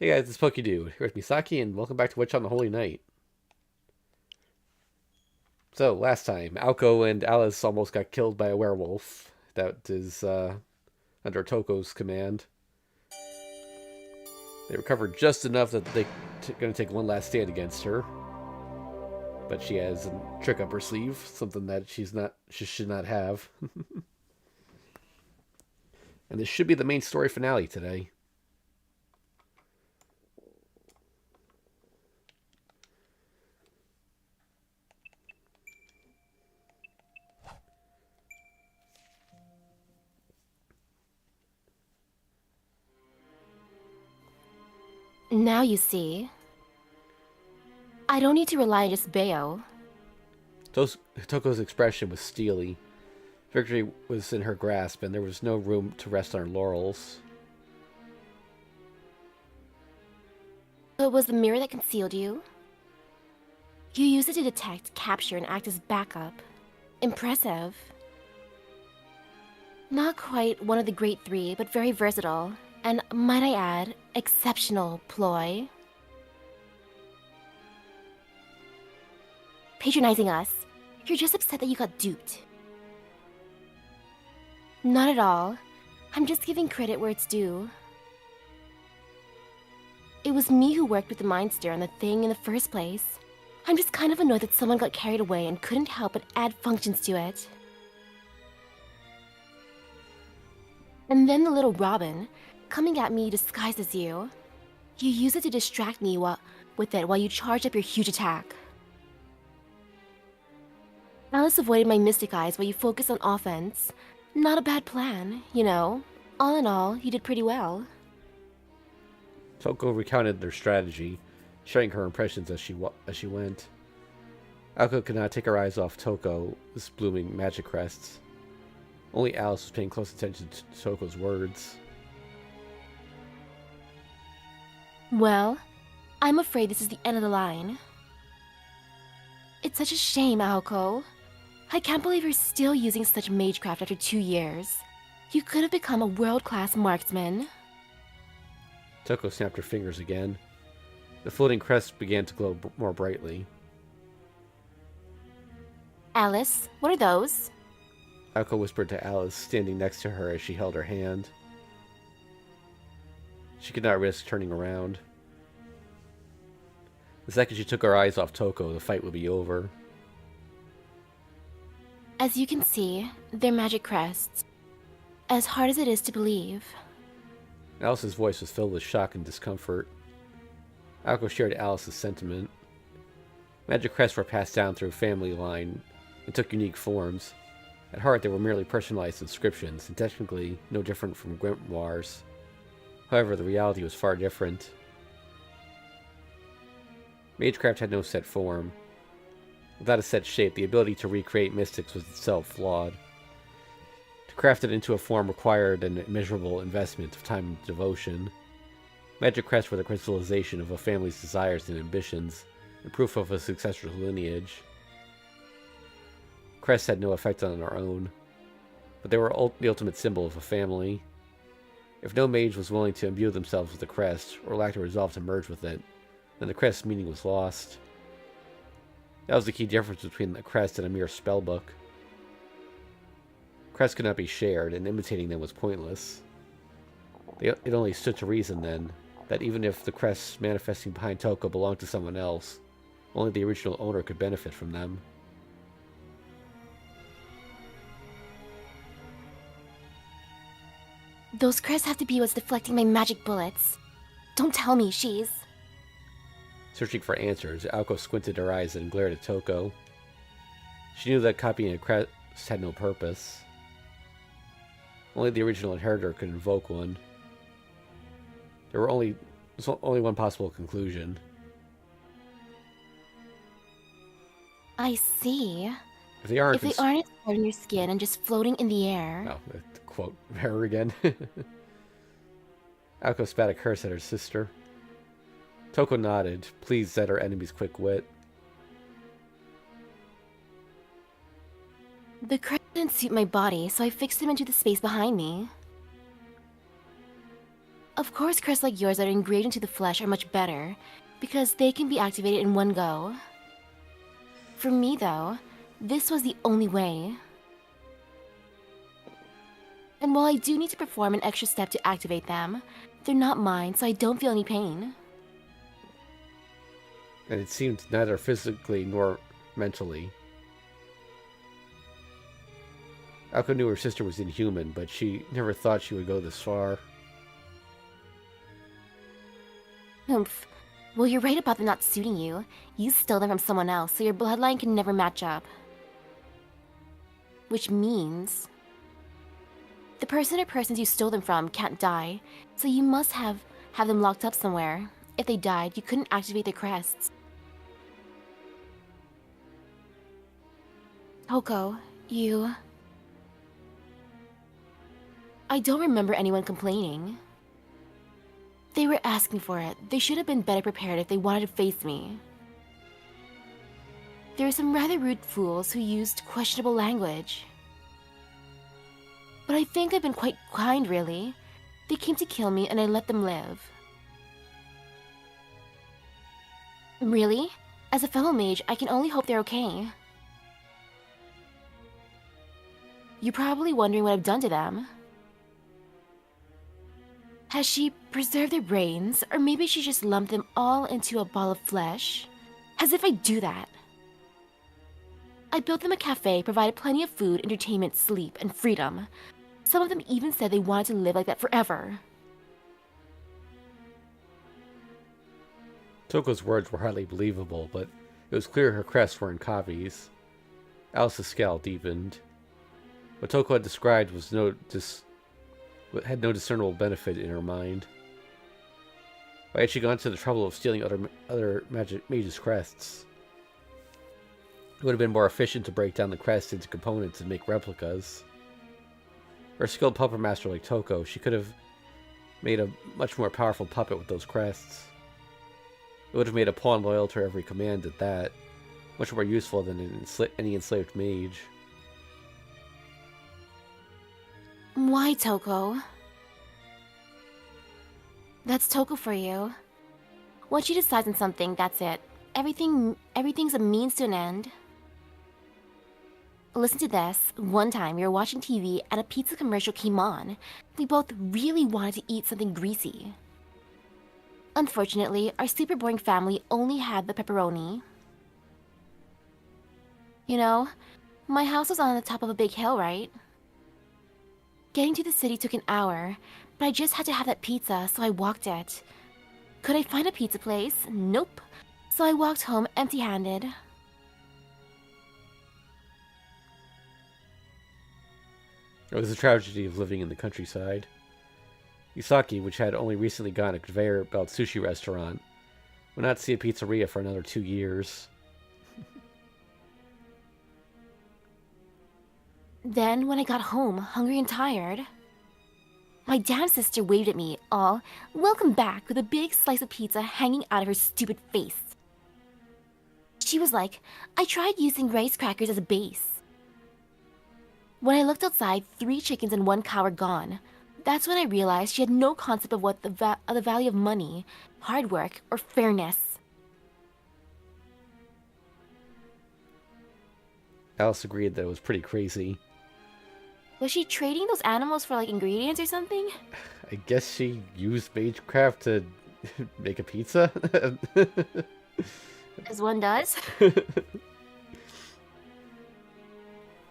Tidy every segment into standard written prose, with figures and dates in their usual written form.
Hey guys, it's PokeDude here with Misaki, and welcome back to Witch on the Holy Night. So, last time, Aoko and Alice almost got killed by a werewolf that is under Toko's command. They recovered just enough that they're going to take one last stand against her. But she has a trick up her sleeve, something that she should not have. And this should be the main story finale today. Now you see. I don't need to rely on just Bayo. Toko's expression was steely. Victory was in her grasp, and there was no room to rest on her laurels. So it was the mirror that concealed you? You used it to detect, capture, and act as backup. Impressive. Not quite one of the great three, but very versatile. And, might I add, exceptional ploy. Patronizing us. You're just upset that you got duped. Not at all. I'm just giving credit where it's due. It was me who worked with the Mindster on the thing in the first place. I'm just kind of annoyed that someone got carried away and couldn't help but add functions to it. And then the little Robin, coming at me disguised as you. You use it to distract me with it while you charge up your huge attack. Alice avoided my mystic eyes while you focused on offense. Not a bad plan, you know. All in all, you did pretty well. Toko recounted their strategy, sharing her impressions as she went. Aoko could not take her eyes off Toko's blooming magic crests. Only Alice was paying close attention to Toko's words. Well, I'm afraid this is the end of the line. It's such a shame, Aoko. I can't believe you're still using such magecraft after 2 years. You could have become a world-class marksman. Toko snapped her fingers again. The floating crests began to glow more brightly. Alice, what are those? Aoko whispered to Alice, standing next to her as she held her hand. She could not risk turning around. The second she took her eyes off Toko, the fight would be over. As you can see, they're magic crests. As hard as it is to believe. Alice's voice was filled with shock and discomfort. Aoko shared Alice's sentiment. Magic crests were passed down through a family line and took unique forms. At heart, they were merely personalized inscriptions, and technically no different from grimoires. However, the reality was far different. Magecraft had no set form. Without a set shape, the ability to recreate mystics was itself flawed. To craft it into a form required an immeasurable investment of time and devotion. Magic crests were the crystallization of a family's desires and ambitions, and proof of a successor's lineage. Crests had no effect on our own, but they were the ultimate symbol of a family. If no mage was willing to imbue themselves with the crest, or lacked a resolve to merge with it, then the crest's meaning was lost. That was the key difference between the crest and a mere spellbook. Crests could not be shared, and imitating them was pointless. It only stood to reason, then, that even if the crests manifesting behind Toko belonged to someone else, only the original owner could benefit from them. Those crests have to be what's deflecting my magic bullets. Don't tell me she's... Searching for answers, Aoko squinted her eyes and glared at Toko. She knew that copying a crest had no purpose. Only the original inheritor could invoke one. There was only one possible conclusion. I see. If they aren't stored in your skin and just floating in the air... Oh, to quote her again. Aoko spat a curse at her sister. Toko nodded, pleased at her enemy's quick wit. The crest didn't suit my body, so I fixed them into the space behind me. Of course, crests like yours that are engraved into the flesh are much better, because they can be activated in one go. For me, though, this was the only way. And while I do need to perform an extra step to activate them, they're not mine, so I don't feel any pain. And it seemed neither physically nor mentally. Aoko knew her sister was inhuman, but she never thought she would go this far. Oomph. Well, you're right about them not suiting you. You stole them from someone else, so your bloodline can never match up. Which means the person or persons you stole them from can't die, so you must have them locked up somewhere. If they died, you couldn't activate their crests. Aoko, you... I don't remember anyone complaining. They were asking for it. They should have been better prepared if they wanted to face me. There were some rather rude fools who used questionable language. But I think I've been quite kind, really. They came to kill me and I let them live. Really? As a fellow mage, I can only hope they're okay. You're probably wondering what I've done to them. Has she preserved their brains, or maybe she just lumped them all into a ball of flesh? As if I'd do that. I built them a cafe, provided plenty of food, entertainment, sleep, and freedom. Some of them even said they wanted to live like that forever. Toko's words were hardly believable, but it was clear her crests weren't copies. Alice's scowl deepened. What Toko had described was had no discernible benefit in her mind. Why had she gone to the trouble of stealing other mages' crests? It would have been more efficient to break down the crests into components and make replicas. For a skilled puppet master like Toko, she could have made a much more powerful puppet with those crests. It would have made a pawn loyal to her every command at that, much more useful than any enslaved mage. Why, Toko? That's Toko for you. Once she decides on something, that's it. Everything's a means to an end. Listen to this. One time, we were watching TV and a pizza commercial came on. We both really wanted to eat something greasy. Unfortunately, our super boring family only had the pepperoni. You know, my house was on the top of a big hill, right? Getting to the city took an hour, but I just had to have that pizza, so I walked it. Could I find a pizza place? Nope. So I walked home empty-handed. It was the tragedy of living in the countryside. Misaki, which had only recently gotten a conveyor belt sushi restaurant, would not see a pizzeria for another 2 years. Then, when I got home, hungry and tired, my damn sister waved at me, all, "Welcome back," with a big slice of pizza hanging out of her stupid face. She was like, "I tried using rice crackers as a base." When I looked outside, 3 chickens and 1 cow were gone. That's when I realized she had no concept of what the value of money, hard work, or fairness. Alice agreed that it was pretty crazy. Was she trading those animals for, like, ingredients or something? I guess she used magecraft to make a pizza? As one does.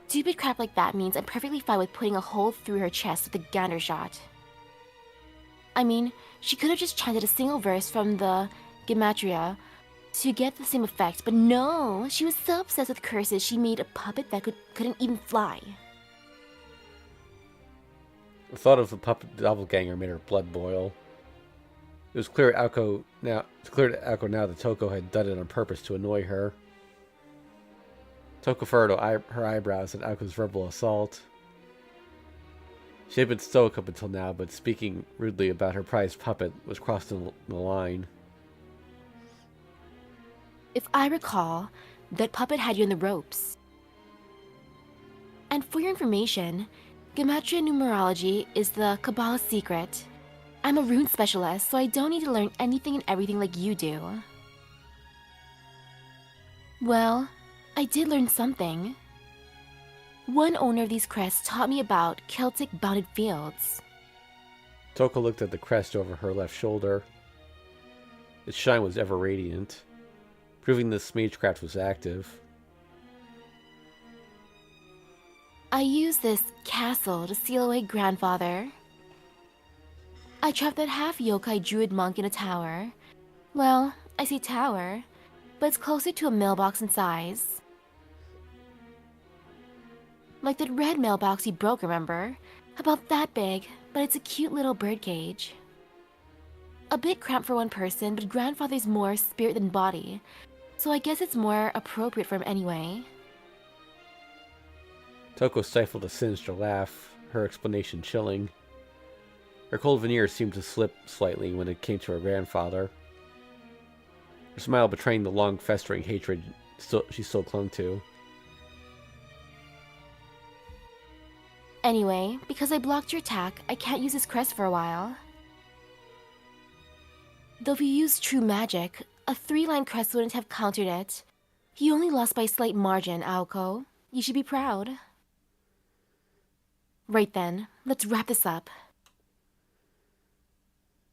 Stupid crap like that means I'm perfectly fine with putting a hole through her chest with a gander shot. I mean, she could have just chanted a single verse from the Gematria to get the same effect, but no, she was so obsessed with curses she made a puppet that couldn't even fly. The thought of the puppet doppelganger made her blood boil. It was clear to Aoko now that Toko had done it on purpose to annoy her. Toko furrowed her eyebrows at Aoko's verbal assault. She had been stoic up until now, but speaking rudely about her prized puppet was crossing the line. If I recall, that puppet had you in the ropes. And for your information, Gematria numerology is the Kabbalah secret. I'm a rune specialist, so I don't need to learn anything and everything like you do. Well, I did learn something. One owner of these crests taught me about Celtic bounded fields. Toko looked at the crest over her left shoulder. Its shine was ever radiant, proving this magecraft was active. I used this castle to seal away grandfather. I trapped that half-yokai druid monk in a tower. Well, I say tower, but it's closer to a mailbox in size. Like that red mailbox he broke, remember? About that big, but it's a cute little birdcage. A bit cramped for one person, but grandfather's more spirit than body, so I guess it's more appropriate for him anyway. Toko stifled a sinister laugh, her explanation chilling. Her cold veneer seemed to slip slightly when it came to her grandfather. Her smile betraying the long festering hatred she still clung to. Anyway, because I blocked your attack, I can't use his crest for a while. Though if you used true magic, a 3-line crest wouldn't have countered it. You only lost by a slight margin, Aoko. You should be proud. Right then, let's wrap this up.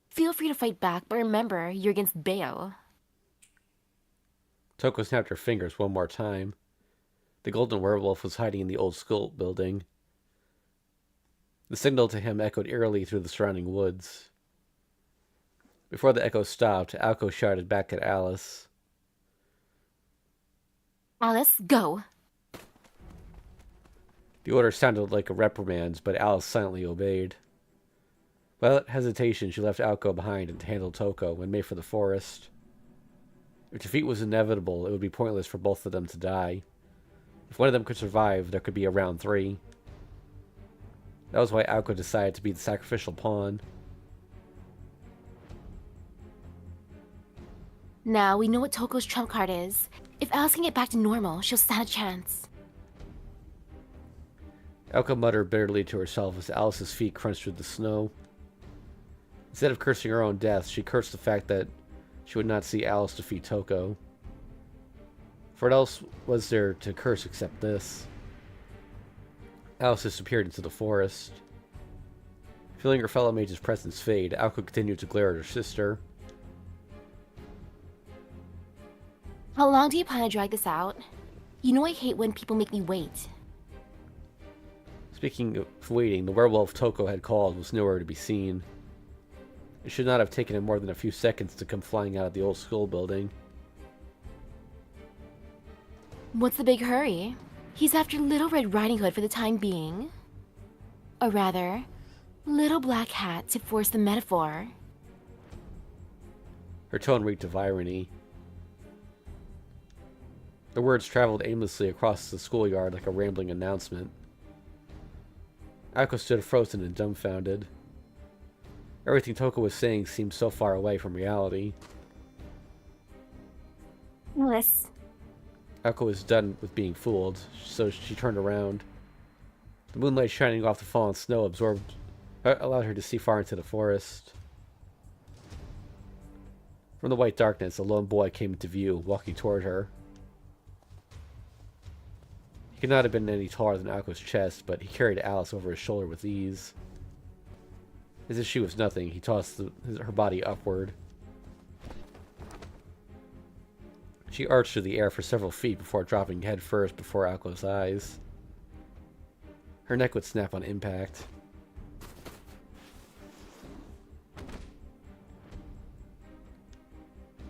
Feel free to fight back, but remember, you're against Bayo. Toko snapped her fingers one more time. The golden werewolf was hiding in the old school building. The signal to him echoed eerily through the surrounding woods. Before the echo stopped, Aoko shouted back at Alice. Alice, go! The order sounded like a reprimand, but Alice silently obeyed. Without hesitation, she left Aoko behind and handled Toko and made for the forest. If defeat was inevitable, it would be pointless for both of them to die. If one of them could survive, there could be a round 3. That was why Aoko decided to be the sacrificial pawn. Now we know what Toko's trump card is. If Alice can get back to normal, she'll stand a chance. Aoko muttered bitterly to herself as Alice's feet crunched through the snow. Instead of cursing her own death, she cursed the fact that she would not see Alice defeat Toko. For what else was there to curse except this? Alice disappeared into the forest. Feeling her fellow mage's presence fade, Aoko continued to glare at her sister. How long do you plan to drag this out? You know I hate when people make me wait. Speaking of waiting, the werewolf Toko had called was nowhere to be seen. It should not have taken him more than a few seconds to come flying out of the old school building. What's the big hurry? He's after Little Red Riding Hood for the time being. Or rather, Little Black Hat to force the metaphor. Her tone reeked of irony. The words traveled aimlessly across the schoolyard like a rambling announcement. Aoko stood frozen and dumbfounded. Everything Toko was saying seemed so far away from reality. Alice. Aoko was done with being fooled, so she turned around. The moonlight shining off the fallen snow allowed her to see far into the forest. From the white darkness, a lone boy came into view, walking toward her. He could not have been any taller than Aoko's chest, but he carried Alice over his shoulder with ease. As if she was nothing, he tossed her body upward. She arched through the air for several feet before dropping head first before Aoko's eyes. Her neck would snap on impact.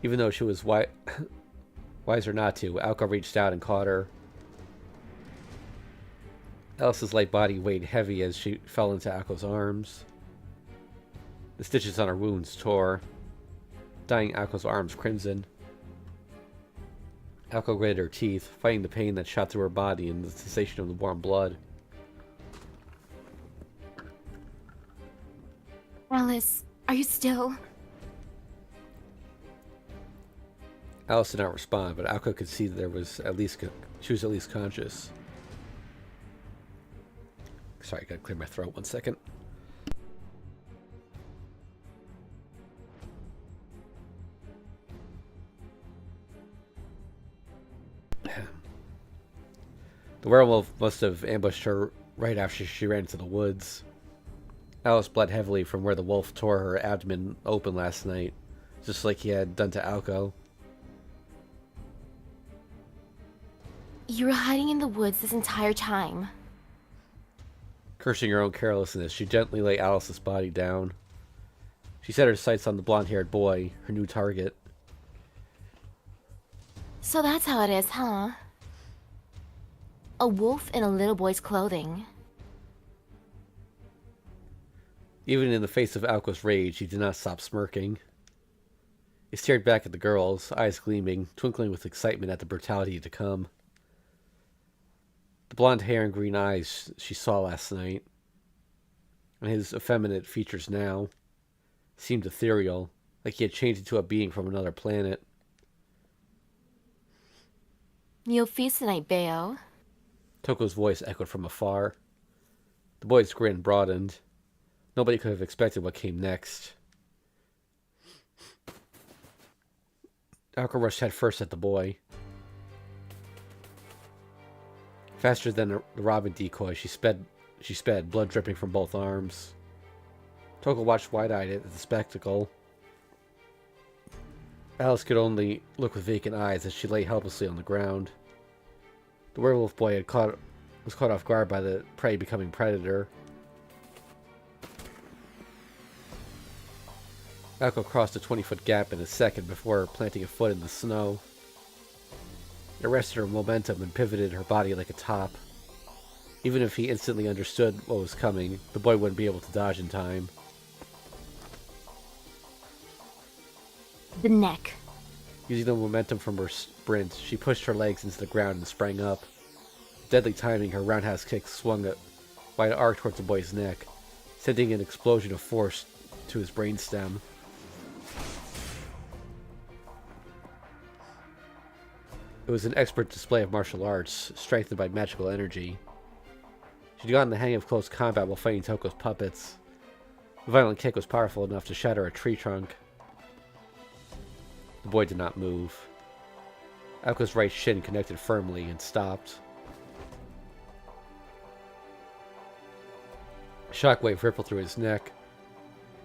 Even though she was wiser not to, Aoko reached out and caught her. Alice's light body weighed heavy as she fell into Aoko's arms. The stitches on her wounds tore, dyeing Aoko's arms crimson. Aoko gritted her teeth, fighting the pain that shot through her body and the sensation of the warm blood. Alice, are you still? Alice did not respond, but Aoko could see that she was at least conscious. Sorry, I gotta clear my throat 1 second. The werewolf must have ambushed her right after she ran into the woods. Alice bled heavily from where the wolf tore her abdomen open last night, just like he had done to Aoko. You were hiding in the woods this entire time. Cursing her own carelessness, she gently lay Alice's body down. She set her sights on the blonde-haired boy, her new target. So that's how it is, huh? A wolf in a little boy's clothing. Even in the face of Aoko's rage, he did not stop smirking. He stared back at the girls, eyes gleaming, twinkling with excitement at the brutality to come. The blonde hair and green eyes she saw last night, and his effeminate features now, seemed ethereal, like he had changed into a being from another planet. You'll feast tonight, Bayo. Toko's voice echoed from afar. The boy's grin broadened. Nobody could have expected what came next. Aoko rushed headfirst at the boy. Faster than the robin decoy, she sped, blood dripping from both arms. Toko watched wide-eyed at the spectacle. Alice could only look with vacant eyes as she lay helplessly on the ground. The werewolf boy was caught off guard by the prey becoming predator. Aoko crossed a 20-foot gap in a second before planting a foot in the snow. It arrested her momentum and pivoted her body like a top. Even if he instantly understood what was coming, the boy wouldn't be able to dodge in time. The neck. Using the momentum from her sprint, she pushed her legs into the ground and sprang up. Deadly timing, her roundhouse kick swung a wide arc towards the boy's neck, sending an explosion of force to his brainstem. It was an expert display of martial arts, strengthened by magical energy. She'd gotten the hang of close combat while fighting Toko's puppets. The violent kick was powerful enough to shatter a tree trunk. The boy did not move. Aoko's right shin connected firmly and stopped. A shockwave rippled through his neck.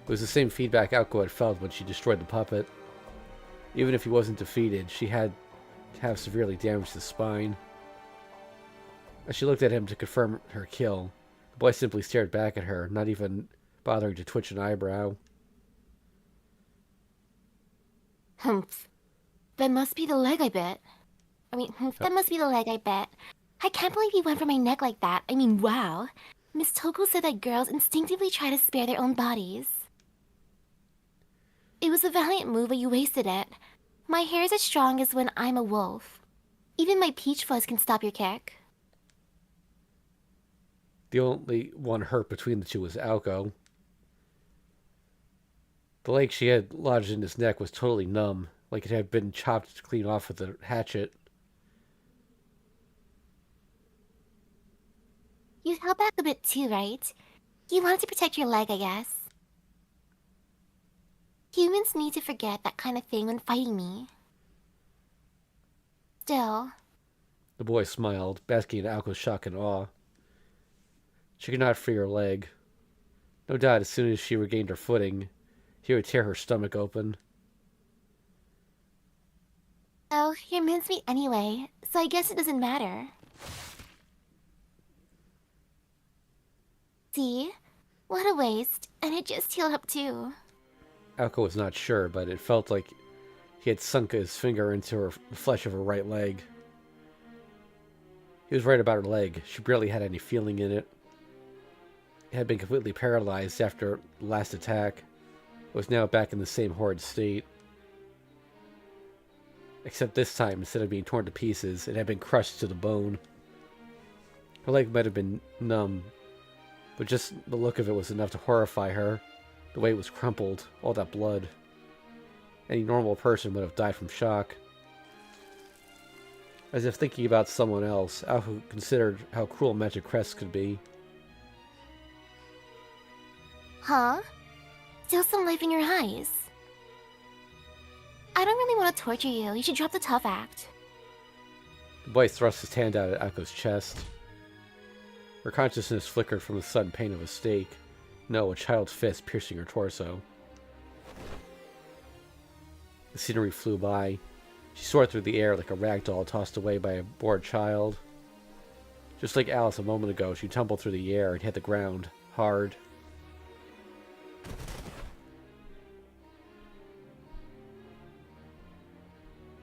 It was the same feedback Aoko had felt when she destroyed the puppet. Even if he wasn't defeated, she had to have severely damaged the spine. As she looked at him to confirm her kill, the boy simply stared back at her, not even bothering to twitch an eyebrow. Humph. That must be the leg, I bet. That must be the leg, I bet. I can't believe you went for my neck like that. Wow. Miss Toko said that girls instinctively try to spare their own bodies. It was a valiant move, but you wasted it. My hair is as strong as when I'm a wolf. Even my peach fuzz can stop your kick. The only one hurt between the two was Aoko. The leg she had lodged in his neck was totally numb, like it had been chopped clean off with a hatchet. You held back a bit too, right? You wanted to protect your leg, I guess. Humans need to forget that kind of thing when fighting me. Still. The boy smiled, basking in Aoko's shock and awe. She could not free her leg. No doubt as soon as she regained her footing, he would tear her stomach open. Oh, you're mincemeat anyway, so I guess it doesn't matter. See? What a waste, and it just healed up too. Aoko was not sure, but it felt like he had sunk his finger into the flesh of her right leg. He was right about her leg. She barely had any feeling in it. It had been completely paralyzed after the last attack. It was now back in the same horrid state. Except this time, instead of being torn to pieces, it had been crushed to the bone. Her leg might have been numb, but just the look of it was enough to horrify her. The way it was crumpled, all that blood. Any normal person would have died from shock. As if thinking about someone else, Aoko considered how cruel magic crests could be. Huh? Still some life in your eyes. I don't really want to torture you. You should drop the tough act. The boy thrust his hand out at Aoko's chest. Her consciousness flickered from the sudden pain of a stake. No, a child's fist piercing her torso. The scenery flew by. She soared through the air like a rag doll tossed away by a bored child. Just like Alice a moment ago, she tumbled through the air and hit the ground, hard.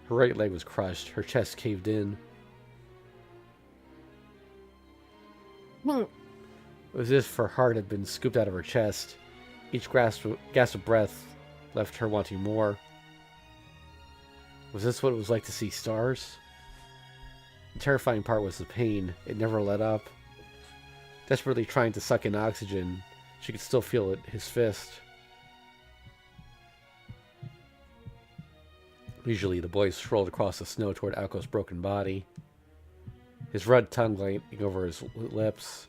Her right leg was crushed, her chest caved in. It was as if her heart had been scooped out of her chest. Each gasp of breath left her wanting more. Was this what it was like to see stars? The terrifying part was the pain. It never let up. Desperately trying to suck in oxygen, she could still feel his fist. Leisurely, the boy strolled across the snow toward Aoko's broken body, his red tongue laying over his lips.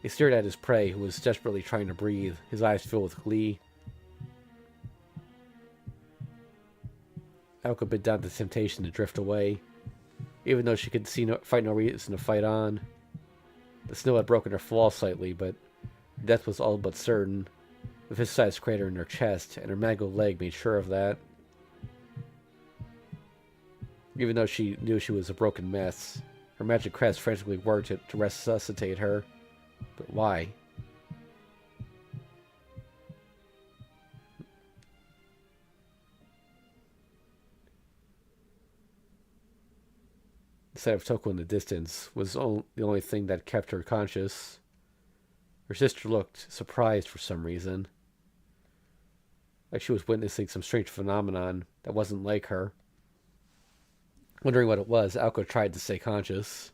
He stared at his prey, who was desperately trying to breathe, his eyes filled with glee. Aoko bit down the temptation to drift away, even though she could find no reason to fight on. The snow had broken her fall slightly, but death was all but certain, with his sized crater in her chest, and her mangled leg made sure of that. Even though she knew she was a broken mess, her magic crest frantically worked to resuscitate her. But why? The sight of Toko in the distance was the only thing that kept her conscious. Her sister looked surprised for some reason, like she was witnessing some strange phenomenon that wasn't like her. Wondering what it was, Aoko tried to stay conscious.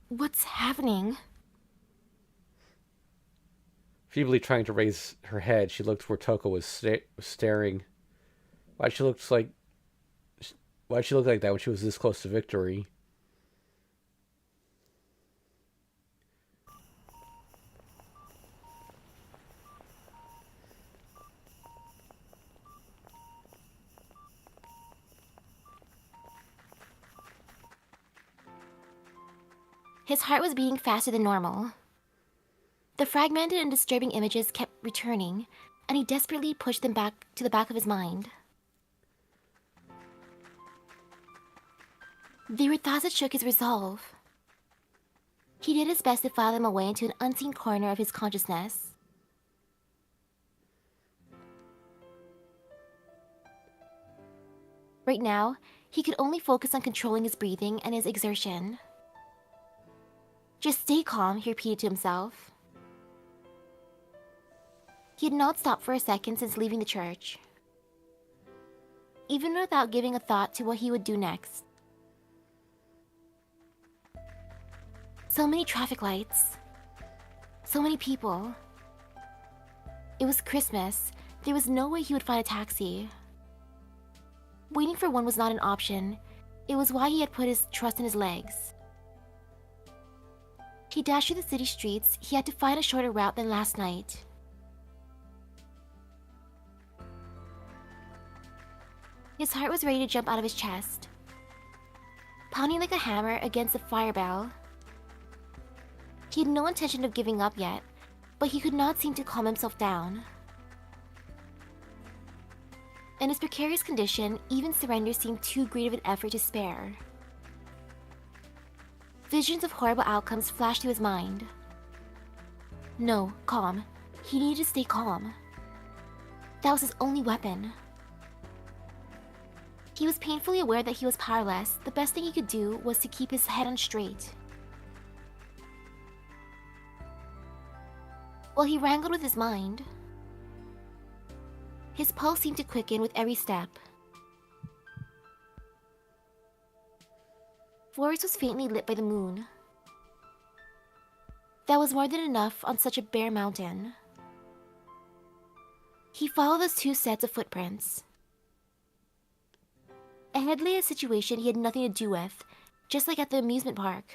What's happening? Feebly trying to raise her head, she looked where Toko was staring. Why'd she look like that when she was this close to victory? His heart was beating faster than normal. The fragmented and disturbing images kept returning, and he desperately pushed them back to the back of his mind. They were thoughts that shook his resolve. He did his best to file them away into an unseen corner of his consciousness. Right now, he could only focus on controlling his breathing and his exertion. Just stay calm, he repeated to himself. He had not stopped for a second since leaving the church, even without giving a thought to what he would do next. So many traffic lights. So many people. It was Christmas. There was no way he would find a taxi. Waiting for one was not an option. It was why he had put his trust in his legs. He dashed through the city streets. He had to find a shorter route than last night. His heart was ready to jump out of his chest, pounding like a hammer against the fire bell. He had no intention of giving up yet, but he could not seem to calm himself down. In his precarious condition, even surrender seemed too great of an effort to spare. Visions of horrible outcomes flashed through his mind. No, calm. He needed to stay calm. That was his only weapon. He was painfully aware that he was powerless. The best thing he could do was to keep his head on straight. While he wrangled with his mind, his pulse seemed to quicken with every step. Forest was faintly lit by the moon. That was more than enough on such a bare mountain. He followed those two sets of footprints. Ahead lay a situation he had nothing to do with, just like at the amusement park.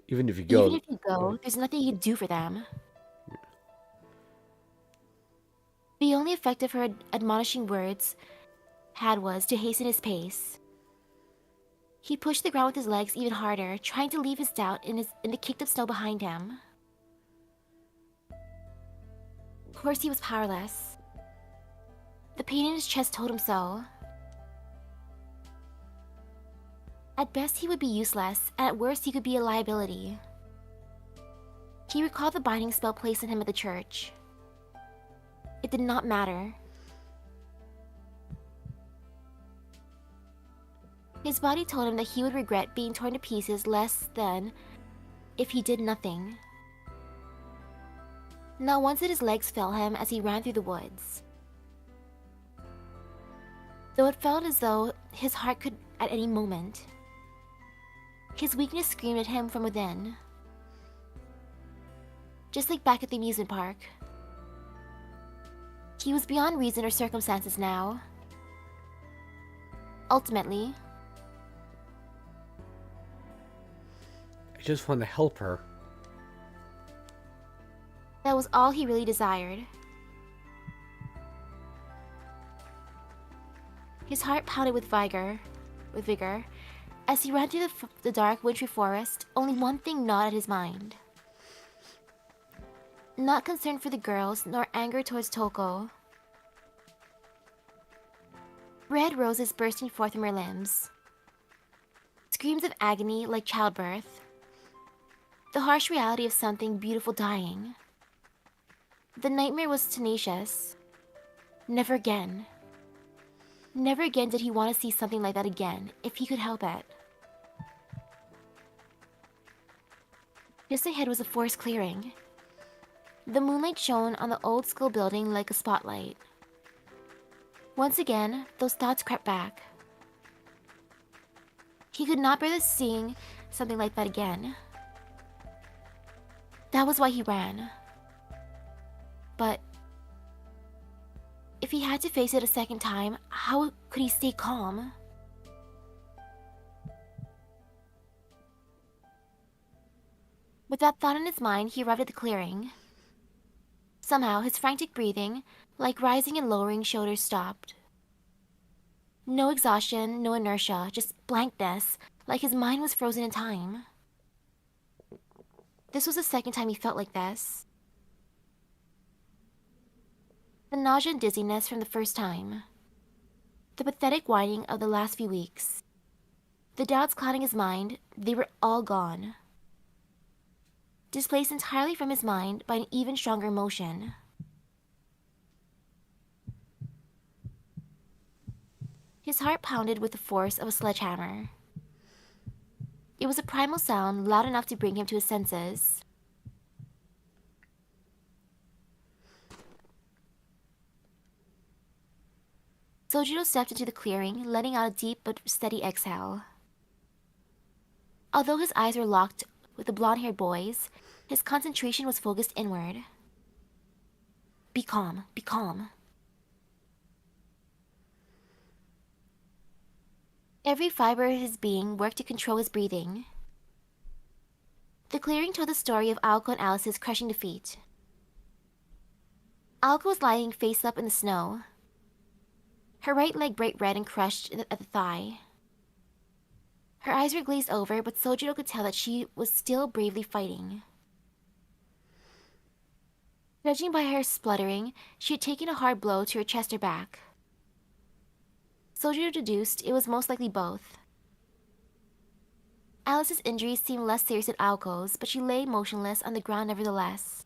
Even if you go, there's nothing you can do for them. The only effect of her admonishing words had was to hasten his pace. He pushed the ground with his legs even harder, trying to leave his doubt in the kicked-up snow behind him. Of course, he was powerless. The pain in his chest told him so. At best, he would be useless, and at worst, he could be a liability. He recalled the binding spell placed on him at the church. It did not matter. His body told him that he would regret being torn to pieces less than if he did nothing. Not once did his legs fail him as he ran through the woods. Though it felt as though his heart could at any moment. His weakness screamed at him from within. Just like back at the amusement park. He was beyond reason or circumstances now. Ultimately, I just want to help her. that was all he really desired. His heart pounded with vigor, as he ran through the dark, wintry forest. Only one thing gnawed at his mind. Not concern for the girls, nor anger towards Toko. Red roses bursting forth from her limbs. Screams of agony like childbirth. The harsh reality of something beautiful dying. The nightmare was tenacious. Never again. Never again did he want to see something like that again, if he could help it. Just ahead was a forest clearing. The moonlight shone on the old school building like a spotlight. Once again, those thoughts crept back. He could not bear the seeing something like that again. That was why he ran. But if he had to face it a second time, how could he stay calm? With that thought in his mind, he arrived at the clearing. Somehow, his frantic breathing, like rising and lowering shoulders, stopped. No exhaustion, no inertia, just blankness, like his mind was frozen in time. This was the second time he felt like this. The nausea and dizziness from the first time. The pathetic whining of the last few weeks. The doubts clouding his mind, they were all gone. Displaced entirely from his mind by an even stronger emotion. His heart pounded with the force of a sledgehammer. It was a primal sound loud enough to bring him to his senses. Sojiro stepped into the clearing, letting out a deep but steady exhale. Although his eyes were locked with the blonde-haired boys, his concentration was focused inward. Be calm, be calm. Every fiber of his being worked to control his breathing. The clearing told the story of Aoko and Alice's crushing defeat. Aoko was lying face up in the snow. Her right leg bright red and crushed at the thigh. Her eyes were glazed over, but Sojiro could tell that she was still bravely fighting. Judging by her spluttering, she had taken a hard blow to her chest or back. Sojiro deduced it was most likely both. Alice's injuries seemed less serious than Aoko's, but she lay motionless on the ground nevertheless.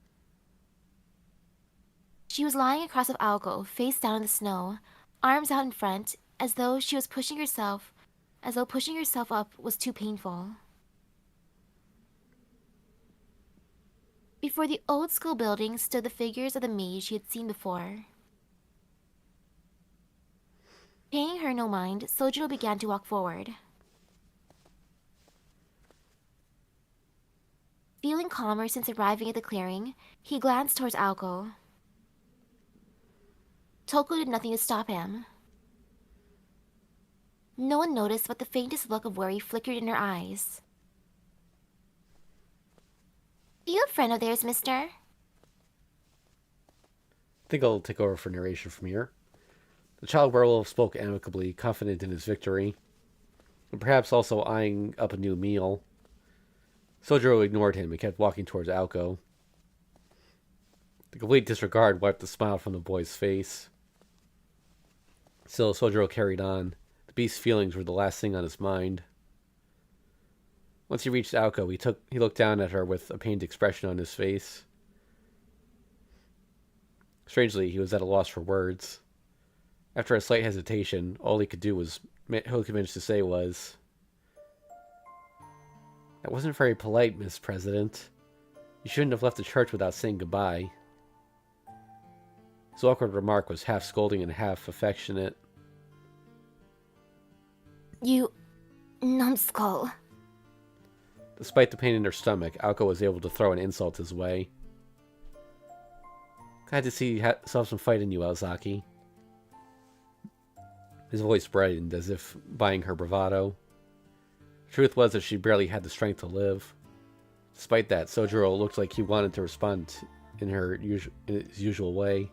She was lying across of Aoko, face down in the snow, arms out in front, as though pushing herself up was too painful. Before the old school building stood the figures of the maids she had seen before. Paying her no mind, Sojiro began to walk forward. Feeling calmer since arriving at the clearing, he glanced towards Aoko. Toko did nothing to stop him. No one noticed but the faintest look of worry flickered in her eyes. You a friend of theirs, mister? think I'll take over for narration from here. The child werewolf spoke amicably, confident in his victory, and perhaps also eyeing up a new meal. Sojiro ignored him and kept walking towards Aoko. The complete disregard wiped the smile from the boy's face. Still, Sojiro carried on. The beast's feelings were the last thing on his mind. Once he reached Aoko, he looked down at her with a pained expression on his face. Strangely, he was at a loss for words. After a slight hesitation, all he could manage to say was, "That wasn't very polite, Miss President. You shouldn't have left the church without saying goodbye." His awkward remark was half scolding and half affectionate. You numbskull. Despite the pain in her stomach, Aoko was able to throw an insult his way. "Glad to see you still have some fight in you, Aozaki." His voice brightened, as if buying her bravado. The truth was that she barely had the strength to live. Despite that, Sojiro looked like he wanted to respond in his usual way.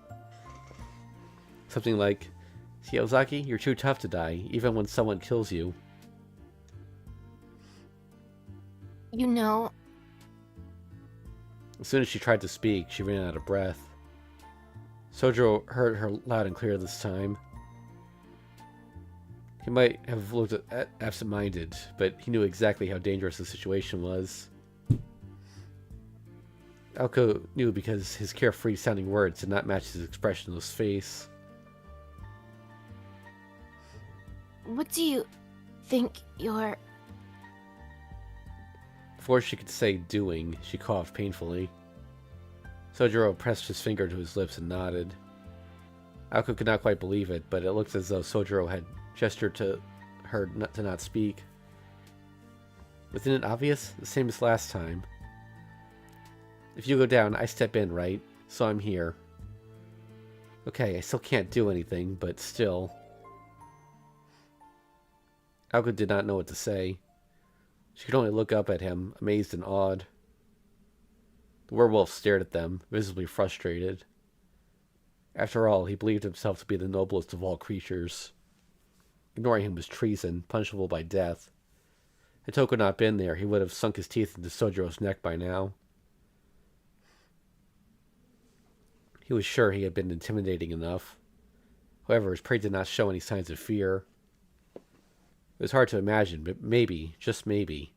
Something like, "See, Aozaki, you're too tough to die, even when someone kills you." You know... As soon as she tried to speak, she ran out of breath. Sojiro heard her loud and clear this time. He might have looked absent-minded, but he knew exactly how dangerous the situation was. Aoko knew because his carefree-sounding words did not match his expressionless face. What do you think you're... Before she could say doing, she coughed painfully. Sojiro pressed his finger to his lips and nodded. Aoko could not quite believe it, but it looked as though Sojiro had gestured to her to not speak. Wasn't it obvious? The same as last time. "If you go down, I step in, right? So I'm here." "Okay, I still can't do anything, but still..." Aoko did not know what to say. She could only look up at him, amazed and awed. The werewolf stared at them, visibly frustrated. After all, he believed himself to be the noblest of all creatures. Ignoring him was treason, punishable by death. Had Toko not been there, he would have sunk his teeth into Sojiro's neck by now. He was sure he had been intimidating enough. However, his prey did not show any signs of fear. It was hard to imagine, but maybe, just maybe,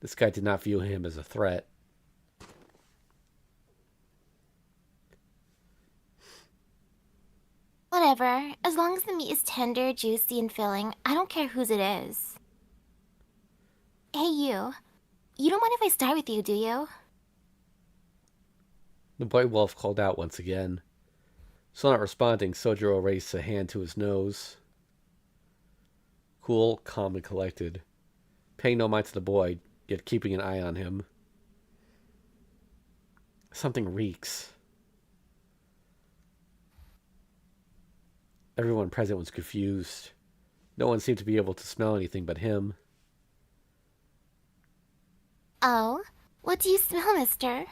this guy did not view him as a threat. Whatever. As long as the meat is tender, juicy, and filling, I don't care whose it is. Hey, you. You don't mind if I start with you, do you? The boy wolf called out once again. Still not responding, Sojiro raised a hand to his nose. Cool, calm, and collected, paying no mind to the boy, yet keeping an eye on him. Something reeks. Everyone present was confused. No one seemed to be able to smell anything but him. Oh? What do you smell, mister?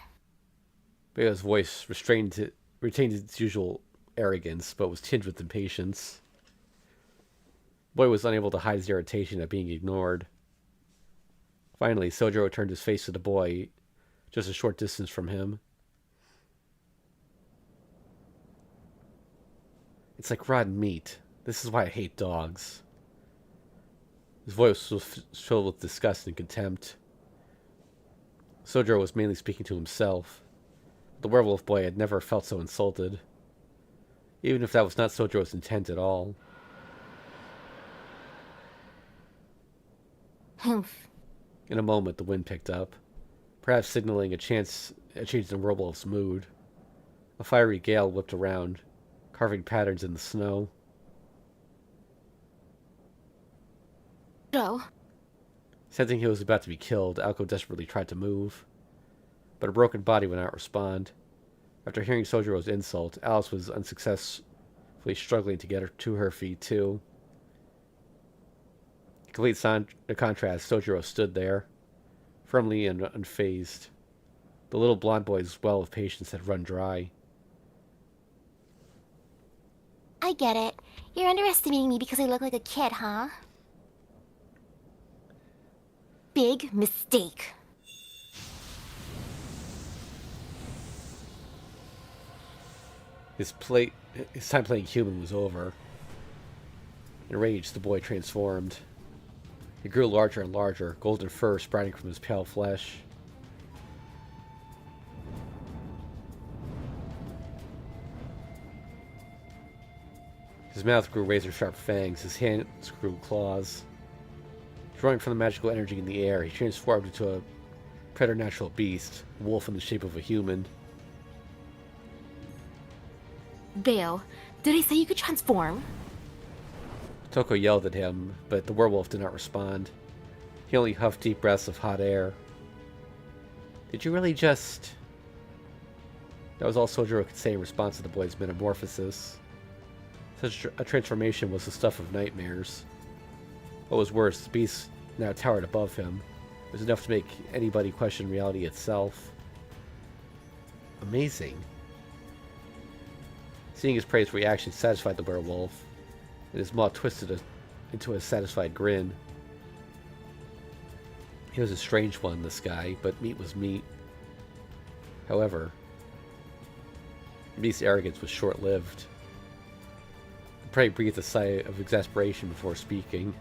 Beo's voice retained its usual arrogance, but was tinged with impatience. The boy was unable to hide his irritation at being ignored. Finally, Sojiro turned his face to the boy, just a short distance from him. "It's like rotten meat. This is why I hate dogs." His voice was filled with disgust and contempt. Sojiro was mainly speaking to himself. The werewolf boy had never felt so insulted, even if that was not Sojiro's intent at all. Humph. In a moment, the wind picked up, perhaps signaling a change in the werewolf's mood. A fiery gale whipped around, carving patterns in the snow. Joe. Sensing he was about to be killed, Aoko desperately tried to move, but her broken body would not respond. After hearing Sojiro's insult, Alice was unsuccessfully struggling to get her to her feet, too. In complete contrast, Sojiro stood there, firmly and unfazed. The little blonde boy's well of patience had run dry. I get it. You're underestimating me because I look like a kid, huh? Big mistake. His time playing human was over. Enraged, the boy transformed. He grew larger and larger, golden fur sprouting from his pale flesh. His mouth grew razor-sharp fangs, his hands grew claws. Drawing from the magical energy in the air, he transformed into a preternatural beast, a wolf in the shape of a human. Bale, did I say you could transform? Toko yelled at him, but the werewolf did not respond. He only huffed deep breaths of hot air. Did you really just... That was all Sojiro could say in response to the boy's metamorphosis. Such a transformation was the stuff of nightmares. What was worse, the beast now towered above him. It was enough to make anybody question reality itself. Amazing. Seeing his prey's reaction satisfied the werewolf, and his maw twisted into a satisfied grin. He was a strange one, this guy, but meat was meat. However, the beast's arrogance was short-lived. The prey breathed a sigh of exasperation before speaking.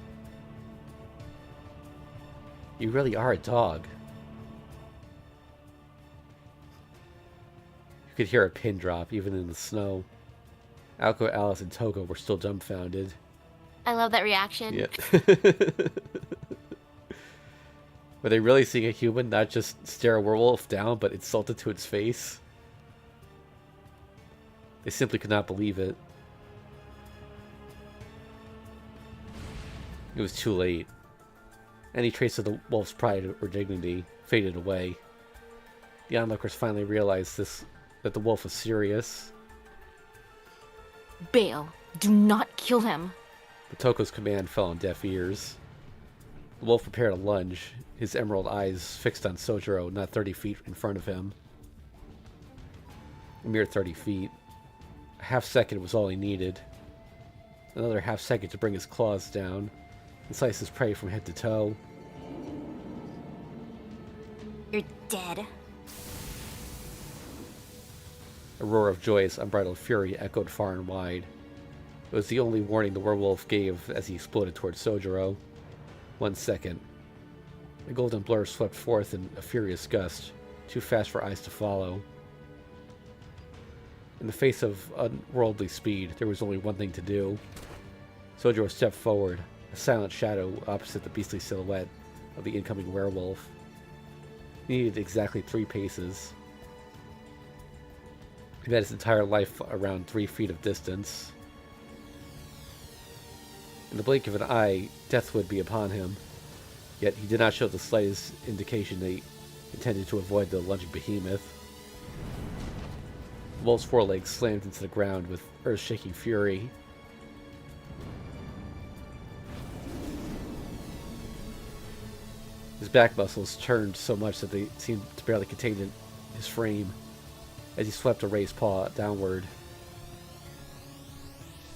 You really are a dog. You could hear a pin drop, even in the snow. Aoko, Alice, and Togo were still dumbfounded. I love that reaction. Yeah. Were they really seeing a human not just stare a werewolf down, but insult it to its face? They simply could not believe it. It was too late. Any trace of the wolf's pride or dignity faded away. The onlookers finally realized that the wolf was serious. Bale, do not kill him. But Toko's command fell on deaf ears. The wolf prepared a lunge, his emerald eyes fixed on Sojiro, not 30 feet in front of him. A mere 30 feet. A half second was all he needed. Another half second to bring his claws down and slice his prey from head to toe. You're dead. A roar of joyous, unbridled fury echoed far and wide. It was the only warning the werewolf gave as he exploded towards Sojiro. 1 second. The golden blur swept forth in a furious gust, too fast for eyes to follow. In the face of unworldly speed, there was only one thing to do. Sojiro stepped forward, a silent shadow opposite the beastly silhouette of the incoming werewolf. He needed exactly 3 paces. He met his entire life around 3 feet of distance. In the blink of an eye, death would be upon him. Yet he did not show the slightest indication that he intended to avoid the lunging behemoth. The wolf's forelegs slammed into the ground with earth-shaking fury. His back muscles turned so much that they seemed to barely contain his frame as he swept a raised paw downward.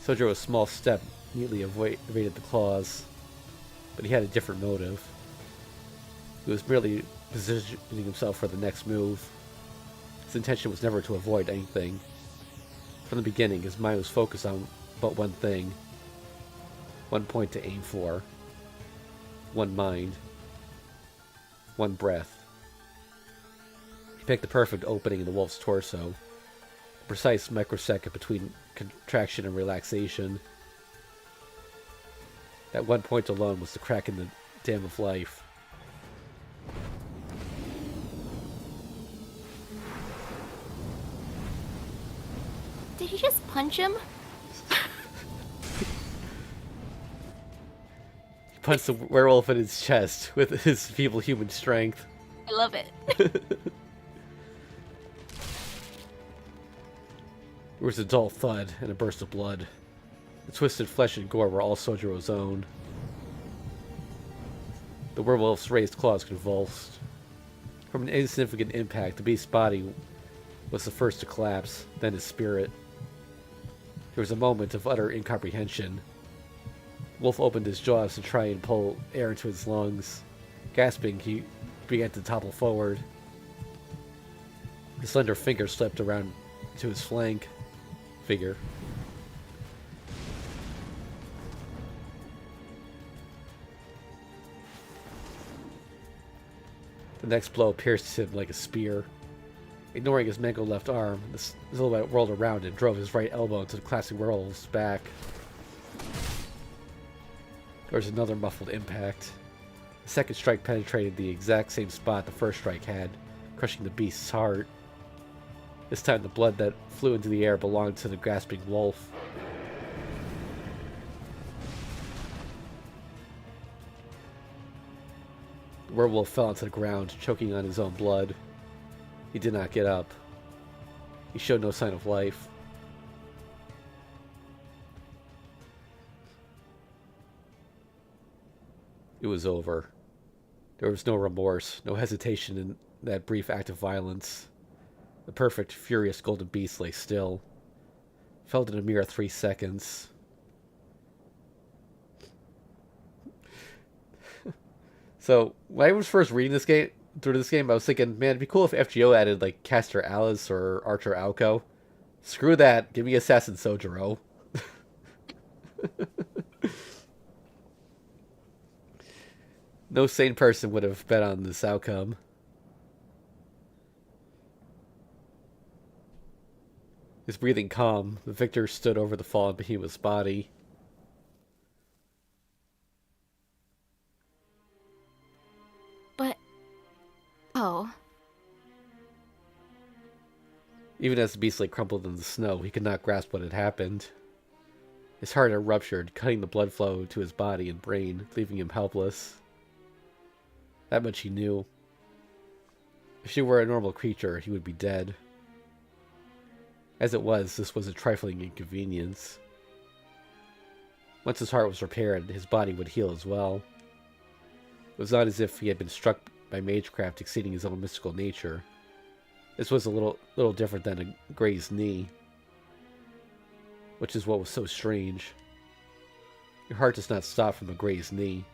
Sojiro's small step neatly evaded the claws, but he had a different motive. He was merely positioning himself for the next move. His intention was never to avoid anything. From the beginning, his mind was focused on but one thing. One point to aim for. One mind. One breath. He picked the perfect opening in the wolf's torso. A precise microsecond between contraction and relaxation. That one point alone was the crack in the dam of life. Did he just punch him? He punched the werewolf in his chest with his feeble human strength. I love it. There was a dull thud and a burst of blood. The twisted flesh and gore were all Sojiro's own. The werewolf's raised claws convulsed. From an insignificant impact, the beast's body was the first to collapse, then his spirit. There was a moment of utter incomprehension. Wolf opened his jaws to try and pull air into his lungs. Gasping, he began to topple forward. His slender finger slipped around to his flank. Figure. The next blow pierced him like a spear. Ignoring his mangled left arm, the silhouette whirled around and drove his right elbow into the classic werewolf's back. There was another muffled impact. The second strike penetrated the exact same spot the first strike had, crushing the beast's heart. This time the blood that flew into the air belonged to the grasping wolf. The werewolf fell onto the ground, choking on his own blood. He did not get up. He showed no sign of life. It was over. There was no remorse, no hesitation in that brief act of violence. The perfect, furious golden beast lay still. Felt in a mere 3 seconds. So, when I was first reading this game, I was thinking, man, it'd be cool if FGO added, like, Caster Alice or Archer Aoko. Screw that. Give me Assassin Sojiro. No sane person would have bet on this outcome. His breathing calm, the victor stood over the fallen behemoth's body. But... oh. Even as the beast lay crumpled in the snow, he could not grasp what had happened. His heart had ruptured, cutting the blood flow to his body and brain, leaving him helpless. That much he knew. If she were a normal creature, he would be dead. As it was, this was a trifling inconvenience. Once his heart was repaired, his body would heal as well. It was not as if he had been struck by magecraft exceeding his own mystical nature. This was a little different than a grazed knee, which is what was so strange. Your heart does not stop from a grazed knee.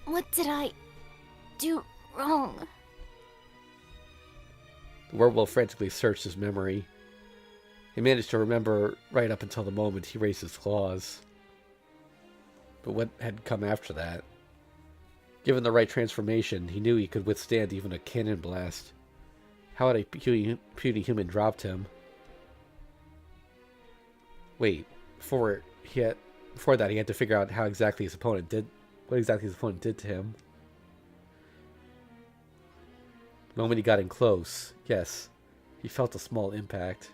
What did I do wrong? The werewolf frantically searched his memory. He managed to remember right up until the moment he raised his claws. But what had come after that? Given the right transformation, he knew he could withstand even a cannon blast. How had a puny human dropped him? Wait, before that, he had to figure out what exactly his opponent did to him. The moment he got in close, yes, he felt a small impact.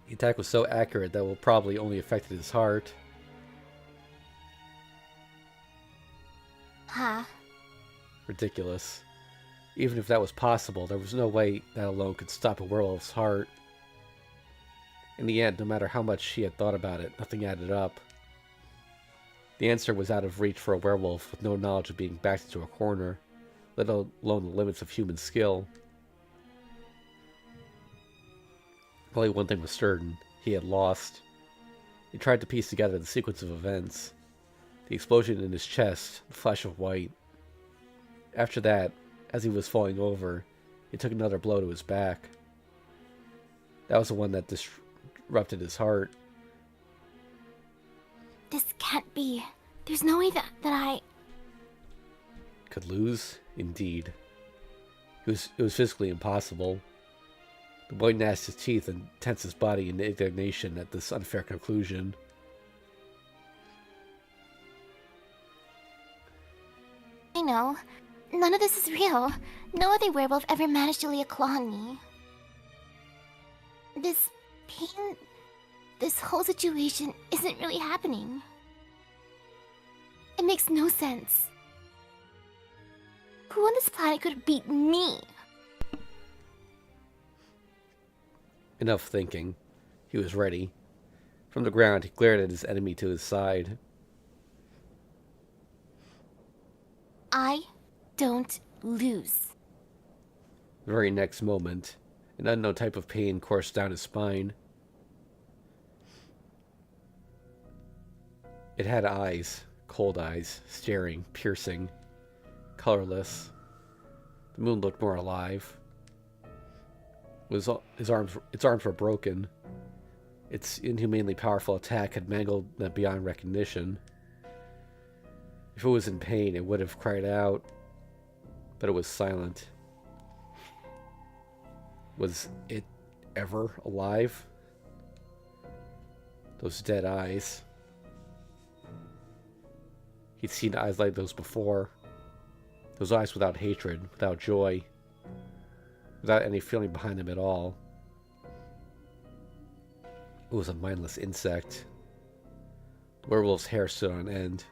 The attack was so accurate that it will probably only affected his heart. Huh? Ridiculous. Even if that was possible, there was no way that alone could stop a werewolf's heart. In the end, no matter how much he had thought about it, nothing added up. The answer was out of reach for a werewolf with no knowledge of being backed into a corner, let alone the limits of human skill. Only one thing was certain: he had lost. He tried to piece together the sequence of events. The explosion in his chest, the flash of white. After that, as he was falling over, he took another blow to his back. That was the one that disrupted his heart. This can't be. There's no way that I... Could lose? Indeed. It was physically impossible. The boy gnashed his teeth and tensed his body in indignation at this unfair conclusion. I know. None of this is real. No other werewolf ever managed to lay a claw on me. This pain... this whole situation isn't really happening. It makes no sense. Who on this planet could beat me? Enough thinking. He was ready. From the ground, he glared at his enemy to his side. I don't lose. The very next moment, An unknown type of pain coursed down his spine. It had eyes, cold eyes, staring, piercing, colorless. The moon looked more alive. Its arms were broken. Its inhumanely powerful attack had mangled them beyond recognition. If it was in pain, it would have cried out, but it was silent. Was it ever alive? Those dead eyes. He'd seen eyes like those before. Those eyes without hatred, without joy, without any feeling behind them at all. It was a mindless insect. The werewolf's hair stood on end.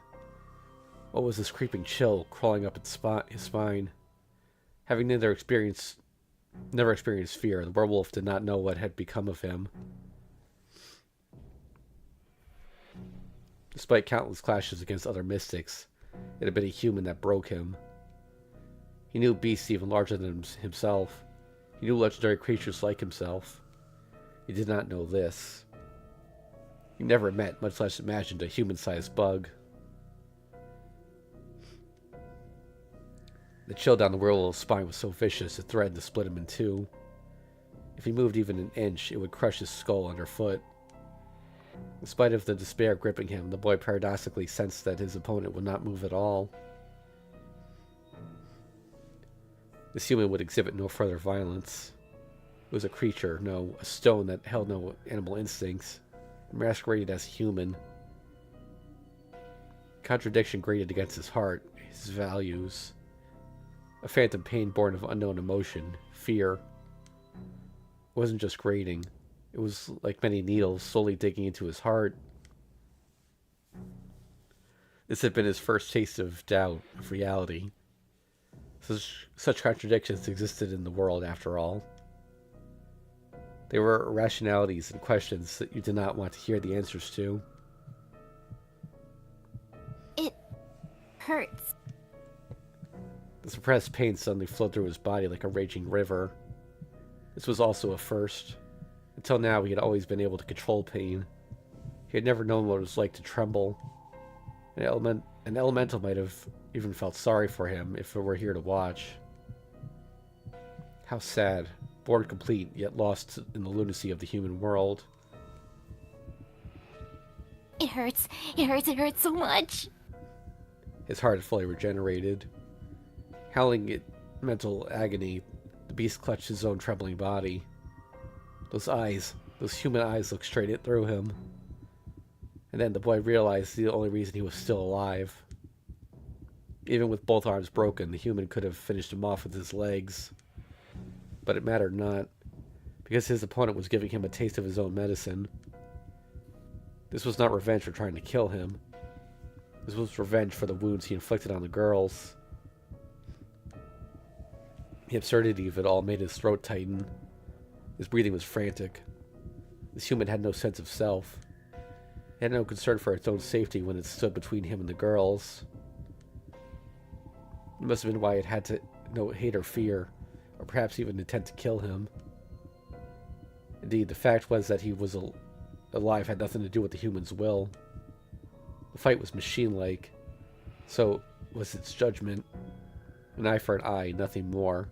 What was this creeping chill crawling up his spine? Having never experienced fear, the werewolf did not know what had become of him. Despite countless clashes against other mystics, it had been a human that broke him. He knew beasts even larger than himself. He knew legendary creatures like himself. He did not know this. He never met, much less imagined, a human-sized bug. The chill down the werewolf's spine was so vicious it threatened to split him in two. If he moved even an inch, it would crush his skull underfoot. In spite of the despair gripping him, the boy paradoxically sensed that his opponent would not move at all. This human would exhibit no further violence. It was a creature, no, a stone that held no animal instincts, masqueraded as human. Contradiction grated against his heart, his values. A phantom pain born of unknown emotion, fear. It wasn't just grating. It was like many needles slowly digging into his heart. This had been his first taste of doubt, of reality. Such contradictions existed in the world, after all. They were irrationalities and questions that you did not want to hear the answers to. It hurts. The suppressed pain suddenly flowed through his body like a raging river. This was also a first. Until now, he had always been able to control pain. He had never known what it was like to tremble. An elemental might have even felt sorry for him if it were here to watch. How sad, born complete, yet lost in the lunacy of the human world. It hurts. It hurts so much. His heart had fully regenerated. Howling in mental agony, the beast clutched his own trembling body. Those eyes, those human eyes looked straight through him. And then the boy realized the only reason he was still alive. Even with both arms broken, the human could have finished him off with his legs. But it mattered not, because his opponent was giving him a taste of his own medicine. This was not revenge for trying to kill him. This was revenge for the wounds he inflicted on the girls. The absurdity of it all made his throat tighten. His breathing was frantic. This human had no sense of self. It had no concern for its own safety when it stood between him and the girls. It must have been why it had to no hate or fear, or perhaps even intent to kill him. Indeed, the fact was that he was alive had nothing to do with the human's will. The fight was machine-like. So was its judgment. An eye for an eye, nothing more.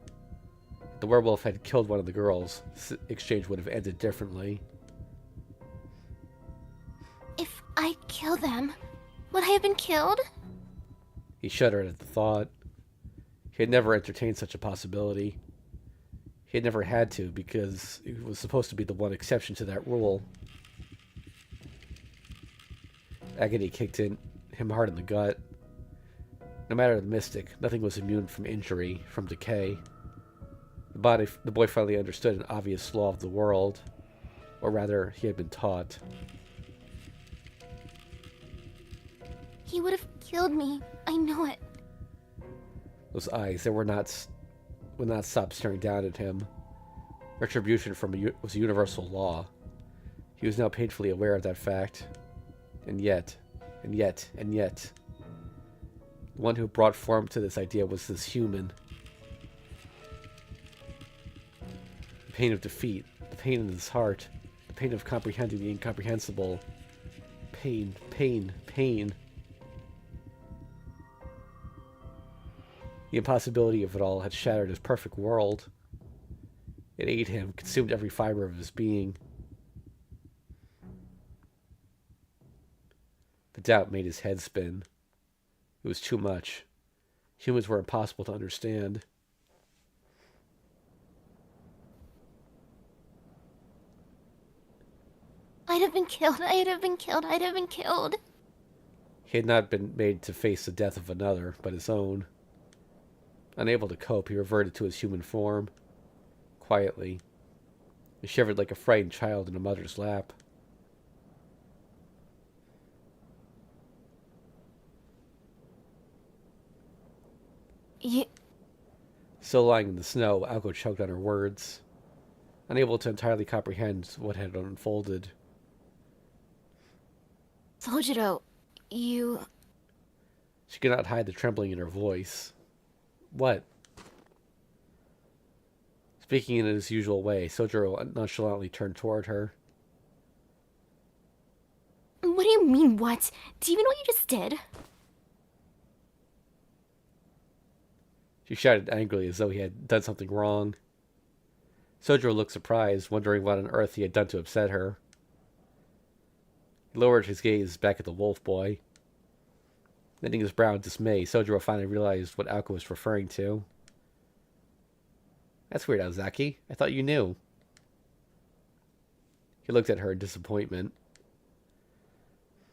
If the werewolf had killed one of the girls, this exchange would have ended differently. If I kill them, would I have been killed? He shuddered at the thought. He had never entertained such a possibility. He had never had to, because he was supposed to be the one exception to that rule. Agony kicked him hard in the gut. No matter the mystic, nothing was immune from injury, from decay. The boy finally understood an obvious law of the world. Or rather, he had been taught. He would have killed me. I know it. Those eyes, they would not stop staring down at him. Retribution was a universal law. He was now painfully aware of that fact. And yet, the one who brought form to this idea was this human. The pain of defeat, the pain in his heart, the pain of comprehending the incomprehensible. Pain, pain, pain. The impossibility of it all had shattered his perfect world. It ate him, consumed every fiber of his being. The doubt made his head spin. It was too much. Humans were impossible to understand. I'd have been killed, I'd have been killed, I'd have been killed. He had not been made to face the death of another, but his own. Unable to cope, he reverted to his human form. Quietly. He shivered like a frightened child in a mother's lap. Still lying in the snow, Aoko choked on her words, unable to entirely comprehend what had unfolded. Sojiro, you... She could not hide the trembling in her voice. What? Speaking in his usual way, Sojiro nonchalantly turned toward her. What do you mean, what? Do you even know what you just did? She shouted angrily as though he had done something wrong. Sojiro looked surprised, wondering what on earth he had done to upset her. He lowered his gaze back at the wolf boy. Knitting his brow in dismay, Sojiro finally realized what Aoko was referring to. That's weird, Aozaki. I thought you knew. He looked at her in disappointment.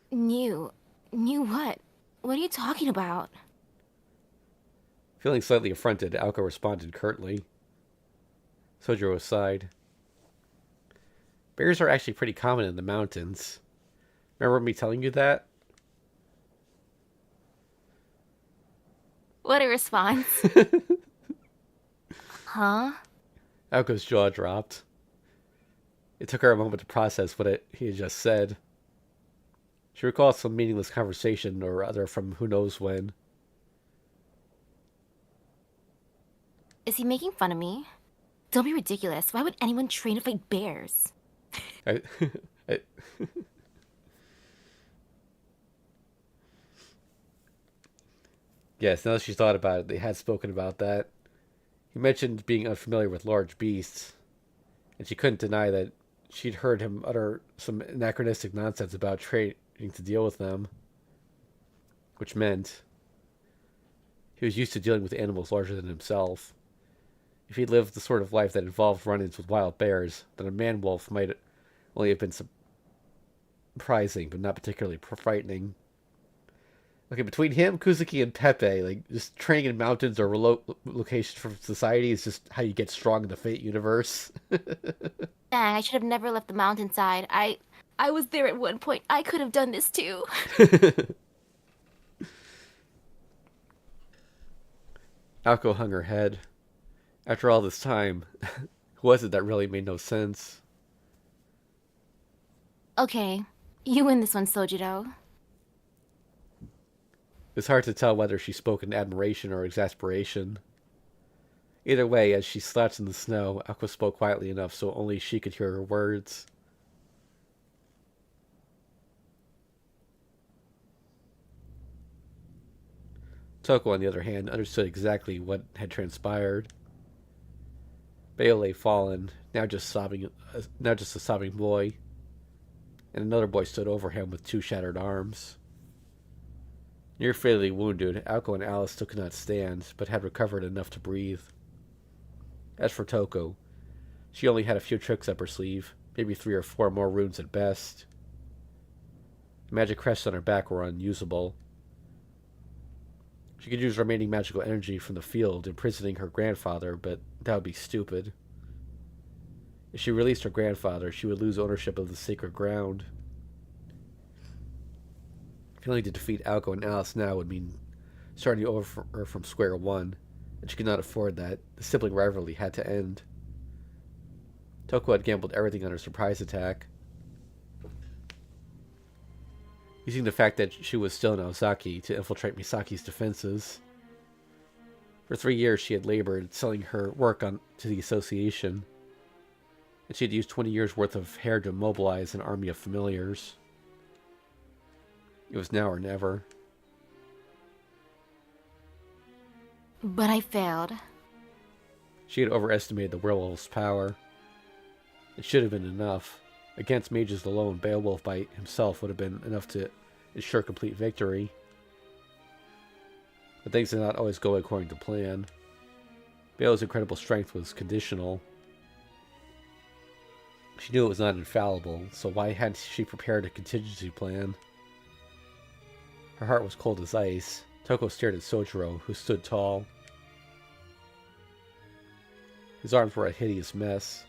Knew? Knew what? What are you talking about? Feeling slightly affronted, Aoko responded curtly. Sojiro sighed. Bears are actually pretty common in the mountains. Remember me telling you that? What a response. Huh? Aoko's jaw dropped. It took her a moment to process what he had just said. She recalled some meaningless conversation or other from who knows when. Is he making fun of me? Don't be ridiculous. Why would anyone train to fight bears? I, I, yes, now that she thought about it, they had spoken about that. He mentioned being unfamiliar with large beasts, and she couldn't deny that she'd heard him utter some anachronistic nonsense about training to deal with them, which meant he was used to dealing with animals larger than himself. If he lived the sort of life that involved run-ins with wild bears, then a man-wolf might only have been surprising, but not particularly frightening. Okay, between him, Kuzuki, and Pepe, like, just training in mountains or remote locations from society is just how you get strong in the Fate universe. Dang, I should have never left the mountainside. I was there at one point. I could have done this too. Aoko hung her head. After all this time, who was it that really made no sense? Okay, you win this one, Sojiro. It was hard to tell whether she spoke in admiration or exasperation. Either way, as she slouched in the snow, Aoko spoke quietly enough so only she could hear her words. Toko, on the other hand, understood exactly what had transpired. Bayo lay fallen, now just a sobbing boy, and another boy stood over him with two shattered arms. Near fatally wounded, Aoko and Alice still could not stand, but had recovered enough to breathe. As for Toko, she only had a few tricks up her sleeve, maybe 3 or 4 more runes at best. The magic crests on her back were unusable. She could use remaining magical energy from the field, imprisoning her grandfather, but that would be stupid. If she released her grandfather, she would lose ownership of the sacred ground. Failing to defeat Aoko and Alice now would mean starting over from square one, and she could not afford that. The sibling rivalry had to end. Toko had gambled everything on her surprise attack. Using the fact that she was still in Aozaki to infiltrate Misaki's defenses. For 3 years she had labored, selling her work to the association. and she had used 20 years' worth of hair to mobilize an army of familiars. It was now or never. But I failed. She had overestimated the werewolf's power. It should have been enough. Against mages alone, Beowulf by himself would have been enough to ensure complete victory. But things did not always go according to plan. Beowulf's incredible strength was conditional. She knew it was not infallible, so why hadn't she prepared a contingency plan? Her heart was cold as ice. Toko stared at Sojiro, who stood tall. His arms were a hideous mess.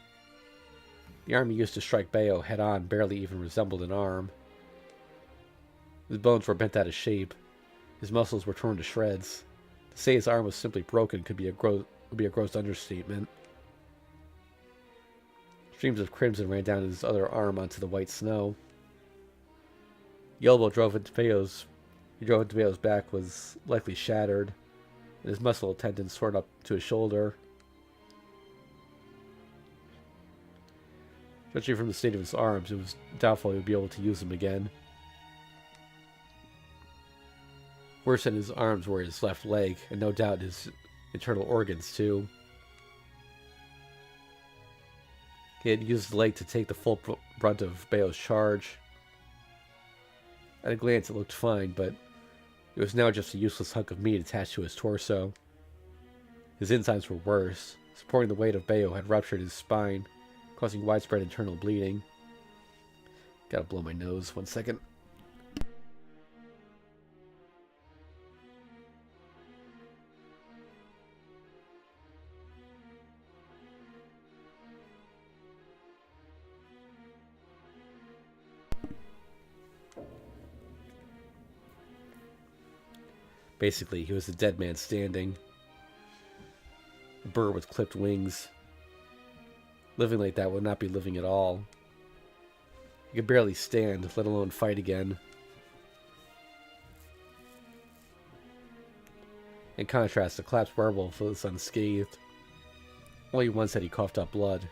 The arm he used to strike Bayo head-on barely even resembled an arm. His bones were bent out of shape. His muscles were torn to shreds. To say his arm was simply broken would be a gross understatement. Streams of crimson ran down his other arm onto the white snow. The elbow he drove into Bayo's back was likely shattered, and his muscle tendons torn up to his shoulder. Judging from the state of his arms, it was doubtful he would be able to use them again. Worse than his arms were his left leg, and no doubt his internal organs too. He had used the leg to take the full brunt of Bayo's charge. At a glance it looked fine, but it was now just a useless hunk of meat attached to his torso. His insides were worse. Supporting the weight of Bayo had ruptured his spine, causing widespread internal bleeding. Gotta blow my nose, 1 second. Basically, he was a dead man standing. A bird with clipped wings. Living like that would not be living at all. He could barely stand, let alone fight again. In contrast, the collapsed werewolf was unscathed. Only once had he coughed up blood.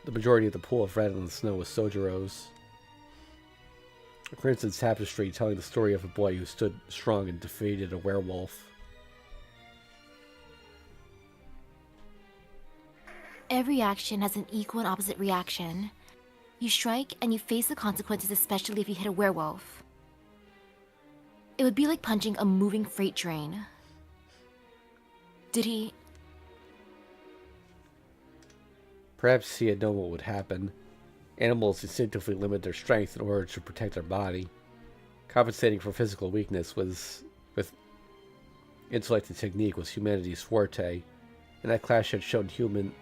The majority of the pool of red on the snow was Sojiro's. A crimson tapestry telling the story of a boy who stood strong and defeated a werewolf. Every action has an equal and opposite reaction. You strike and you face the consequences, especially if you hit a werewolf. It would be like punching a moving freight train. Did he... Perhaps he had known what would happen. Animals instinctively limit their strength in order to protect their body. Compensating for physical weakness with intellect and technique was humanity's forte, and that clash had shown humans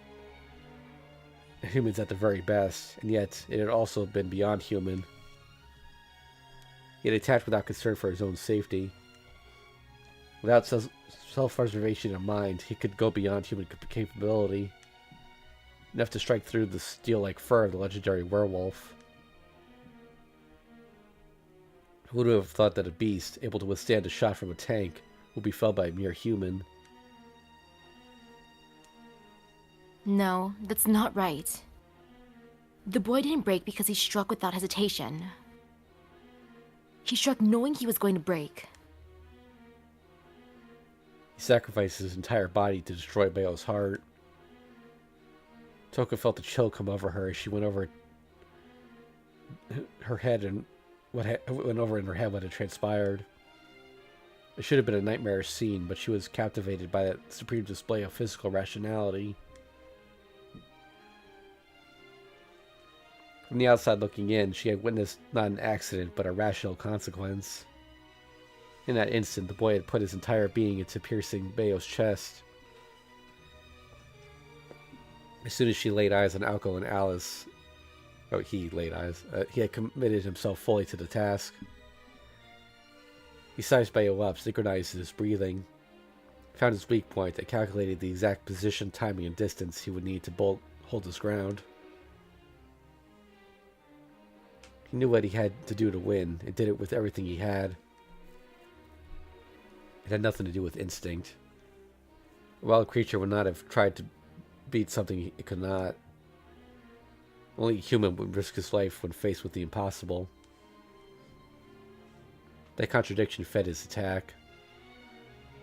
at the very best, and yet it had also been beyond human. He had attacked without concern for his own safety. Without self-preservation in mind, he could go beyond human capability. Enough to strike through the steel-like fur of the legendary werewolf. Who would have thought that a beast, able to withstand a shot from a tank, would be felled by a mere human? No, that's not right. The boy didn't break because he struck without hesitation. He struck knowing he was going to break. He sacrificed his entire body to destroy Bayo's heart. Toko felt a chill come over her as she went over her head and went over in her head what had transpired. It should have been a nightmarish scene, but she was captivated by that supreme display of physical rationality. From the outside looking in, she had witnessed not an accident, but a rational consequence. In that instant, the boy had put his entire being into piercing Bayo's chest. As soon as she laid eyes on Aoko and Alice... Oh, he laid eyes. He had committed himself fully to the task. He sized Bayo up, synchronized his breathing, found his weak point, and calculated the exact position, timing, and distance he would need to hold his ground. He knew what he had to do to win, and did it with everything he had. It had nothing to do with instinct. A wild creature would not have tried to beat something it could not. Only a human would risk his life when faced with the impossible. That contradiction fed his attack.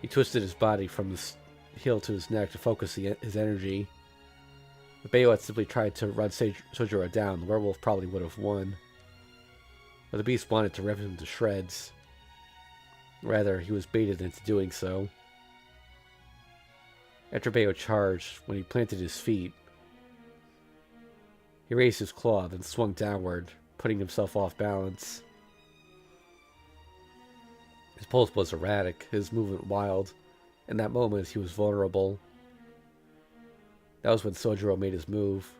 He twisted his body from his heel to his neck to focus his energy. If Bayo had simply tried to run Sojiro down, the werewolf probably would have won. But the beast wanted to rip him to shreds. Rather, he was baited into doing so. After Bayo charged, when he planted his feet, he raised his claw, then swung downward, putting himself off balance. His pulse was erratic, his movement wild. In that moment, he was vulnerable. That was when Sojiro made his move.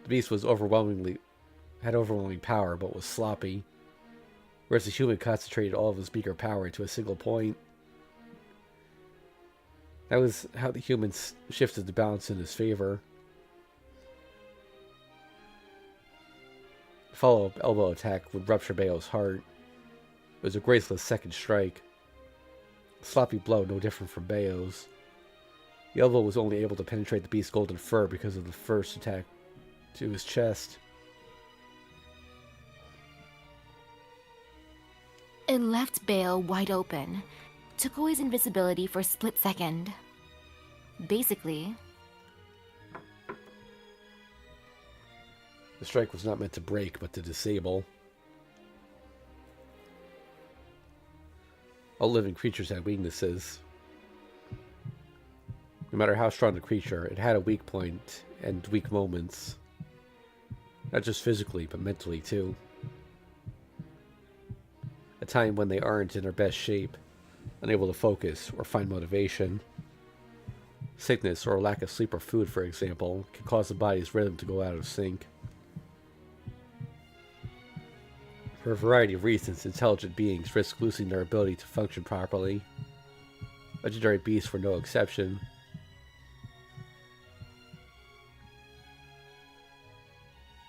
The beast had overwhelming power, but was sloppy, whereas the human concentrated all of his meager power into a single point. That was how the human shifted the balance in his favor. The follow-up elbow attack would rupture Bayo's heart. It was a graceless second strike. A sloppy blow no different from Bayo's. The elbow was only able to penetrate the beast's golden fur because of the first attack to his chest. It left Bayo wide open, took away his invisibility for a split second. Basically, the strike was not meant to break, but to disable. All living creatures had weaknesses. No matter how strong the creature, it had a weak point and weak moments. Not just physically, but mentally too. A time when they aren't in their best shape, unable to focus or find motivation. Sickness or lack of sleep or food, for example, can cause the body's rhythm to go out of sync. For a variety of reasons, intelligent beings risk losing their ability to function properly. Legendary beasts were no exception.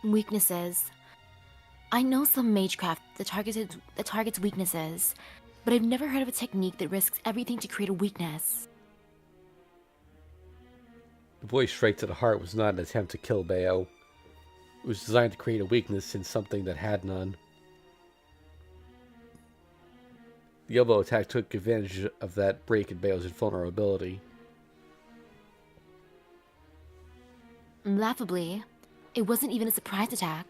weaknesses. I know some magecraft that targets weaknesses, but I've never heard of a technique that risks everything to create a weakness. The boy's strike to the heart was not an attempt to kill Bayo. It was designed to create a weakness in something that had none. The elbow attack took advantage of that break in Bayo's invulnerability. Laughably, it wasn't even a surprise attack.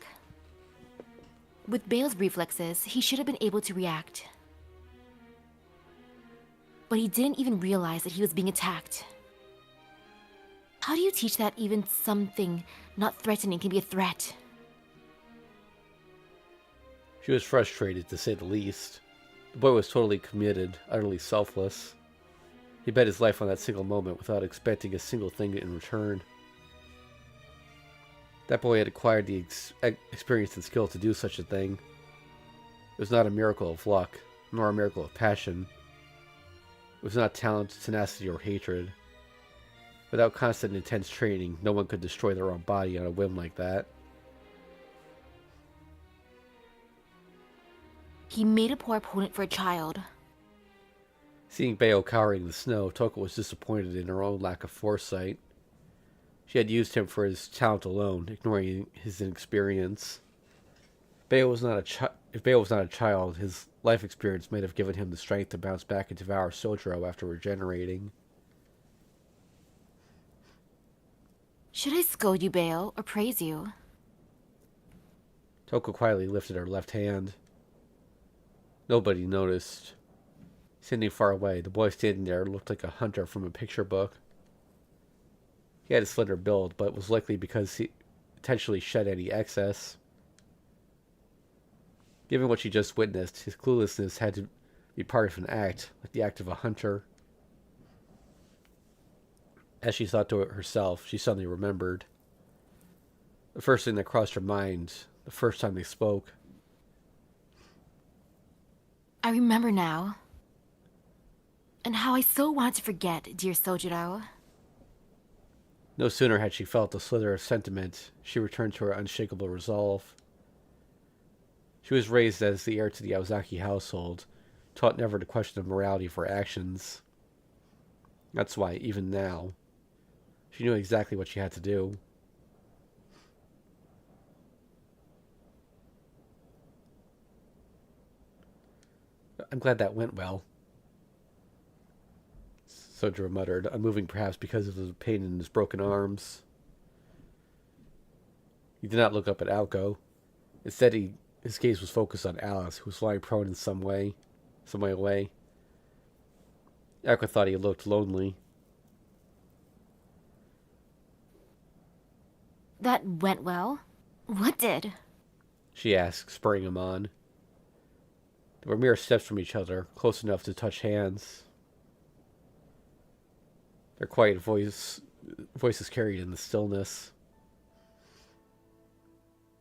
With Bayo's reflexes, he should have been able to react. But he didn't even realize that he was being attacked. How do you teach that even something not threatening can be a threat? She was frustrated, to say the least. The boy was totally committed, utterly selfless. He bet his life on that single moment without expecting a single thing in return. That boy had acquired the experience and skill to do such a thing. It was not a miracle of luck, nor a miracle of passion. It was not talent, tenacity, or hatred. Without constant intense training, no one could destroy their own body on a whim like that. He made a poor opponent for a child. Seeing Bayo cowering in the snow, Toko was disappointed in her own lack of foresight. She had used him for his talent alone, ignoring his inexperience. If Bayo was not a child, his life experience might have given him the strength to bounce back and devour Sojiro after regenerating. Should I scold you, Bayo, or praise you? Toko quietly lifted her left hand. Nobody noticed. Standing far away, the boy standing there looked like a hunter from a picture book. He had a slender build, but it was likely because he potentially shed any excess. Given what she just witnessed, his cluelessness had to be part of an act, like the act of a hunter. As she thought to it herself, she suddenly remembered. The first thing that crossed her mind, the first time they spoke. I remember now. And how I so want to forget, dear Sojiro. No sooner had she felt the slither of sentiment, she returned to her unshakable resolve. She was raised as the heir to the Aozaki household, taught never to question the morality of her actions. That's why, even now, she knew exactly what she had to do. I'm glad that went well, Sojiro muttered, unmoving perhaps because of the pain in his broken arms. He did not look up at Aoko. Instead, his gaze was focused on Alice, who was lying prone in some way away. Aoko thought he looked lonely. That went well? What did? She asked, spurring him on. They were mere steps from each other, close enough to touch hands. Their quiet voices carried in the stillness.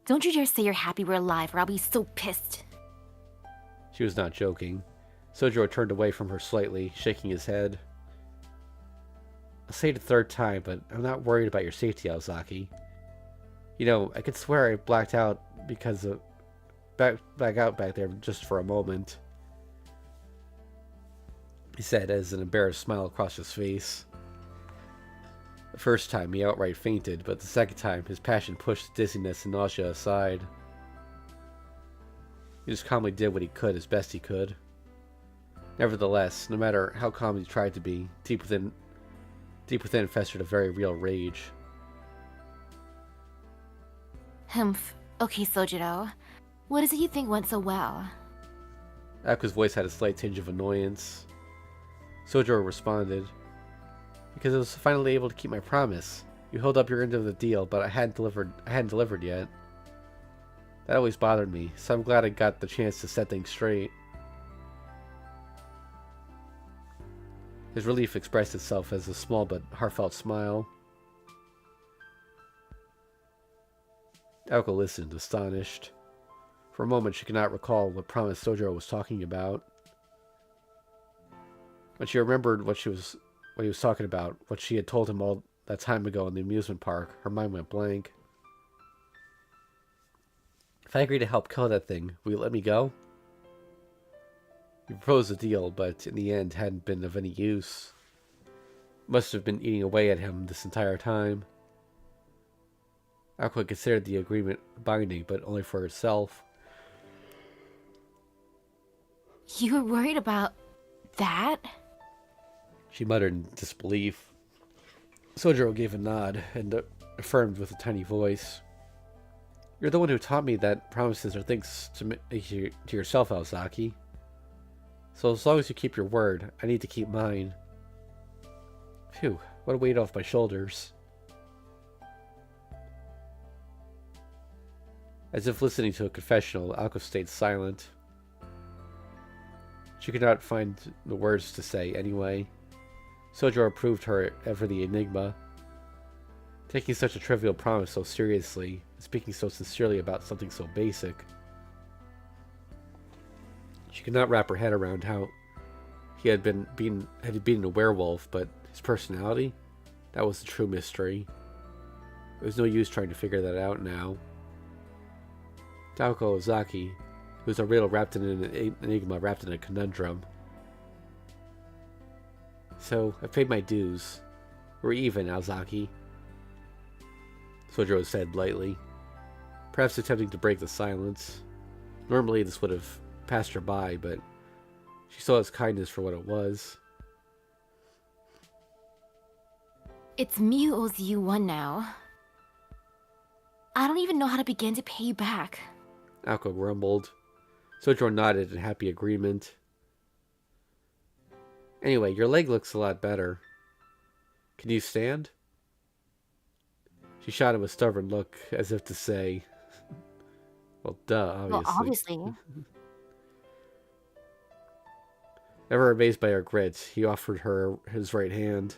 Don't you dare say you're happy we're alive, or I'll be so pissed. She was not joking. Sojiro turned away from her slightly, shaking his head. I'll say it a third time, but I'm not worried about your safety, Aozaki. You know, I could swear I blacked out because of... Back out back there just for a moment, he said as an embarrassed smile crossed his face. The first time he outright fainted, but the second time his passion pushed dizziness and nausea aside. He just calmly did what he could as best he could. Nevertheless, no matter how calm he tried to be, deep within festered a very real rage. Humph. Okay, Sojiro. What is it you think went so well? Ako's voice had a slight tinge of annoyance. Sojiro responded, because I was finally able to keep my promise. You held up your end of the deal, but I hadn't delivered yet. That always bothered me, so I'm glad I got the chance to set things straight. His relief expressed itself as a small but heartfelt smile. Aoko listened, astonished. For a moment, she could not recall what promise Sojiro was talking about. When she remembered what he was talking about, what she had told him all that time ago in the amusement park, her mind went blank. If I agree to help kill that thing, will you let me go? He proposed a deal, but in the end hadn't been of any use. Must have been eating away at him this entire time. Aoko considered the agreement binding, but only for herself. You were worried about that? She muttered in disbelief. Sojiro gave a nod and affirmed with a tiny voice. You're the one who taught me that promises are things to make to yourself, Aozaki. So as long as you keep your word, I need to keep mine. Phew, what a weight off my shoulders. As if listening to a confessional, Aoko stayed silent. She could not find the words to say anyway. Sojiro approved her for the enigma. Taking such a trivial promise so seriously, and speaking so sincerely about something so basic. She could not wrap her head around how he had been a werewolf, but his personality? That was the true mystery. There was no use trying to figure that out now. Aoko Aozaki, it was a riddle wrapped in an enigma, wrapped in a conundrum. So, I've paid my dues. We're even, Aozaki. Sojiro said lightly, perhaps attempting to break the silence. Normally this would have passed her by, but she saw his kindness for what it was. It's me who owes you one now. I don't even know how to begin to pay you back. Aoko grumbled. Sojiro nodded in happy agreement. Anyway, your leg looks a lot better. Can you stand? She shot him a stubborn look, as if to say, well, duh, obviously. Well, obviously. Ever amazed by her grit, he offered her his right hand.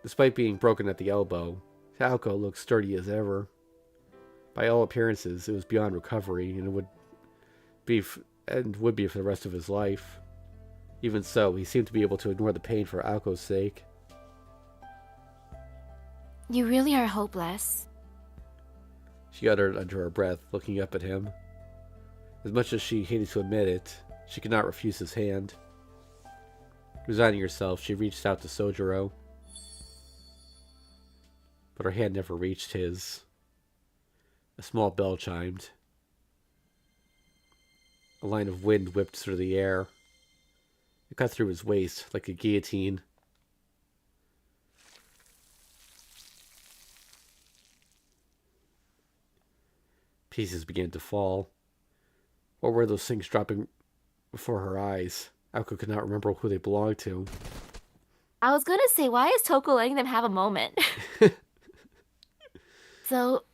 Despite being broken at the elbow, Aoko looked sturdy as ever. By all appearances, it was beyond recovery, and would be for the rest of his life. Even so, he seemed to be able to ignore the pain for Aoko's sake. You really are hopeless. She uttered under her breath, looking up at him. As much as she hated to admit it, she could not refuse his hand. Resigning herself, she reached out to Sojiro. But her hand never reached his. A small bell chimed. A line of wind whipped through the air. It cut through his waist like a guillotine. Pieces began to fall. What were those things dropping before her eyes? Aoko could not remember who they belonged to. I was gonna say, why is Toko letting them have a moment? So,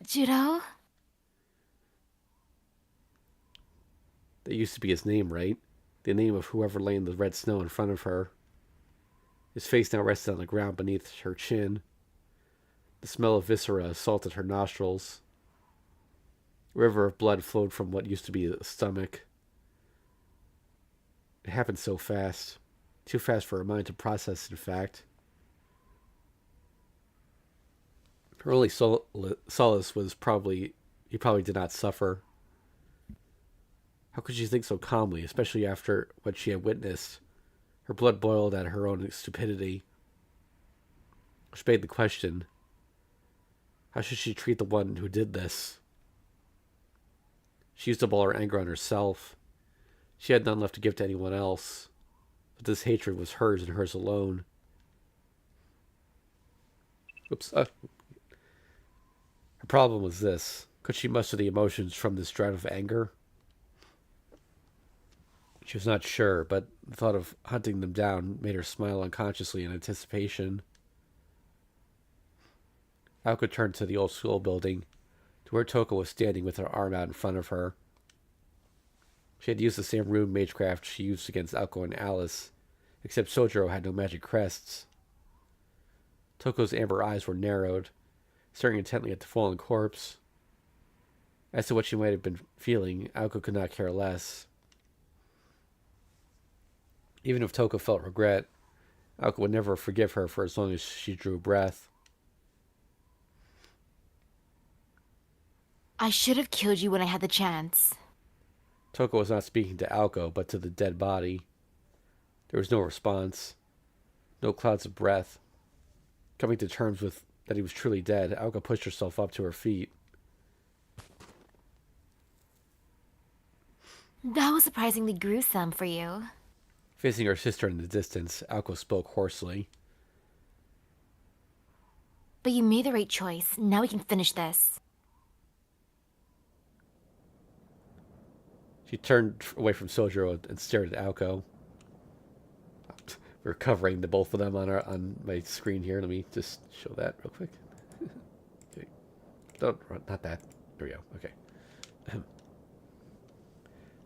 Judo? That used to be his name, right? The name of whoever lay in the red snow in front of her. His face now rested on the ground beneath her chin. The smell of viscera assaulted her nostrils. A river of blood flowed from what used to be a stomach. It happened so fast. Too fast for her mind to process, in fact. Her only solace was he probably did not suffer. How could she think so calmly, especially after what she had witnessed? Her blood boiled at her own stupidity. Which made the question, how should she treat the one who did this? She used up all her anger on herself. She had none left to give to anyone else. But this hatred was hers and hers alone. Oops. Her problem was this. Could she muster the emotions from this drive of anger? She was not sure, but the thought of hunting them down made her smile unconsciously in anticipation. Aoko turned to the old school building, to where Toko was standing with her arm out in front of her. She had used the same rune magecraft she used against Aoko and Alice, except Sojiro had no magic crests. Toko's amber eyes were narrowed, staring intently at the fallen corpse. As to what she might have been feeling, Aoko could not care less. Even if Toko felt regret, Aoko would never forgive her for as long as she drew breath. I should have killed you when I had the chance. Toko was not speaking to Aoko, but to the dead body. There was no response. No clouds of breath. Coming to terms with that he was truly dead, Aoko pushed herself up to her feet. That was surprisingly gruesome for you. Facing her sister in the distance, Aoko spoke hoarsely. But you made the right choice. Now we can finish this. She turned away from Sojiro and stared at Aoko. We're covering the both of them on my screen here. Let me just show that real quick. Okay. Not that. There we go. Okay.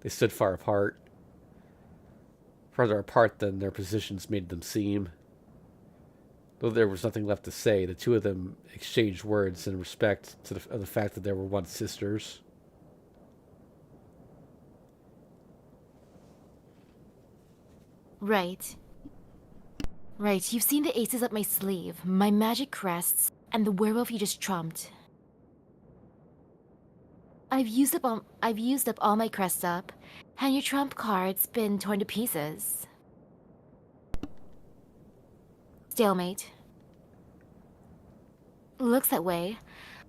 They stood far apart. Farther apart than their positions made them seem. Though there was nothing left to say, the two of them exchanged words in respect to the fact that they were once sisters. Right. Right, you've seen the aces up my sleeve, my magic crests, and the werewolf you just trumped. I've used up all my crests up, and your trump card's been torn to pieces. Stalemate. Looks that way.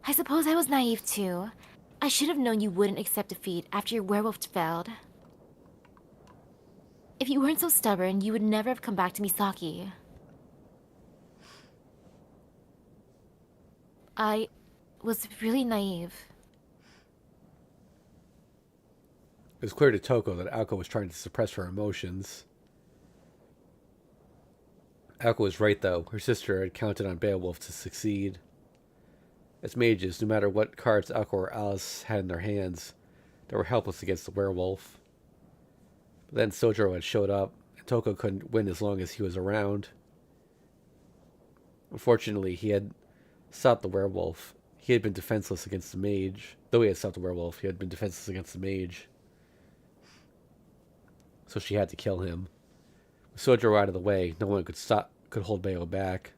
I suppose I was naive too. I should have known you wouldn't accept defeat after your werewolf failed. If you weren't so stubborn, you would never have come back to Misaki. I was really naive. It was clear to Toko that Aoko was trying to suppress her emotions. Aoko was right, though. Her sister had counted on Beowulf to succeed. As mages, no matter what cards Aoko or Alice had in their hands, they were helpless against the werewolf. But then Sojiro had showed up, and Toko couldn't win as long as he was around. Unfortunately, he had stopped the werewolf. He had been defenseless against the mage. Though he had stopped the werewolf, he had been defenseless against the mage. So she had to kill him. With Sojiro out of the way, no one could hold Bayo back.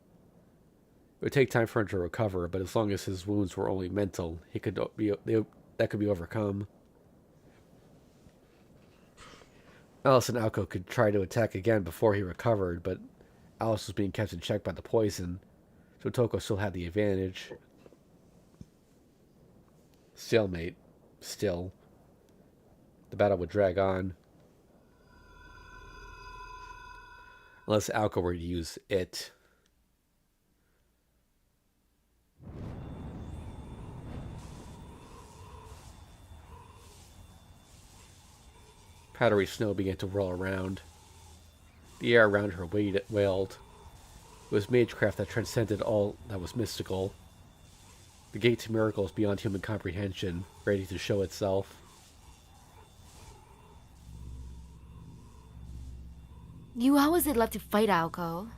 It would take time for him to recover, but as long as his wounds were only mental, that could be overcome. Alice and Aoko could try to attack again before he recovered, but Alice was being kept in check by the poison, so Toko still had the advantage. Stalemate. Still. The battle would drag on. Unless Aoko were to use it. Powdery snow began to whirl around. The air around her wailed. It was magecraft that transcended all that was mystical. The gate to miracles beyond human comprehension, ready to show itself. You always did love to fight, Aoko.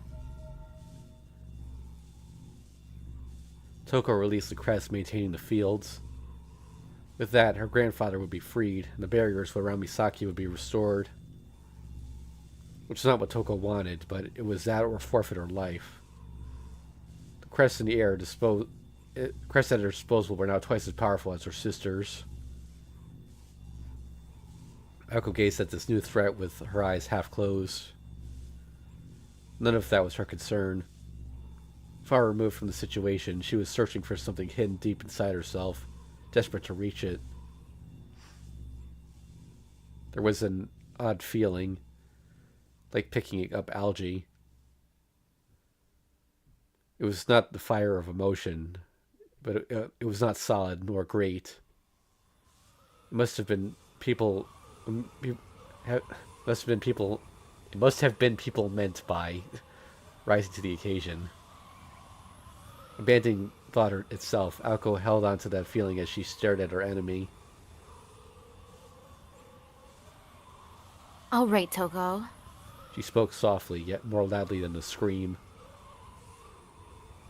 Toko released the crest maintaining the fields. With that, her grandfather would be freed, and the barriers around Misaki would be restored. Which is not what Toko wanted, but it was that or forfeit her life. The crests in the air crests at her disposal were now twice as powerful as her sisters. Aoko gazed at this new threat with her eyes half closed. None of that was her concern. Far removed from the situation, she was searching for something hidden deep inside herself, desperate to reach it. There was an odd feeling, like picking up algae. It was not the fire of emotion, but it was not solid nor great. It must have been people. It must have been people meant by rising to the occasion. Abandoning thought itself, Aoko held on to that feeling as she stared at her enemy. All right, Toko. She spoke softly, yet more loudly than the scream.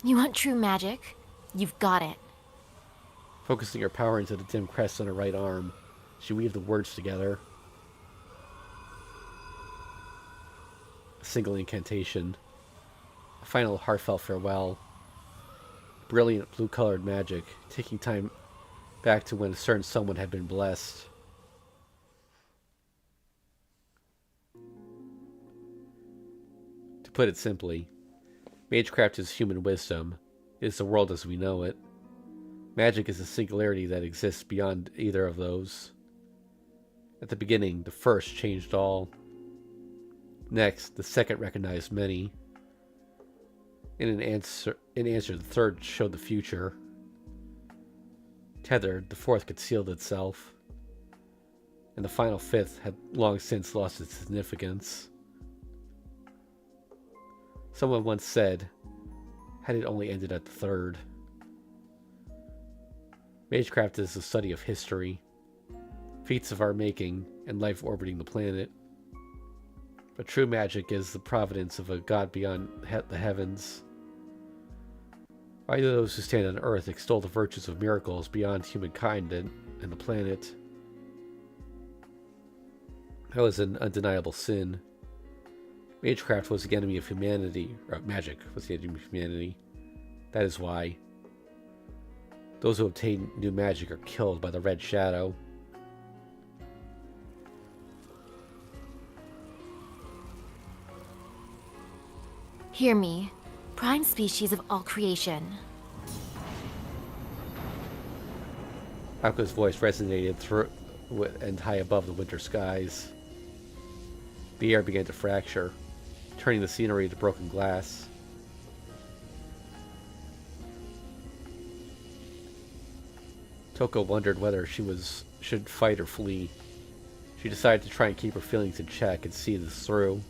You want true magic? You've got it. Focusing her power into the dim crest on her right arm, she weaved the words together. A single incantation. A final heartfelt farewell. Brilliant blue-colored magic, taking time back to when a certain someone had been blessed. To put it simply, magecraft is human wisdom. It is the world as we know it. Magic is a singularity that exists beyond either of those. At the beginning, the first changed all. Next, the second recognized many. In answer, the third showed the future. Tethered, the fourth concealed itself. And the final fifth had long since lost its significance. Someone once said, had it only ended at the third. Magecraft is the study of history, feats of our making, and life orbiting the planet. But true magic is the providence of a god beyond the heavens. Why do those who stand on Earth extol the virtues of miracles beyond humankind and the planet? That was an undeniable sin. Magecraft was the enemy of humanity, or magic was the enemy of humanity. That is why. Those who obtain new magic are killed by the Red Shadow. Hear me, prime species of all creation. Aoko's voice resonated through and high above the winter skies. The air began to fracture, turning the scenery to broken glass. Toko wondered whether she should fight or flee. She decided to try and keep her feelings in check and see this through.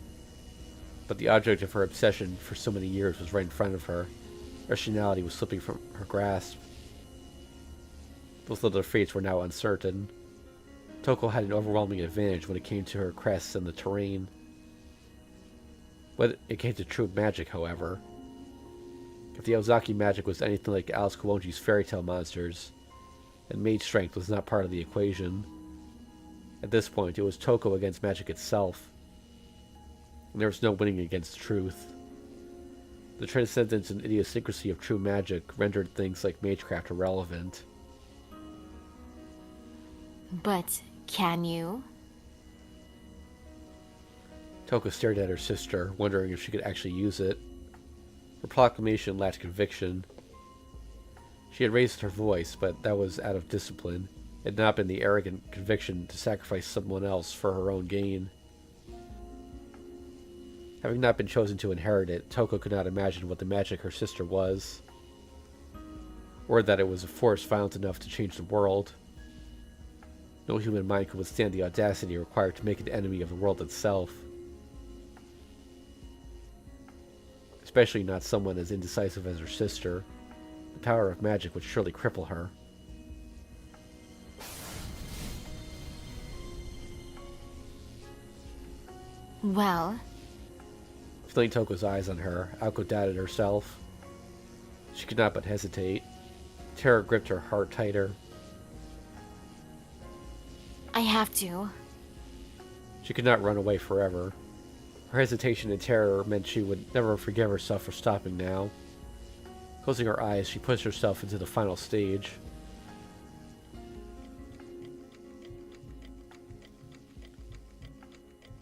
But the object of her obsession for so many years was right in front of her. Rationality was slipping from her grasp. Both of their fates were now uncertain. Toko had an overwhelming advantage when it came to her crests and the terrain. When it came to true magic, however, if the Aozaki magic was anything like Alice Kuonji's fairy tale monsters, then mage strength was not part of the equation. At this point, it was Toko against magic itself. And there was no winning against truth. The transcendence and idiosyncrasy of true magic rendered things like magecraft irrelevant. But can you? Toko stared at her sister, wondering if she could actually use it. Her proclamation lacked conviction. She had raised her voice, but that was out of discipline. It had not been the arrogant conviction to sacrifice someone else for her own gain. Having not been chosen to inherit it, Toko could not imagine what the magic her sister was, or that it was a force violent enough to change the world. No human mind could withstand the audacity required to make an enemy of the world itself. Especially not someone as indecisive as her sister. The power of magic would surely cripple her. Well, Feeling Toko's eyes on her, Aoko doubted herself. She could not but hesitate. Terror gripped her heart tighter. I have to. She could not run away forever. Her hesitation and terror meant she would never forgive herself for stopping now. Closing her eyes, she pushed herself into the final stage.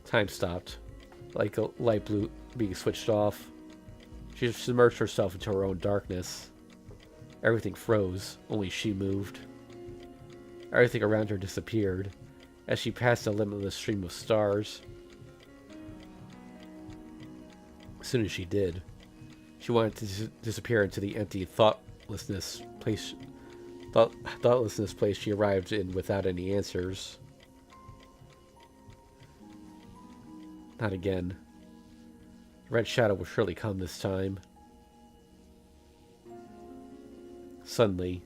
Time stopped, like a light blue being switched off. She submerged herself into her own darkness. Everything froze, only she moved. Everything around her disappeared, as she passed a limitless stream of stars. As soon as she did, she wanted to disappear into the empty, thoughtlessness place she arrived in without any answers. Not again. The red shadow will surely come this time. Suddenly,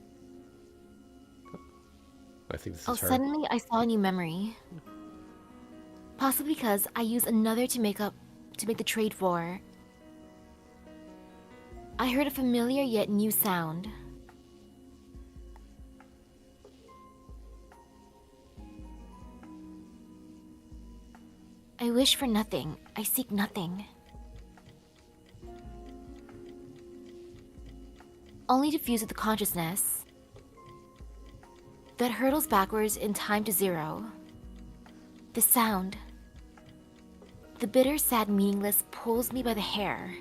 I think this is her. Suddenly I saw a new memory. Possibly because I used another to make the trade for. I heard a familiar yet new sound. I wish for nothing. I seek nothing. Only to fuse with the consciousness that hurtles backwards in time to zero. The sound. The bitter, sad, meaningless pulls me by the hair.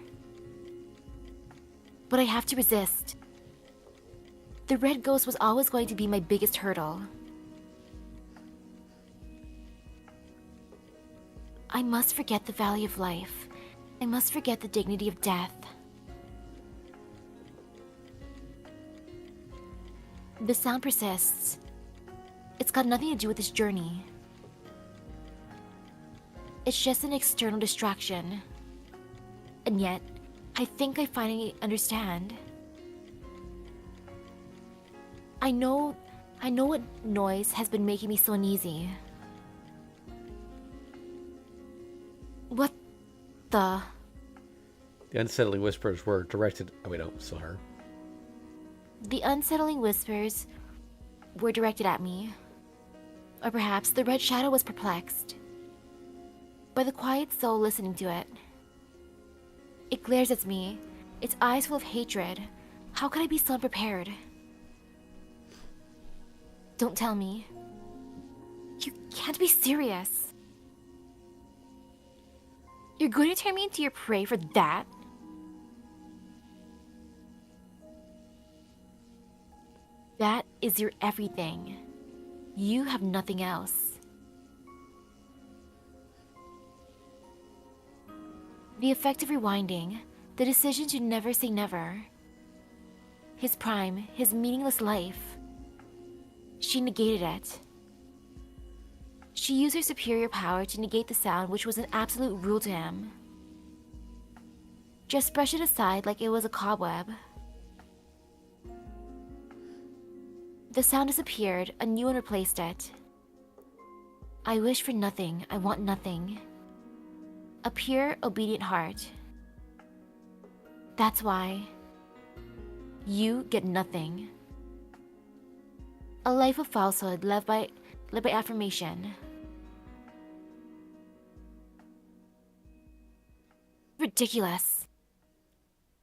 But I have to resist. The red ghost was always going to be my biggest hurdle. I must forget the value of life. I must forget the dignity of death. The sound persists. It's got nothing to do with this journey. It's just an external distraction. And yet, I think I finally understand. I know what noise has been making me so uneasy. What the? The unsettling whispers were directed... Oh, wait, no, still her. The unsettling whispers were directed at me. Or perhaps the red shadow was perplexed by the quiet soul listening to it. It glares at me, its eyes full of hatred. How could I be so unprepared? Don't tell me. You can't be serious. You're going to turn me into your prey for that? That is your everything. You have nothing else. The effect of rewinding, the decision to never say never. His prime, his meaningless life. She negated it. She used her superior power to negate the sound which was an absolute rule to him. Just brush it aside like it was a cobweb. The sound disappeared, a new one replaced it. I wish for nothing, I want nothing. A pure, obedient heart. That's why you get nothing. A life of falsehood led by affirmation. Ridiculous.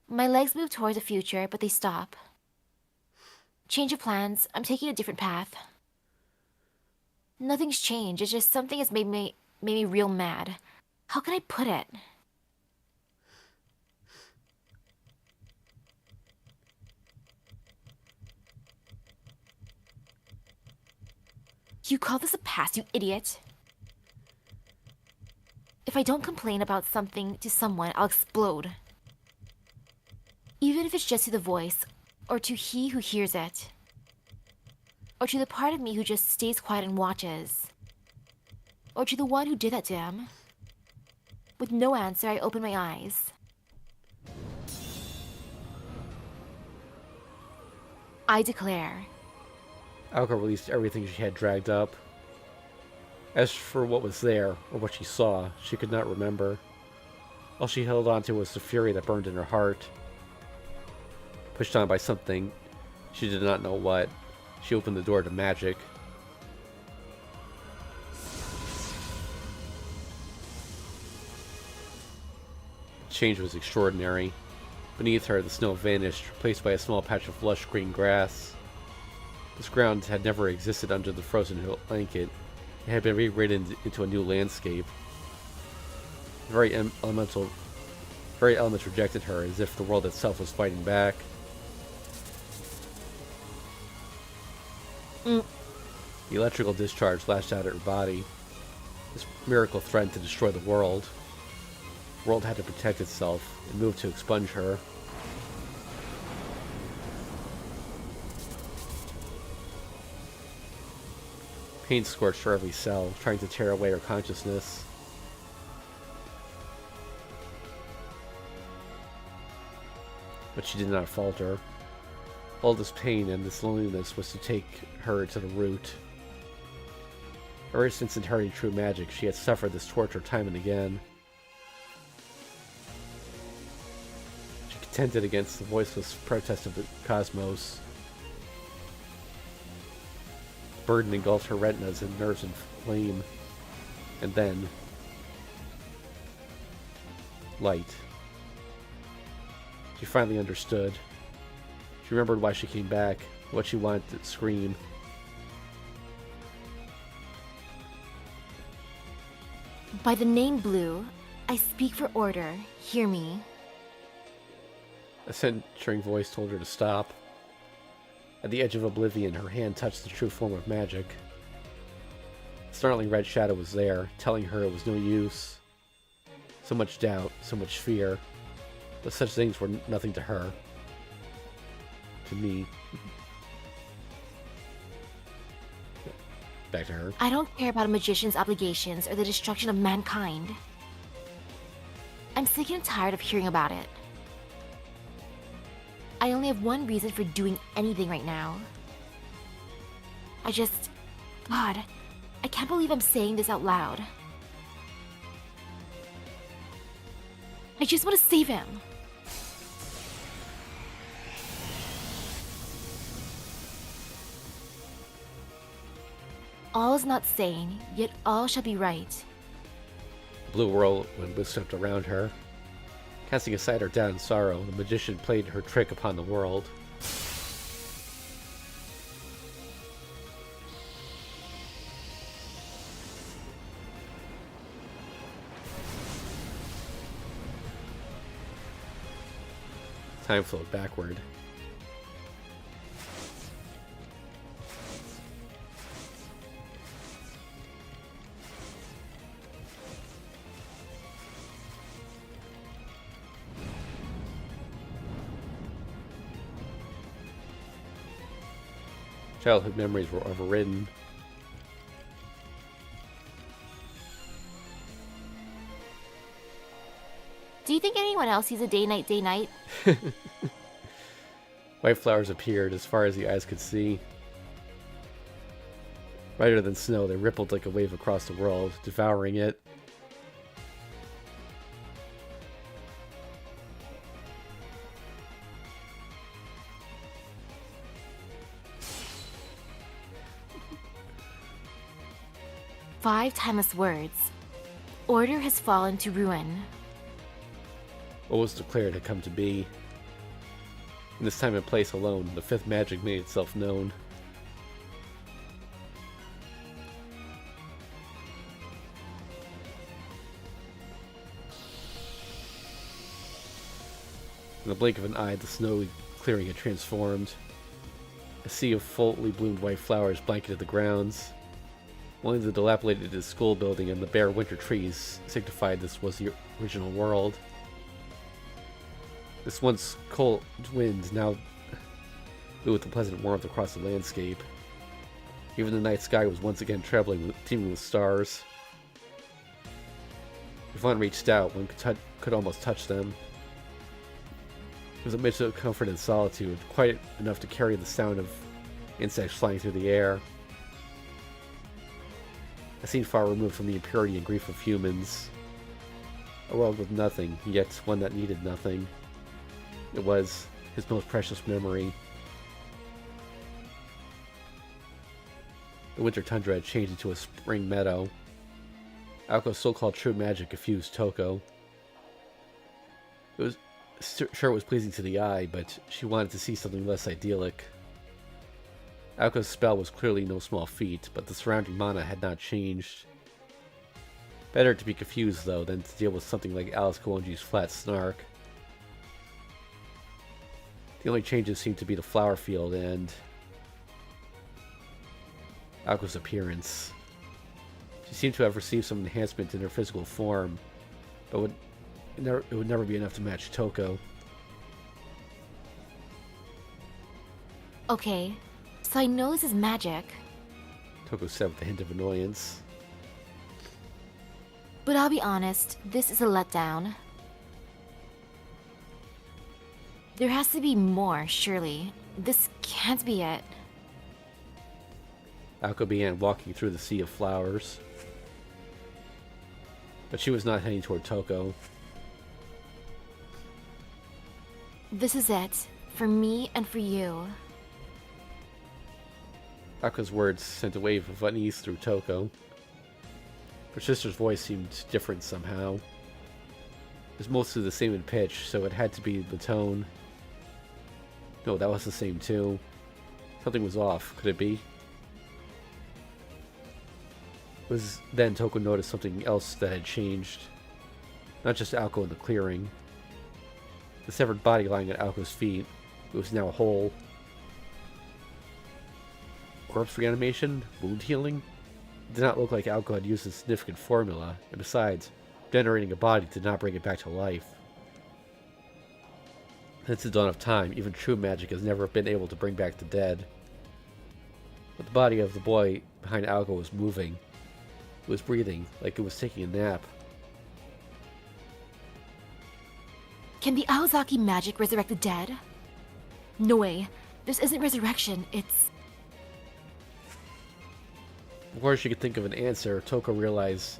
My legs move towards the future, but they stop. Change of plans, I'm taking a different path. Nothing's changed, it's just something has made me real mad. How can I put it? You call this a pass, you idiot? If I don't complain about something to someone, I'll explode. Even if it's just to the voice, or to he who hears it. Or to the part of me who just stays quiet and watches. Or to the one who did that to him. With no answer, I open my eyes. I declare. Aoko released everything she had dragged up. As for what was there, or what she saw, she could not remember. All she held on to was the fury that burned in her heart. Pushed on by something, she did not know what, she opened the door to magic. The change was extraordinary. Beneath her, the snow vanished, replaced by a small patch of lush green grass. This ground had never existed under the frozen blanket. It had been rewritten into a new landscape. The very elements rejected her, as if the world itself was fighting back. The electrical discharge lashed out at her body. This miracle threatened to destroy the world. The world had to protect itself and moved to expunge her. Pain scorched her every cell, trying to tear away her consciousness. But she did not falter. All this pain and this loneliness was to take her to the root. Ever since inheriting true magic, she had suffered this torture time and again. She contended against the voiceless protest of the cosmos. Burden engulfed her retinas and nerves in flame. And then... light. She finally understood. She remembered why she came back, what she wanted to scream. By the name Blue, I speak for order. Hear me. A censuring voice told her to stop. At the edge of oblivion, her hand touched the true form of magic. A snarling red shadow was there, telling her it was no use. So much doubt, so much fear. But such things were nothing to her. To me. Back to her. I don't care about a magician's obligations or the destruction of mankind. I'm sick and tired of hearing about it. I only have one reason for doing anything right now. God, I can't believe I'm saying this out loud. I just want to save him. All is not sane, yet all shall be right. The blue whirlwind whisked around her. Casting aside her doubt and sorrow, the magician played her trick upon the world. Time flowed backward. Childhood memories were overridden. Do you think anyone else sees a day-night, day-night? White flowers appeared as far as the eyes could see. Brighter than snow, they rippled like a wave across the world, devouring it. Five timeless words. Order has fallen to ruin. What was declared had come to be. In this time and place alone, the fifth magic made itself known. In the blink of an eye, the snowy clearing had transformed. A sea of fully bloomed white flowers blanketed the grounds. Only the dilapidated school building and the bare winter trees signified this was the original world. This once cold wind now blew with a pleasant warmth across the landscape. Even the night sky was once again teeming with stars. If one reached out, one could almost touch them. It was a mix of comfort and solitude, quite enough to carry the sound of insects flying through the air. A scene far removed from the impurity and grief of humans. A world with nothing, yet one that needed nothing. It was his most precious memory. The winter tundra had changed into a spring meadow. Aoko's so-called true magic confused Toko. It was sure it was pleasing to the eye, but she wanted to see something less idyllic. Aoko's spell was clearly no small feat, but the surrounding mana had not changed. Better to be confused, though, than to deal with something like Alice Koonji's flat snark. The only changes seemed to be the flower field and Aoko's appearance. She seemed to have received some enhancement in her physical form, but it would never be enough to match Toko. Okay, so I know this is magic, Toko said with a hint of annoyance. but I'll be honest, this is a letdown. There has to be more, surely. This can't be it. Aoko began walking through the sea of flowers. But she was not heading toward Toko. This is it. For me and for you. Aoko's words sent a wave of unease through Toko. Her sister's voice seemed different somehow. It was mostly the same in pitch, so it had to be the tone. No, that was the same too. Something was off. Could it be? It was then Toko noticed something else that had changed. Not just Aoko in the clearing. The severed body lying at Aoko's feet. It was now whole. Corpse reanimation? Wound healing? It did not look like Aoko had used a significant formula, and besides, generating a body did not bring it back to life. Since the dawn of time, even true magic has never been able to bring back the dead. But the body of the boy behind Aoko was moving. It was breathing, like it was taking a nap. Can the Aozaki magic resurrect the dead? No way. This isn't resurrection, it's... Before she could think of an answer, Toko realized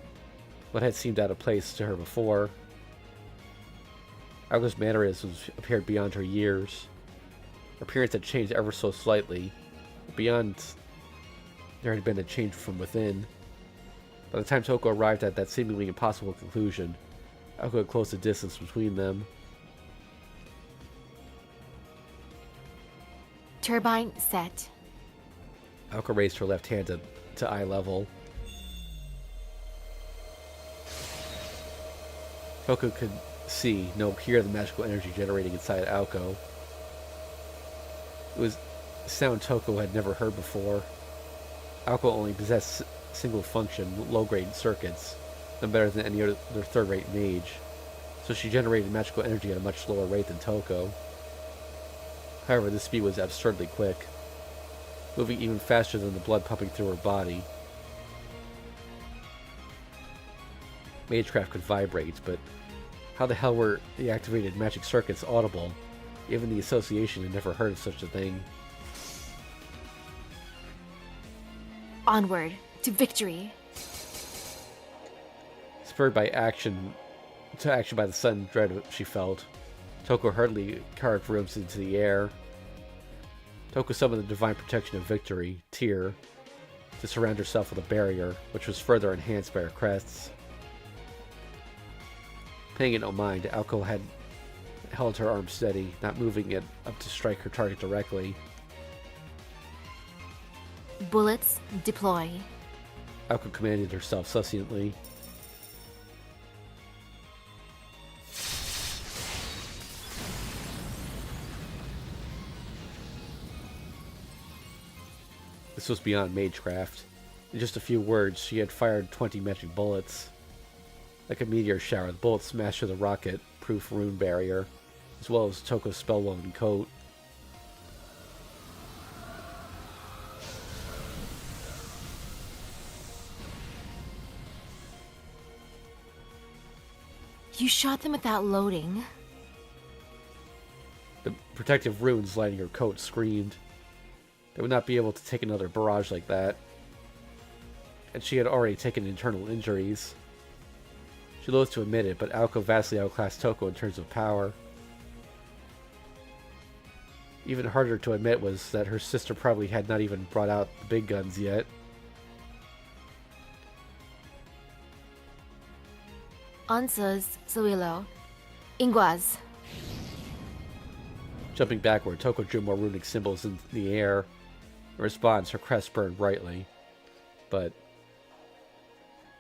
what had seemed out of place to her before. Aoko's mannerisms appeared beyond her years. Her appearance had changed ever so slightly. Beyond, there had been a change from within. By the time Toko arrived at that seemingly impossible conclusion, Aoko had closed the distance between them. Turbine set. Aoko raised her left hand to eye level. Toko could see, no, hear the magical energy generating inside Aoko. It was a sound Toko had never heard before. Aoko only possessed single-function, low-grade circuits, no better than any other third-rate mage, so she generated magical energy at a much slower rate than Toko. However, this speed was absurdly quick, moving even faster than the blood pumping through her body. Magecraft could vibrate, but how the hell were the activated magic circuits audible? Even the Association had never heard of such a thing. Onward, to victory. Spurred by action by the sudden dread she felt, Toko hurriedly carved rooms into the air. Toko summoned the divine protection of victory, Tear, to surround herself with a barrier, which was further enhanced by her crests. Paying it no mind, Aoko had held her arm steady, not moving it up to strike her target directly. Bullets, deploy. Aoko commanded herself succinctly. This was beyond magecraft. In just a few words, she had fired 20 magic bullets. Like a meteor shower, the bullets smashed through the rocket-proof rune barrier, as well as Toko's spell-woven coat. You shot them without loading. The protective runes lining her coat screamed. They would not be able to take another barrage like that. And she had already taken internal injuries. She loathed to admit it, but Aoko vastly outclassed Toko in terms of power. Even harder to admit was that her sister probably had not even brought out the big guns yet. Ansas, Zuilo. Inguaz. Jumping backward, Toko drew more runic symbols in the air. In response, her crest burned brightly. But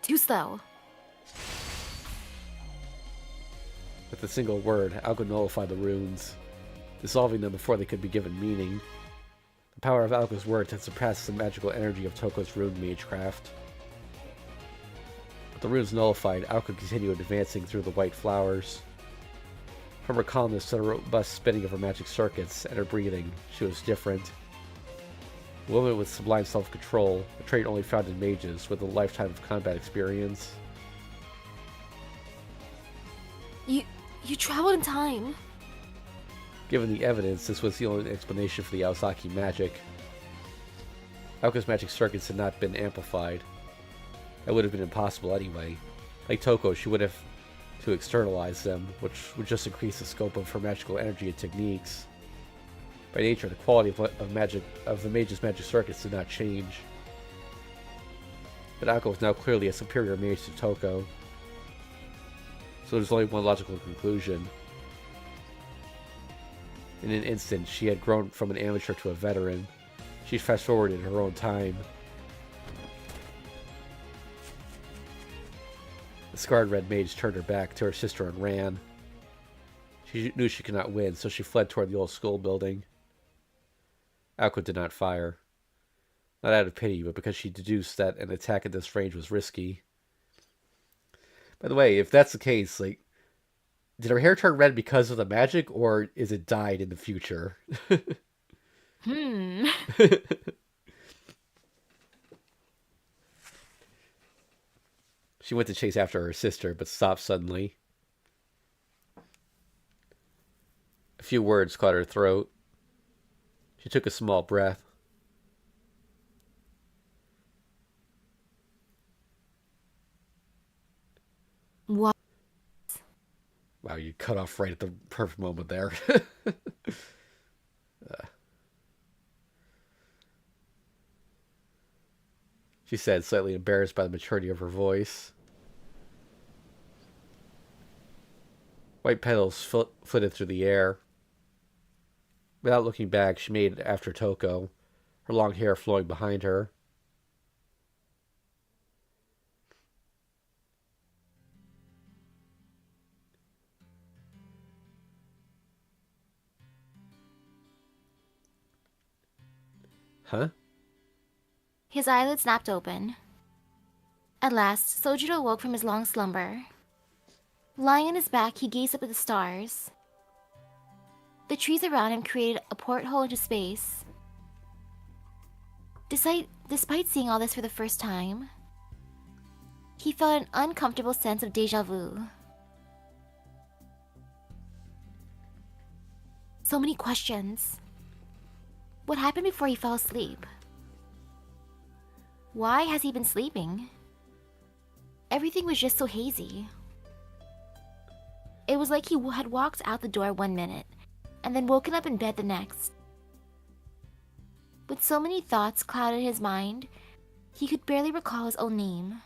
Too slow. with a single word, Aoko nullified the runes, dissolving them before they could be given meaning. The power of Aoko's words had surpassed the magical energy of Toko's rune magecraft. With the runes nullified, Aoko continued advancing through the white flowers. From her calmness to the robust spinning of her magic circuits and her breathing, she was different. A woman with sublime self-control, a trait only found in mages with a lifetime of combat experience. You traveled in time. Given the evidence, this was the only explanation for the Aozaki magic. Aoko's magic circuits had not been amplified. That would have been impossible anyway. Like Toko, she would have to externalize them, which would just increase the scope of her magical energy and techniques. By nature, the quality of the mage's magic circuits did not change. But Aoko was now clearly a superior mage to Toko. So there's only one logical conclusion. In an instant, she had grown from an amateur to a veteran. She'd fast-forwarded her own time. The scarred red mage turned her back to her sister and ran. She knew she could not win, so she fled toward the old school building. Aoko did not fire. Not out of pity, but because she deduced that an attack at this range was risky. By the way, if that's the case, like, did her hair turn red because of the magic, or is it dyed in the future? She went to chase after her sister, but stopped suddenly. A few words caught her throat. She took a small breath. What? Wow, you cut off right at the perfect moment there. She said, slightly embarrassed by the maturity of her voice. White petals flitted through the air. Without looking back, she made after Toko, her long hair flowing behind her. Huh? His eyelids snapped open. At last, Sojiro woke from his long slumber. Lying on his back, he gazed up at the stars. The trees around him created a porthole into space. Despite seeing all this for the first time, he felt an uncomfortable sense of déjà vu. So many questions. What happened before he fell asleep? Why has he been sleeping? Everything was just so hazy. It was like he had walked out the door one minute and then woken up in bed the next. With so many thoughts clouded his mind, he could barely recall his own name.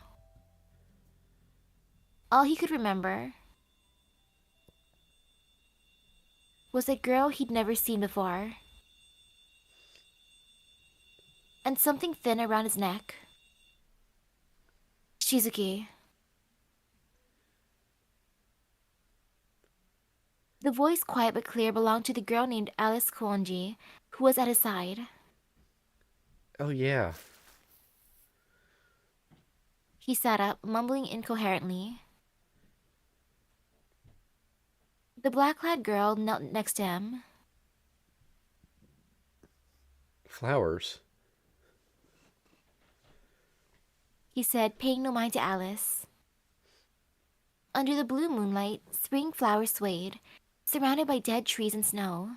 All he could remember was a girl he'd never seen before, and something thin around his neck. Shizuki. The voice, quiet but clear, belonged to the girl named Alice Kuonji, who was at his side. Oh, yeah. He sat up, mumbling incoherently. The black-clad girl knelt next to him. Flowers. He said, paying no mind to Alice. Under the blue moonlight, spring flowers swayed, surrounded by dead trees and snow.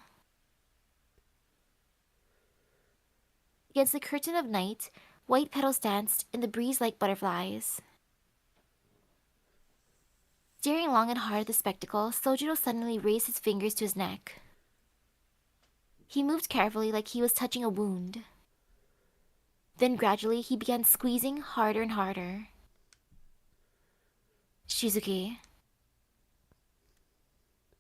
Against the curtain of night, white petals danced in the breeze like butterflies. Staring long and hard at the spectacle, Sojiro suddenly raised his fingers to his neck. He moved carefully like he was touching a wound. Then gradually he began squeezing harder and harder. Shizuki.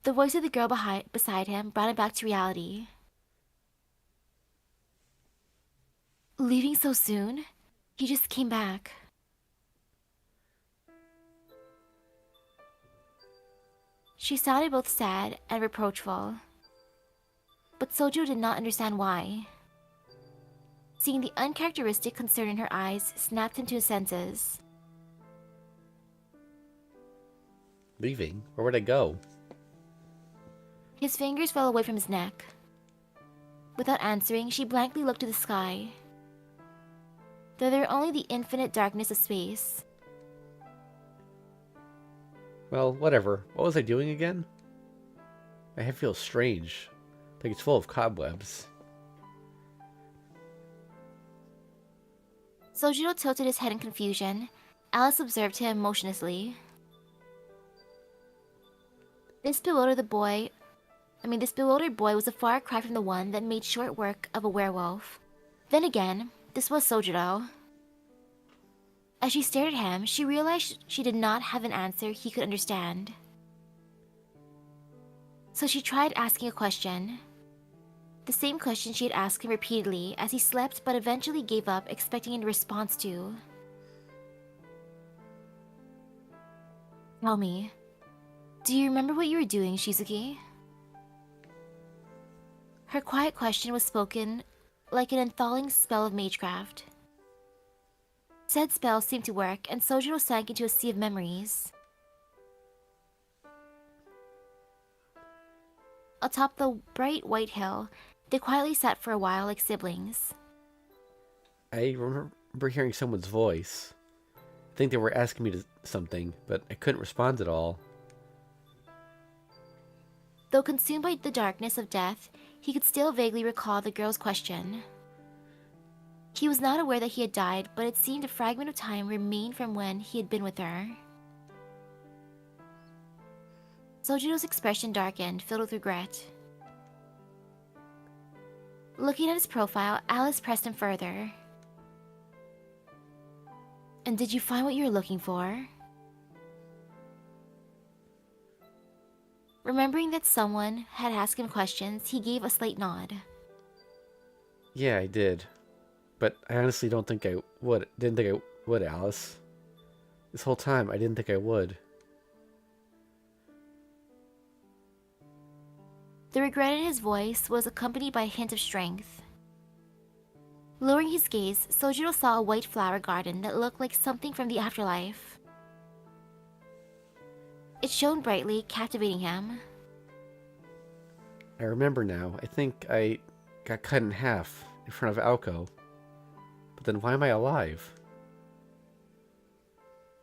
The voice of the girl beside him brought him back to reality. Leaving so soon? He just came back. She sounded both sad and reproachful. But Sojo did not understand why. Seeing the uncharacteristic concern in her eyes snapped him to his senses. Leaving? Where would I go? His fingers fell away from his neck. Without answering, she blankly looked to the sky. Though there were only the infinite darkness of space. Well, whatever. What was I doing again? My head feels strange. Like it's full of cobwebs. Sojiro tilted his head in confusion. Alice observed him motionlessly. This bewildered boy was a far cry from the one that made short work of a werewolf. Then again, this was Sojiro. As she stared at him, she realized she did not have an answer he could understand. So she tried asking a question. The same question she had asked him repeatedly as he slept, but eventually gave up, expecting a response to. Tell me, do you remember what you were doing, Shizuki? Her quiet question was spoken like an enthralling spell of magecraft. Said spell seemed to work, and Sojiro sank into a sea of memories. Atop the bright white hill, they quietly sat for a while like siblings. I remember hearing someone's voice. I think they were asking me something, but I couldn't respond at all. Though consumed by the darkness of death, he could still vaguely recall the girl's question. He was not aware that he had died, but it seemed a fragment of time remained from when he had been with her. Sojiro's expression darkened, filled with regret. Looking at his profile, Alice pressed him further. And did you find what you were looking for? Remembering that someone had asked him questions, he gave a slight nod. Yeah, I did. But I honestly don't think I would. Didn't think I would, Alice. This whole time, I didn't think I would. The regret in his voice was accompanied by a hint of strength. Lowering his gaze, Sojiro saw a white flower garden that looked like something from the afterlife. It shone brightly, captivating him. I remember now. I think I got cut in half in front of Aoko. But then why am I alive?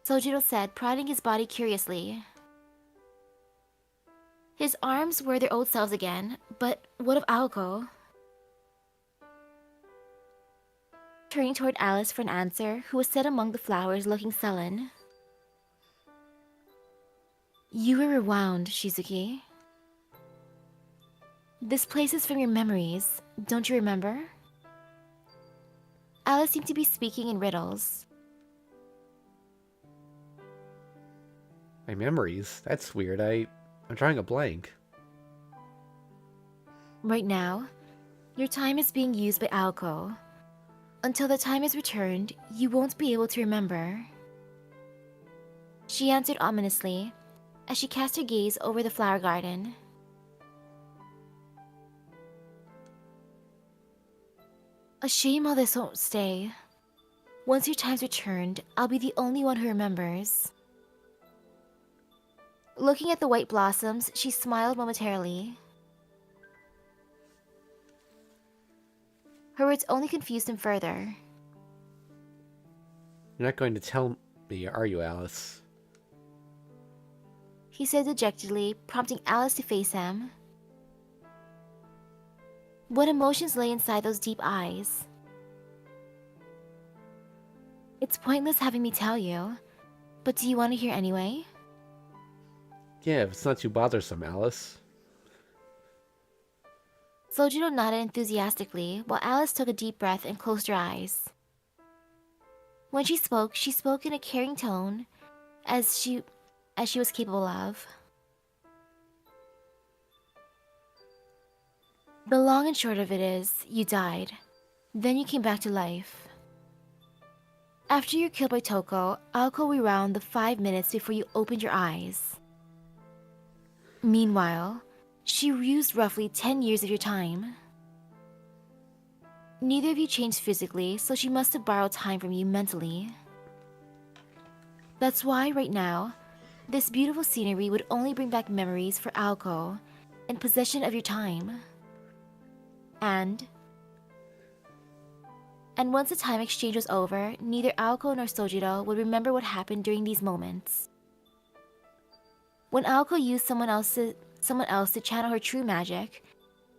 Sojiro said, prodding his body curiously. His arms were their old selves again, but what of Aoko? Turning toward Alice for an answer, who was set among the flowers looking sullen. You were rewound, Shizuki. This place is from your memories, don't you remember? Alice seemed to be speaking in riddles. My memories? That's weird. I'm drawing a blank. Right now, your time is being used by Aoko. Until the time is returned, you won't be able to remember. She answered ominously, as she cast her gaze over the flower garden. A shame all this won't stay. Once your time's returned, I'll be the only one who remembers. Looking at the white blossoms, she smiled momentarily. Her words only confused him further. You're not going to tell me, are you, Alice? He said dejectedly, prompting Alice to face him. What emotions lay inside those deep eyes? It's pointless having me tell you, but do you want to hear anyway? Yeah, if it's not too bothersome, Alice. Sojiro nodded enthusiastically, while Alice took a deep breath and closed her eyes. When she spoke in a caring tone, as she was capable of. The long and short of it is, you died. Then you came back to life. After you were killed by Toko, Aoko rewound the 5 minutes before you opened your eyes. Meanwhile, she used roughly 10 years of your time. Neither of you changed physically, so she must have borrowed time from you mentally. That's why, right now, this beautiful scenery would only bring back memories for Aoko in possession of your time. And once the time exchange was over, neither Aoko nor Sojiro would remember what happened during these moments. When Aoko used someone else to channel her true magic,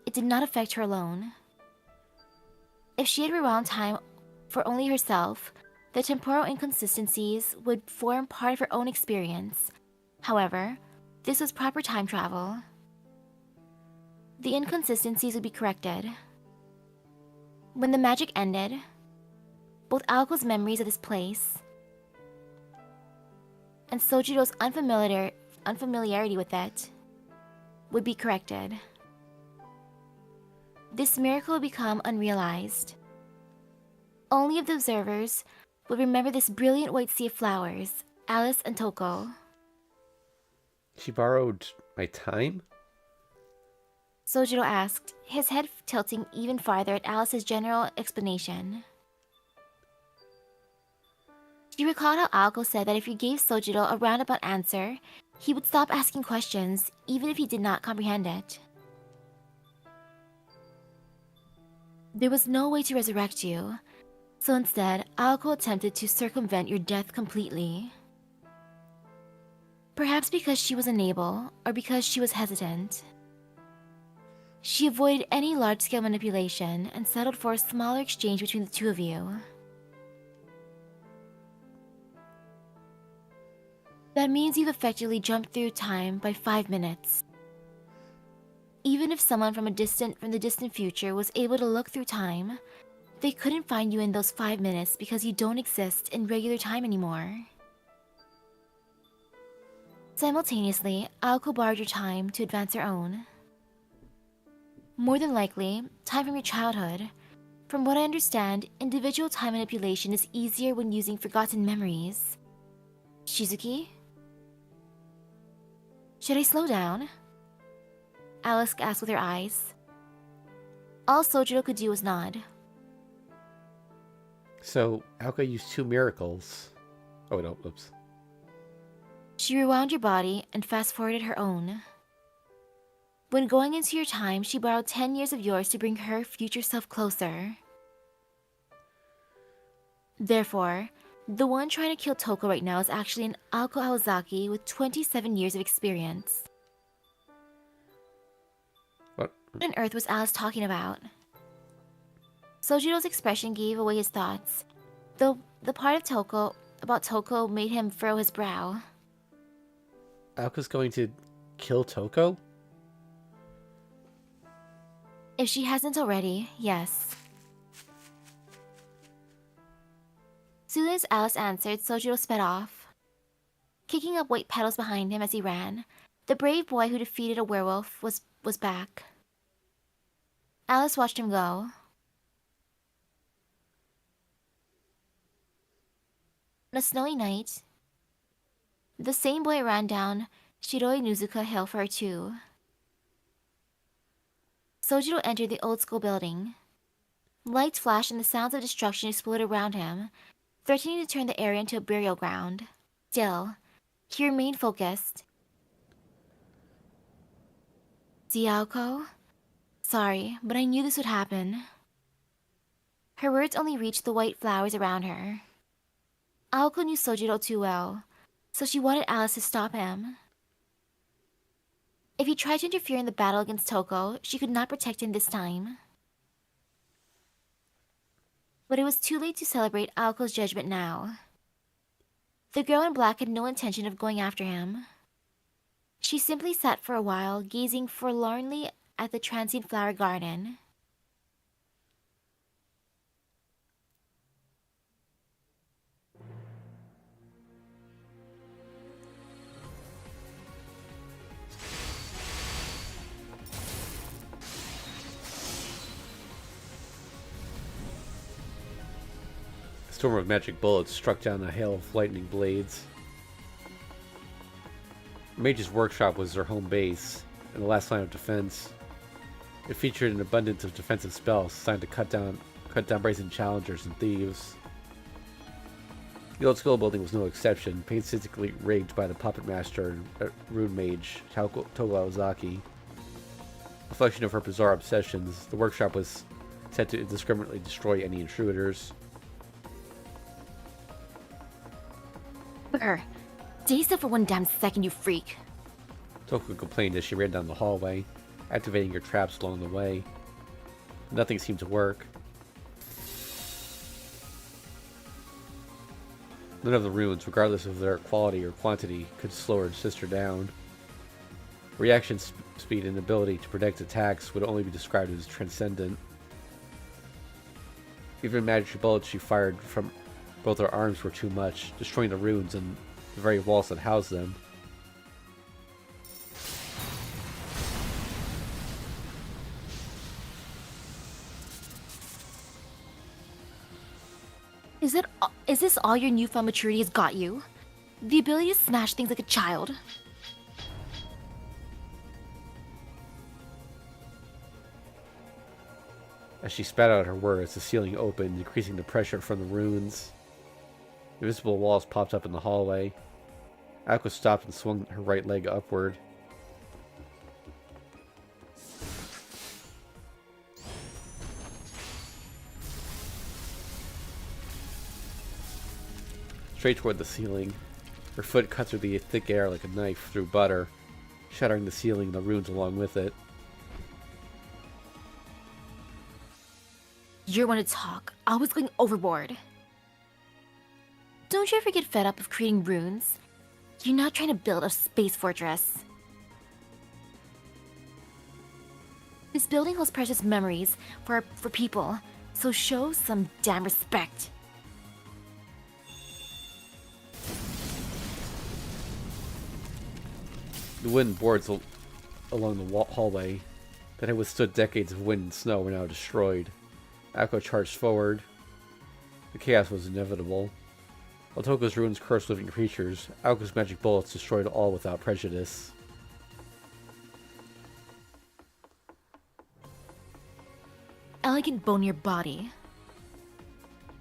it did not affect her alone. If she had rewound time for only herself, the temporal inconsistencies would form part of her own experience. However, this was proper time travel. The inconsistencies would be corrected. When the magic ended, both Aoko's memories of this place and Sojiro's unfamiliarity with it would be corrected. This miracle would become unrealized. Only of the observers would remember this brilliant white sea of flowers, Alice and Toko. She borrowed my time? Sojiro asked, his head tilting even farther at Alice's general explanation. She recalled how Aoko said that if you gave Sojiro a roundabout answer, he would stop asking questions, even if he did not comprehend it. There was no way to resurrect you, so instead, Aoko attempted to circumvent your death completely. Perhaps because she was unable, or because she was hesitant. She avoided any large-scale manipulation and settled for a smaller exchange between the two of you. That means you've effectively jumped through time by 5 minutes. Even if someone from the distant future was able to look through time, they couldn't find you in those 5 minutes because you don't exist in regular time anymore. Simultaneously, Aoko borrowed your time to advance her own. More than likely, time from your childhood. From what I understand, individual time manipulation is easier when using forgotten memories. Shizuki? Should I slow down? Alice asked with her eyes. All Sojiro could do was nod. So, Aoko used 2 miracles. Oh, no, oops. She rewound your body and fast-forwarded her own. When going into your time, she borrowed 10 years of yours to bring her future self closer. Therefore, the one trying to kill Toko right now is actually an Aoko Aozaki with 27 years of experience. What? What on earth was Alice talking about? Sojiro's expression gave away his thoughts, though the part of Toko made him furrow his brow. Aoko's going to kill Toko? If she hasn't already, yes. Soon as Alice answered, Sojiro sped off. Kicking up white petals behind him as he ran, the brave boy who defeated a werewolf was back. Alice watched him go. On a snowy night, the same boy ran down Shiroi Nuzuka Hill for her too. Sojiro entered the old school building. Lights flashed and the sounds of destruction exploded around him, threatening to turn the area into a burial ground. Still, he remained focused. See, Aoko? Sorry, but I knew this would happen. Her words only reached the white flowers around her. Aoko knew Sojiro too well, so she wanted Alice to stop him. If he tried to interfere in the battle against Toko, she could not protect him this time. But it was too late to celebrate Aoko's judgment now. The girl in black had no intention of going after him. She simply sat for a while, gazing forlornly at the transient flower garden. A storm of magic bullets struck down a hail of lightning blades. The mage's workshop was their home base, and the last line of defense. It featured an abundance of defensive spells designed to cut down brazen challengers and thieves. The old school building was no exception, painstakingly rigged by the puppet master and rune mage Aoko Aozaki. A reflection of her bizarre obsessions, the workshop was set to indiscriminately destroy any intruders. Brr. Stay still for one damn second, you freak. Toko complained as she ran down the hallway, activating her traps along the way. Nothing seemed to work. None of the runes, regardless of their quality or quantity, could slow her sister down. Reaction speed and ability to predict attacks would only be described as transcendent. Even magic bullets she fired from both her arms were too much, destroying the runes and the very walls that housed them. Is this all your newfound maturity has got you? The ability to smash things like a child? As she spat out her words, the ceiling opened, increasing the pressure from the runes. Invisible walls popped up in the hallway. Aoko stopped and swung her right leg upward. Straight toward the ceiling. Her foot cut through the thick air like a knife through butter, shattering the ceiling and the runes along with it. You're one to talk. I was going overboard. Don't you ever get fed up of creating runes? You're not trying to build a space fortress. This building holds precious memories for people, so show some damn respect. The wooden boards along the hallway that had withstood decades of wind and snow were now destroyed. Aoko charged forward. The chaos was inevitable. While Toko's runes cursed living creatures, Aoko's magic bullets destroyed all without prejudice. Elegant bone in your body.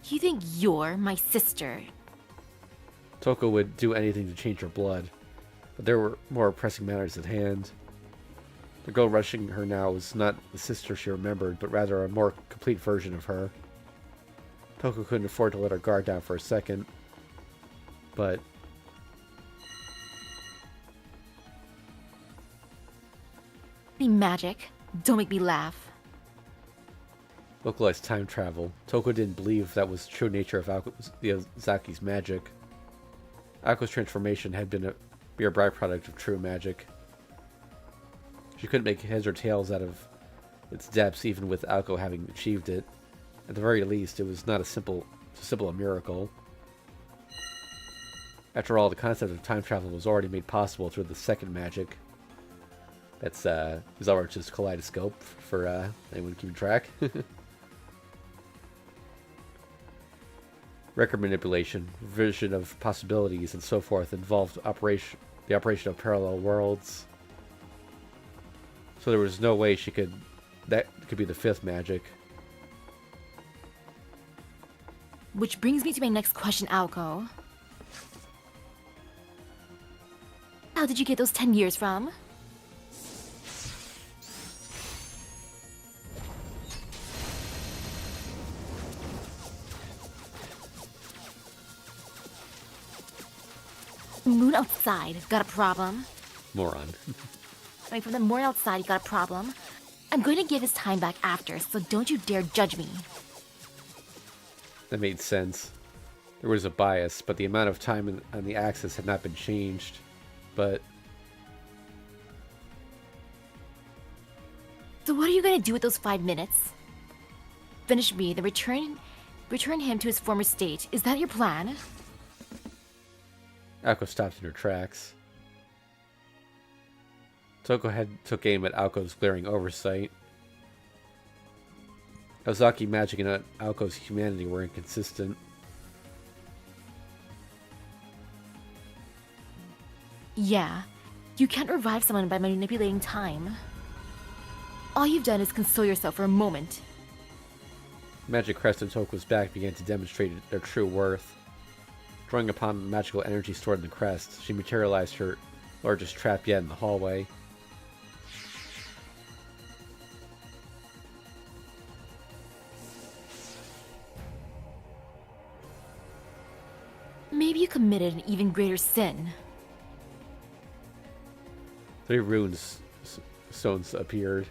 You think you're my sister? Toko would do anything to change her blood, but there were more pressing matters at hand. The girl rushing her now was not the sister she remembered, but rather a more complete version of her. Toko couldn't afford to let her guard down for a second, but Be magic. Don't make me laugh. localized time travel. Toko didn't believe that was the true nature of Aozaki's magic. Aoko's transformation had been a mere byproduct of true magic. She couldn't make heads or tails out of its depths, even with Aoko having achieved it. At the very least, it was not a simple a miracle. After all, the concept of time travel was already made possible through the second magic. That's Bizarro's kaleidoscope for anyone keeping track. Record manipulation, vision of possibilities, and so forth involved the operation of parallel worlds. So there was no way that could be the fifth magic. Which brings me to my next question, Aoko. How did you get those 10 years from? Moon outside, got a problem. Moron. I mean, from the moon outside, you got a problem. I'm going to give his time back after, so don't you dare judge me. That made sense. There was a bias, but the amount of time on the axis had not been changed. But... So what are you going to do with those 5 minutes? Finish me, then return him to his former state. Is that your plan? Aoko stopped in her tracks. Toko took aim at Aoko's glaring oversight. Aozaki magic and Aoko's humanity were inconsistent. Yeah, you can't revive someone by manipulating time. All you've done is console yourself for a moment. Magic crest on Toko's back began to demonstrate their true worth. Drawing upon the magical energy stored in the crest, she materialized her largest trap yet in the hallway. Maybe you committed an even greater sin. 3 runes stones appeared.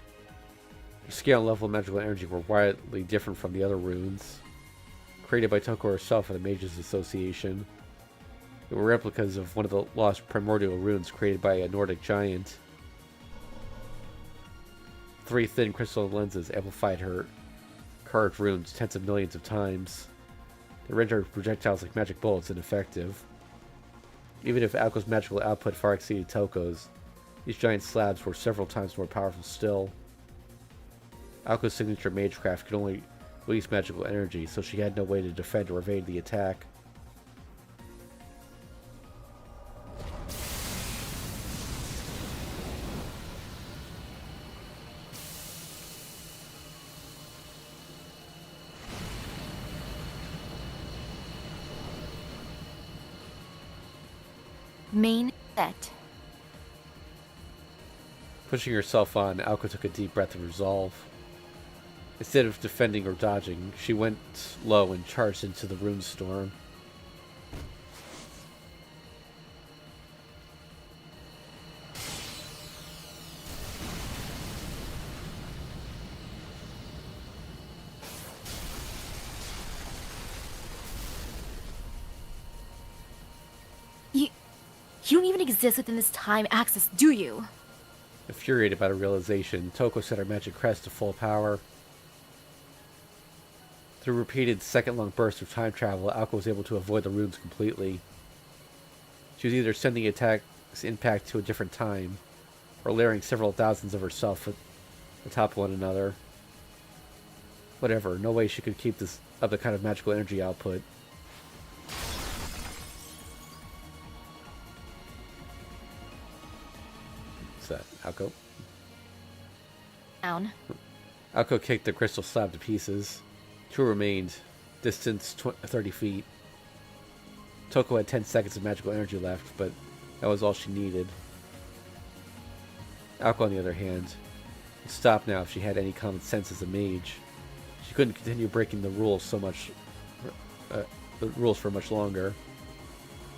Their scale and level of magical energy were widely different from the other runes. Created by Toko herself and the Mages Association. They were replicas of one of the lost primordial runes created by a Nordic giant. 3 thin crystal lenses amplified her carved runes tens of millions of times. They rendered projectiles like magic bullets ineffective. Even if Aoko's magical output far exceeded Toko's, these giant slabs were several times more powerful still. Aoko's signature magecraft could only release magical energy, so she had no way to defend or evade the attack. Main set. Pushing herself on, Aoko took a deep breath of resolve. Instead of defending or dodging, she went low and charged into the rune storm. You don't even exist within this time axis, do you? Infuriated by the realization, Toko set her magic crest to full power. Through repeated second-long bursts of time travel, Aoko was able to avoid the runes completely. She was either sending attack's impact to a different time, or layering several thousands of herself atop one another. Whatever, no way she could keep this up the kind of magical energy output. What's that, Aoko? Down. Aoko kicked the crystal slab to pieces. 2 remained, distance 30 feet. Toko had 10 seconds of magical energy left, but that was all she needed. Aoko, on the other hand, would stop now if she had any common sense as a mage. She couldn't continue breaking the rules for much longer.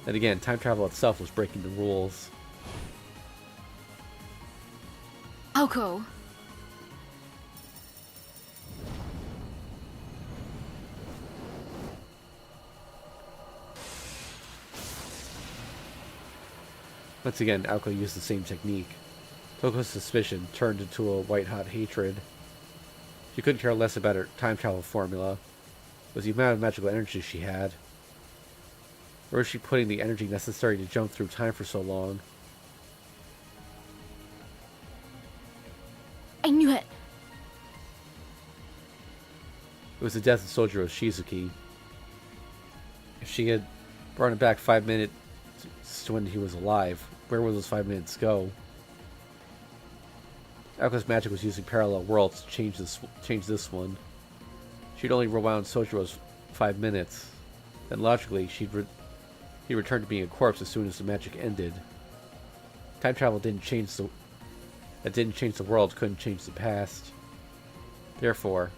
And again, time travel itself was breaking the rules. Aoko. Once again, Aoko used the same technique. Toko's suspicion turned into a white-hot hatred. She couldn't care less about her time travel formula. It was the amount of magical energy she had. Where was she putting the energy necessary to jump through time for so long? I knew it. It was the death of Sojiro Shizuki. If she had brought him back 5 minutes to when he was alive, where would those 5 minutes go? Aoko's magic was using parallel worlds to change this one. She'd only rewound Sojiro's 5 minutes. Then logically, he'd return to being a corpse as soon as the magic ended. Time travel didn't change the world, couldn't change the past. Therefore,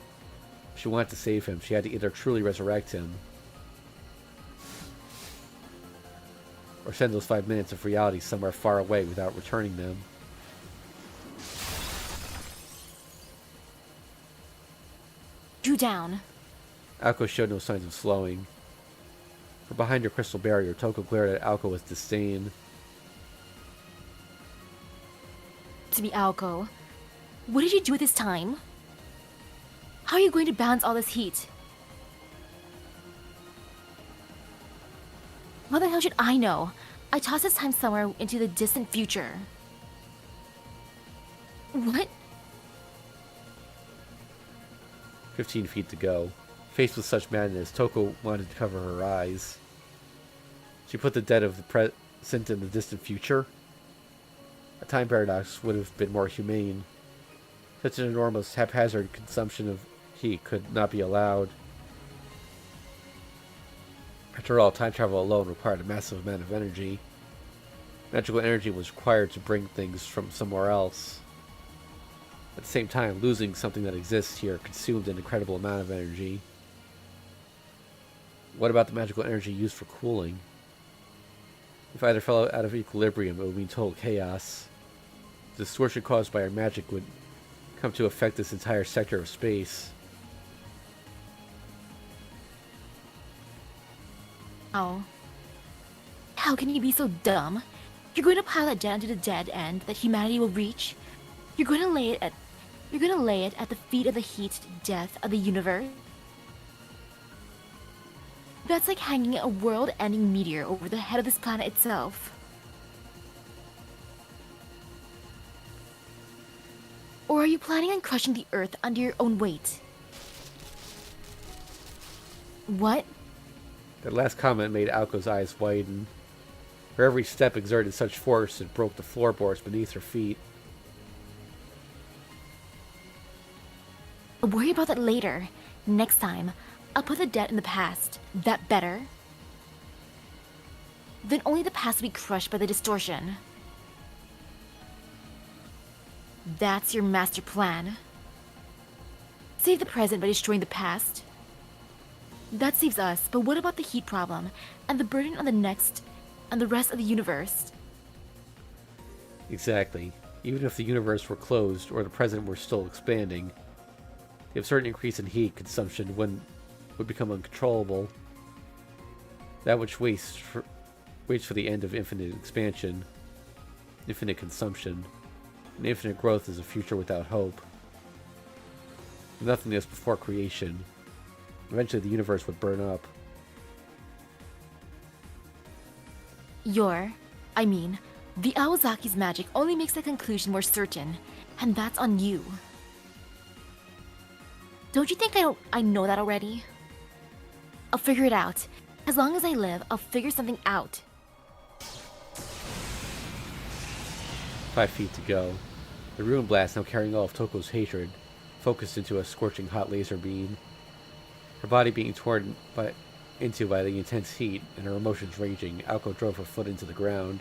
if she wanted to save him, she had to either truly resurrect him, or send those 5 minutes of reality somewhere far away without returning them. Drew down. Aoko showed no signs of slowing. From behind her crystal barrier, Toko glared at Aoko with disdain. To be Aoko, what did you do this time? How are you going to balance all this heat? How the hell should I know? I tossed this time somewhere into the distant future. What? 15 feet to go. Faced with such madness, Toko wanted to cover her eyes. She put the dead of the present in the distant future? A time paradox would have been more humane. Such an enormous, haphazard consumption of heat could not be allowed. After all, time travel alone required a massive amount of energy. Magical energy was required to bring things from somewhere else. At the same time, losing something that exists here consumed an incredible amount of energy. What about the magical energy used for cooling? If either fell out of equilibrium, it would mean total chaos. The distortion caused by our magic would come to affect this entire sector of space. Oh. How can you be so dumb? You're going to pile that jet onto the dead end that humanity will reach? You're going to lay it at the feet of the heat death of the universe? That's like hanging a world-ending meteor over the head of this planet itself. Or are you planning on crushing the Earth under your own weight? What? That last comment made Aoko's eyes widen. Her every step exerted such force it broke the floorboards beneath her feet. I'll worry about that later. Next time, I'll put the dead in the past. That better? Then only the past will be crushed by the distortion. That's your master plan. Save the present by destroying the past. That saves us, but what about the heat problem and the burden on the rest of the universe? Exactly. Even if the universe were closed or the present were still expanding, the absurd increase in heat consumption would become uncontrollable. That which waits for the end of infinite expansion, infinite consumption, and infinite growth is a future without hope. Nothingness before creation. Eventually the universe would burn up. The Aozaki's magic only makes that conclusion more certain, and that's on you. Don't you think I know that already? I'll figure it out. As long as I live, I'll figure something out. 5 feet to go. The ruin blast, now carrying all of Toko's hatred, focused into a scorching hot laser beam. Her body being torn into by the intense heat and her emotions raging, Aoko drove her foot into the ground.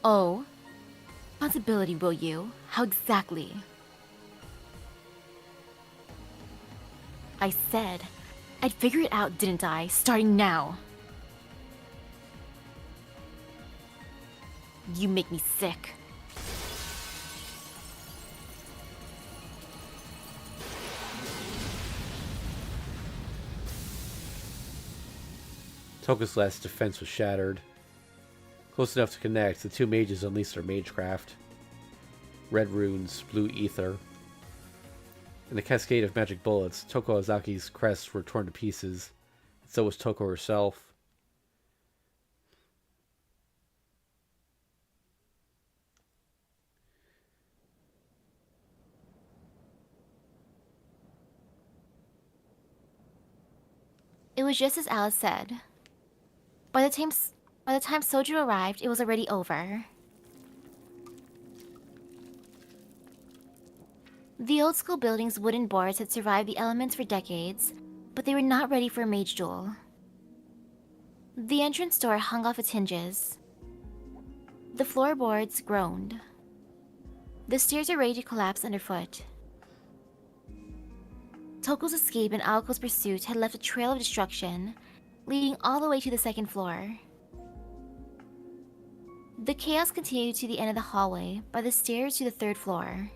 Oh. Responsibility, will you? How exactly? I said I'd figure it out, didn't I? Starting now. You make me sick. Toko's last defense was shattered. Close enough to connect, the two mages unleashed their magecraft. Red runes, blue ether. In a cascade of magic bullets, Aoko Aozaki's crests were torn to pieces. So was Toko herself. It was just as Alice said. By the time Soju arrived, it was already over. The old school building's wooden boards had survived the elements for decades, but they were not ready for a mage duel. The entrance door hung off its hinges. The floorboards groaned. The stairs were ready to collapse underfoot. Toko's escape and Aoko's pursuit had left a trail of destruction, leading all the way to the second floor. The chaos continued to the end of the hallway, by the stairs to the third floor.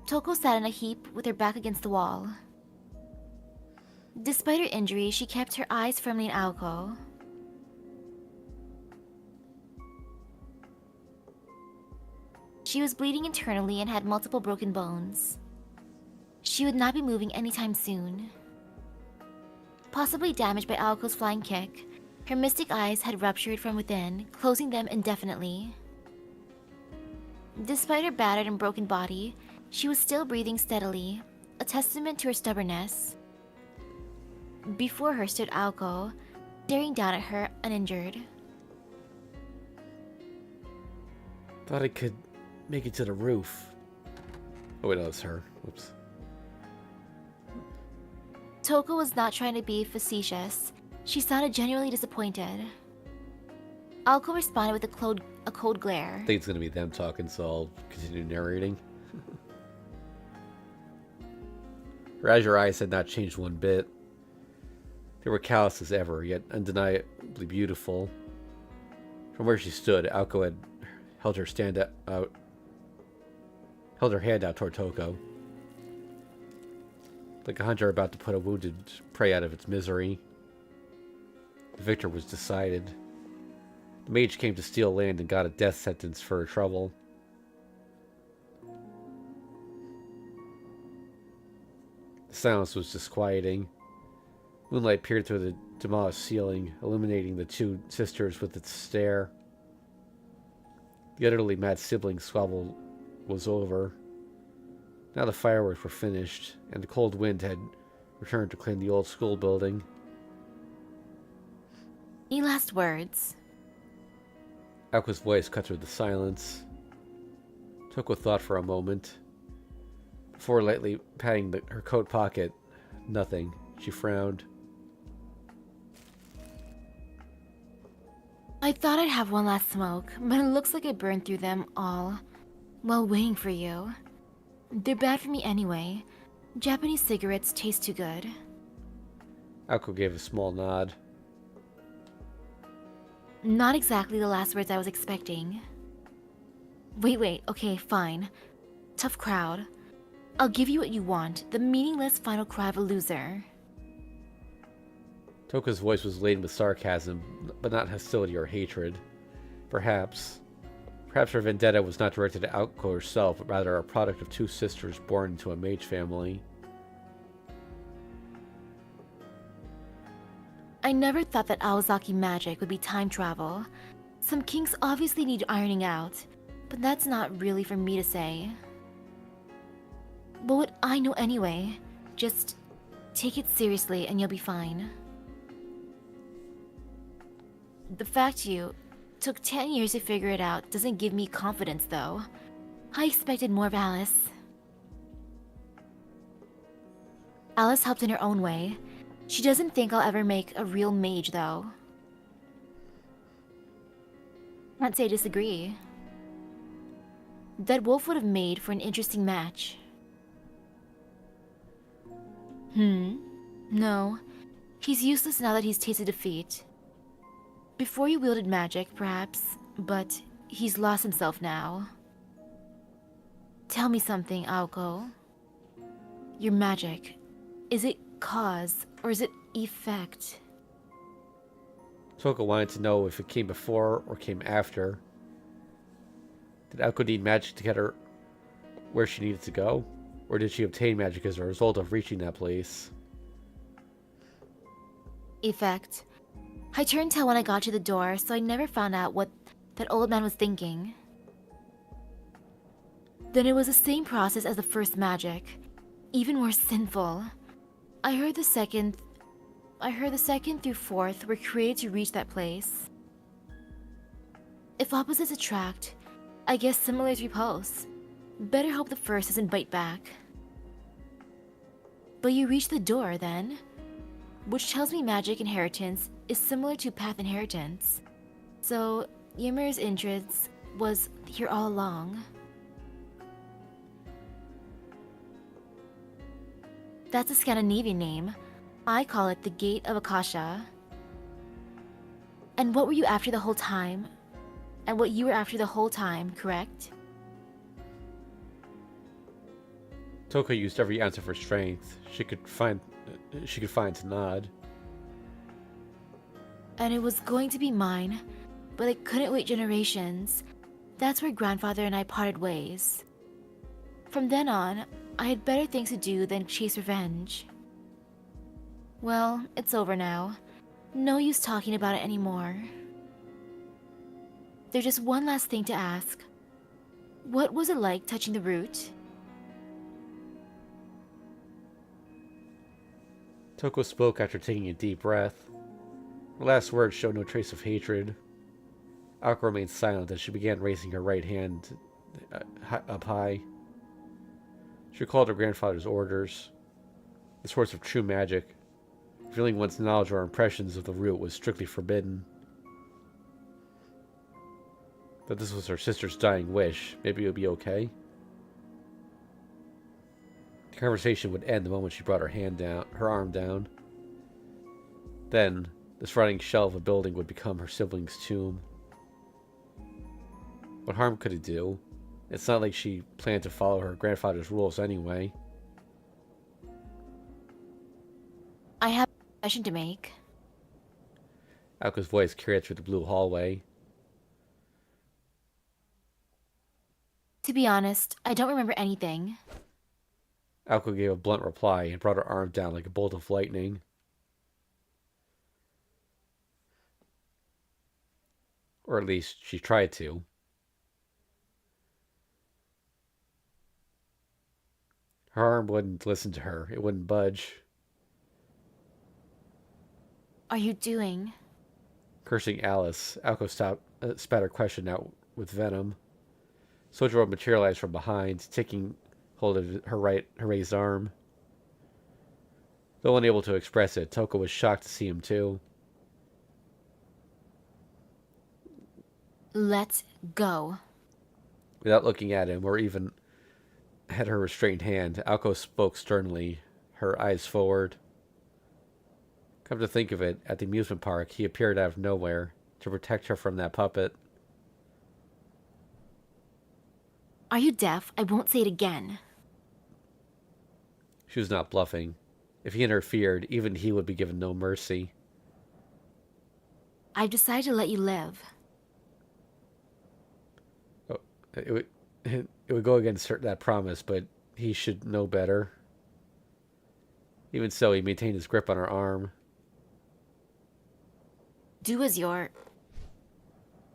Toko sat in a heap with her back against the wall. Despite her injury, she kept her eyes firmly on Aoko. She was bleeding internally and had multiple broken bones. She would not be moving anytime soon. Possibly damaged by Aoko's flying kick, her mystic eyes had ruptured from within, closing them indefinitely. Despite her battered and broken body, she was still breathing steadily, a testament to her stubbornness. Before her stood Aoko, staring down at her uninjured. Thought I could make it to the roof. Oh wait, no, it's her. Whoops. Toko was not trying to be facetious. She sounded genuinely disappointed. Aoko responded with a cold glare. I think it's gonna be them talking, so I'll continue narrating. Her azure eyes had not changed one bit. They were callous as ever, yet undeniably beautiful. From where she stood, Aoko had held her hand out toward Toko. Like a hunter about to put a wounded prey out of its misery. The victor was decided. The mage came to steal land and got a death sentence for her trouble. The silence was disquieting. Moonlight peered through the demolished ceiling, illuminating the two sisters with its stare. The utterly mad sibling squabble was over. Now the fireworks were finished, and the cold wind had returned to clean the old school building. Any last words? Aoko's voice cut through the silence. Toko thought for a moment. Before lightly patting her coat pocket, nothing. She frowned. I thought I'd have one last smoke, but it looks like I burned through them all while waiting for you. They're bad for me anyway. Japanese cigarettes taste too good. Aoko gave a small nod. Not exactly the last words I was expecting. Wait, okay, fine. Tough crowd. I'll give you what you want, the meaningless final cry of a loser. Toko's voice was laden with sarcasm, but not hostility or hatred. Perhaps her vendetta was not directed at Aoko herself, but rather a product of two sisters born into a mage family. I never thought that Aozaki magic would be time travel. Some kinks obviously need ironing out, but that's not really for me to say. But what I know anyway, just take it seriously and you'll be fine. The fact you took 10 years to figure it out doesn't give me confidence, though. I expected more of Alice. Alice helped in her own way. She doesn't think I'll ever make a real mage, though. Can't say I disagree. That wolf would have made for an interesting match. No. He's useless now that he's tasted defeat. Before he wielded magic, perhaps, but he's lost himself now. Tell me something, Aoko. Your magic, is it cause or is it effect? Toko wanted to know if it came before or came after. Did Aoko need magic to get her where she needed to go? Or did she obtain magic as a result of reaching that place? Effect. I turned tail when I got to the door, so I never found out what that old man was thinking. Then it was the same process as the first magic, even more sinful. I heard the second through fourth were created to reach that place. If opposites attract, I guess similars repulse. Better hope the first doesn't bite back. But you reach the door then, which tells me magic inheritance is similar to path inheritance. So, Ymir's interest was here all along. That's a Scandinavian name. I call it the Gate of Akasha. And what were you after the whole time? And what you were after the whole time, correct? Toko used every ounce of her strength she could find to nod. And it was going to be mine, but I couldn't wait generations. That's where grandfather and I parted ways. From then on, I had better things to do than chase revenge. Well, it's over now. No use talking about it anymore. There's just one last thing to ask. What was it like touching the root? Toko spoke after taking a deep breath. Her last words showed no trace of hatred. Aoko remained silent as she began raising her right hand up high. She recalled her grandfather's orders. The source of true magic. Revealing one's knowledge or impressions of the root was strictly forbidden. That this was her sister's dying wish. Maybe it would be okay. The conversation would end the moment she brought her arm down. Then, this rotting shell of a building would become her sibling's tomb. What harm could it do? It's not like she planned to follow her grandfather's rules anyway. I have a confession to make. Aoko's voice carried through the blue hallway. To be honest, I don't remember anything. Aoko gave a blunt reply and brought her arm down like a bolt of lightning. Or at least she tried to. Her arm wouldn't listen to her. It wouldn't budge. Are you doing? Cursing Alice, Aoko spat her question out with venom. Sojiro materialized from behind, taking hold of her raised arm. Though unable to express it, Toko was shocked to see him too. Let's go. Without looking at him or even at her restrained hand, Aoko spoke sternly, her eyes forward. Come to think of it, at the amusement park, he appeared out of nowhere to protect her from that puppet. Are you deaf? I won't say it again. She was not bluffing. If he interfered, even he would be given no mercy. I've decided to let you live. Oh, it would go against that promise, but he should know better. Even so, he maintained his grip on her arm. Do as you're...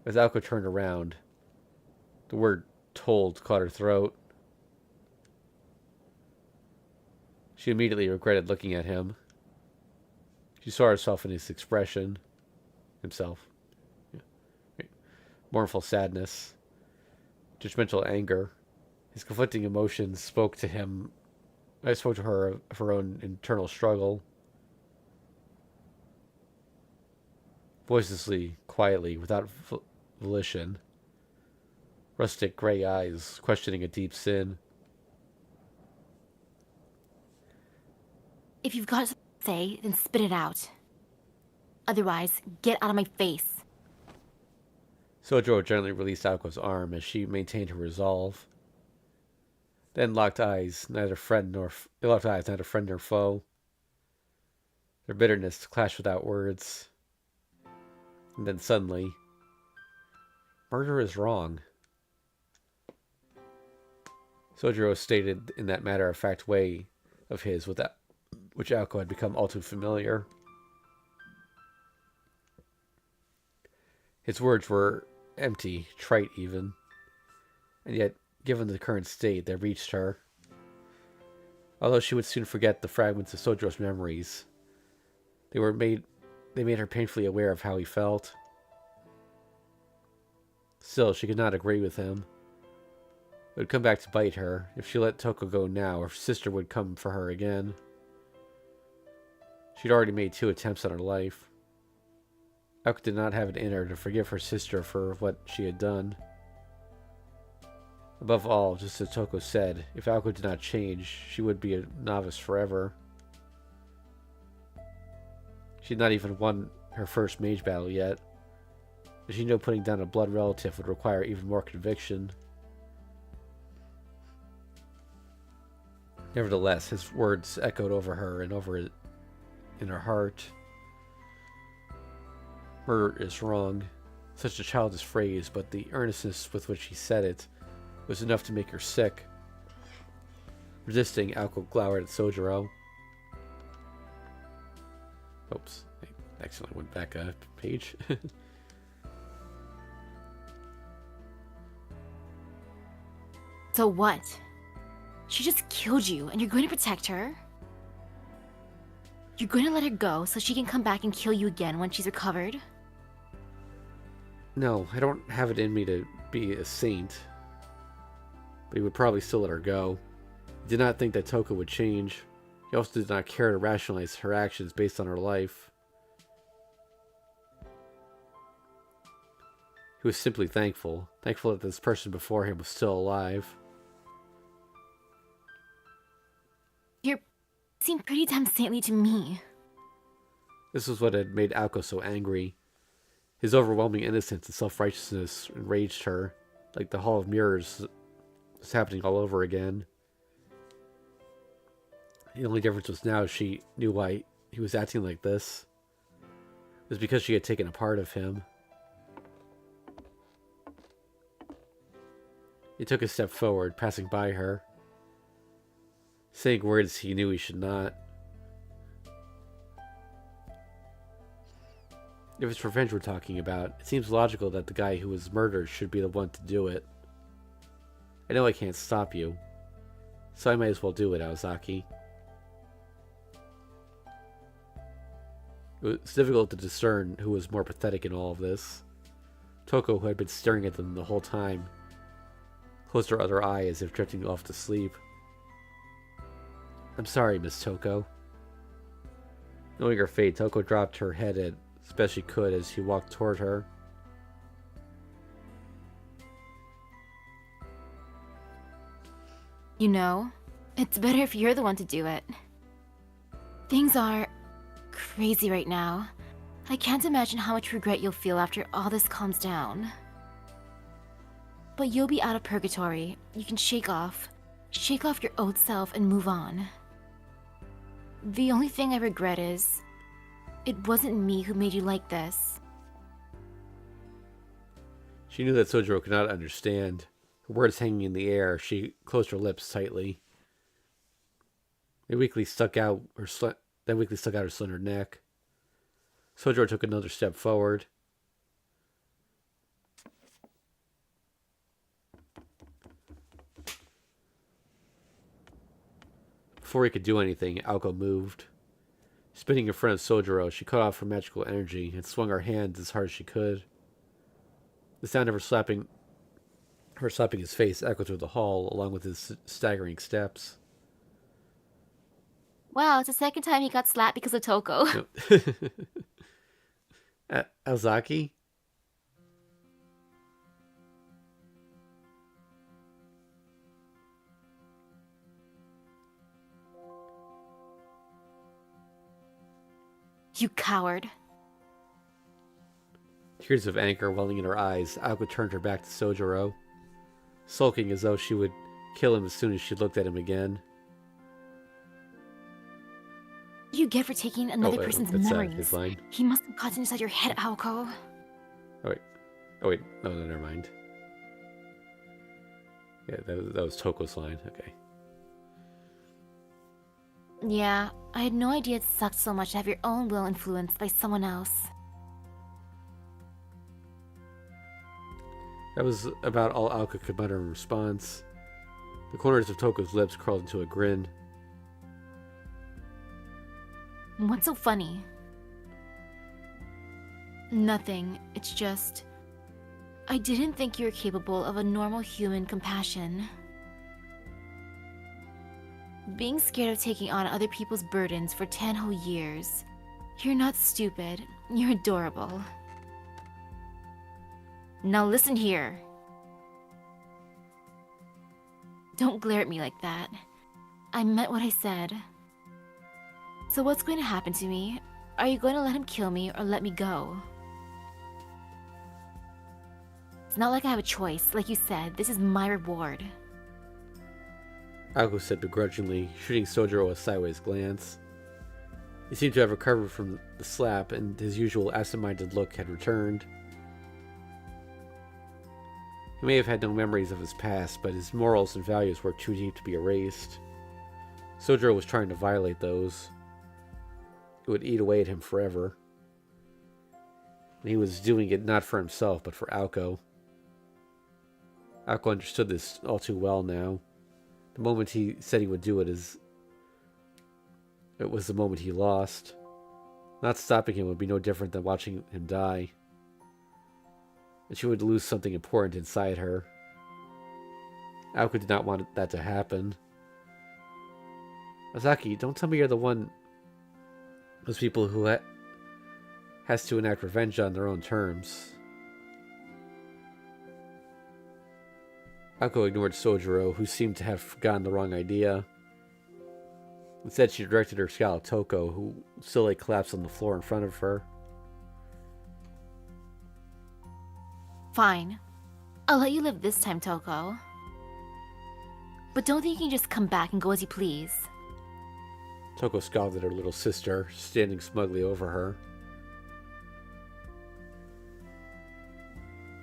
As Aoko turned around, the word told caught her throat. She immediately regretted looking at him. She saw herself in his expression. Himself. Mournful sadness. Judgmental anger. His conflicting emotions spoke to her of her own internal struggle. Voicelessly, quietly, without volition. Rustic gray eyes, questioning a deep sin. If you've got something to say, then spit it out. Otherwise, get out of my face. Sojiro gently released Aoko's arm as she maintained her resolve. Then locked eyes, neither friend nor foe. Their bitterness clashed without words. And then suddenly, murder is wrong. Sojiro stated in that matter-of-fact way of his, which Aoko had become all too familiar. His words were empty, trite even, and yet, given the current state, they reached her. Although she would soon forget the fragments of Sojiro's memories, they made her painfully aware of how he felt. Still, she could not agree with him. would come back to bite her. If she let Toko go now, her sister would come for her again. She'd already made 2 attempts on her life. Aoko did not have it in her to forgive her sister for what she had done. Above all, just as Toko said, if Aoko did not change, she would be a novice forever. She had not even won her first mage battle yet, but she knew putting down a blood relative would require even more conviction. Nevertheless, his words echoed over her and over it in her heart. Murder is wrong. Such a childish phrase, but the earnestness with which he said it was enough to make her sick. Resisting, Aoko glowered at Sojiro. Oops, I accidentally went back a page. So what? She just killed you, and you're going to protect her? You're going to let her go so she can come back and kill you again when she's recovered? No, I don't have it in me to be a saint. But he would probably still let her go. He did not think that Toko would change. He also did not care to rationalize her actions based on her life. He was simply thankful. Thankful that this person before him was still alive. You seem pretty damn saintly to me. This was what had made Aoko so angry. His overwhelming innocence and self-righteousness enraged her, like the Hall of Mirrors was happening all over again. The only difference was now she knew why he was acting like this. It was because she had taken a part of him. He took a step forward, passing by her, saying words he knew he should not. If it's revenge we're talking about, it seems logical that the guy who was murdered should be the one to do it. I know I can't stop you, so I might as well do it, Aozaki. It was difficult to discern who was more pathetic in all of this. Toko, who had been staring at them the whole time, closed her other eye as if drifting off to sleep. I'm sorry, Miss Toko. Knowing her fate, Toko dropped her head as best she could as he walked toward her. You know, it's better if you're the one to do it. Things are crazy right now. I can't imagine how much regret you'll feel after all this calms down. But you'll be out of purgatory. You can shake off your old self and move on. The only thing I regret is, it wasn't me who made you like this. She knew that Sojiro could not understand. Her words hanging in the air, she closed her lips tightly. They weakly stuck out her slender neck. Sojiro took another step forward. Before he could do anything, Aoko moved. Spinning in front of Sojiro, she cut off her magical energy and swung her hands as hard as she could. The sound of her slapping his face echoed through the hall, along with his staggering steps. Wow, it's the second time he got slapped because of Toko. Aozaki? You coward. Tears of anger welling in her eyes, Aoko turned her back to Sojiro, sulking as though she would kill him as soon as she looked at him again. You get for taking another person's memories. His line. He must have gotten inside your head, Aoko. Oh wait. No, never mind. Yeah, that was Toko's line. Okay. Yeah, I had no idea it sucked so much to have your own will influenced by someone else. That was about all Aoko could mutter in response. The corners of Toko's lips curled into a grin. What's so funny? Nothing. It's just, I didn't think you were capable of a normal human compassion. Being scared of taking on other people's burdens for 10 whole years. You're not stupid. You're adorable. Now listen here. Don't glare at me like that. I meant what I said. So what's going to happen to me? Are you going to let him kill me or let me go? It's not like I have a choice. Like you said, this is my reward. Aoko said begrudgingly, shooting Sojiro a sideways glance. He seemed to have recovered from the slap, and his usual absent-minded look had returned. He may have had no memories of his past, but his morals and values were too deep to be erased. Sojiro was trying to violate those. It would eat away at him forever. And he was doing it not for himself, but for Aoko. Aoko understood this all too well now. The moment he said he would do it it was the moment he lost. Not stopping him would be no different than watching him die. And she would lose something important inside her. Aoko did not want that to happen. Ozaki, don't tell me you're the one... those people who has to enact revenge on their own terms. Aoko ignored Sojiro, who seemed to have gotten the wrong idea. Instead, she directed her scowl at Toko, who still lay collapsed on the floor in front of her. Fine. I'll let you live this time, Toko. But don't think you can just come back and go as you please. Toko scowled at her little sister, standing smugly over her.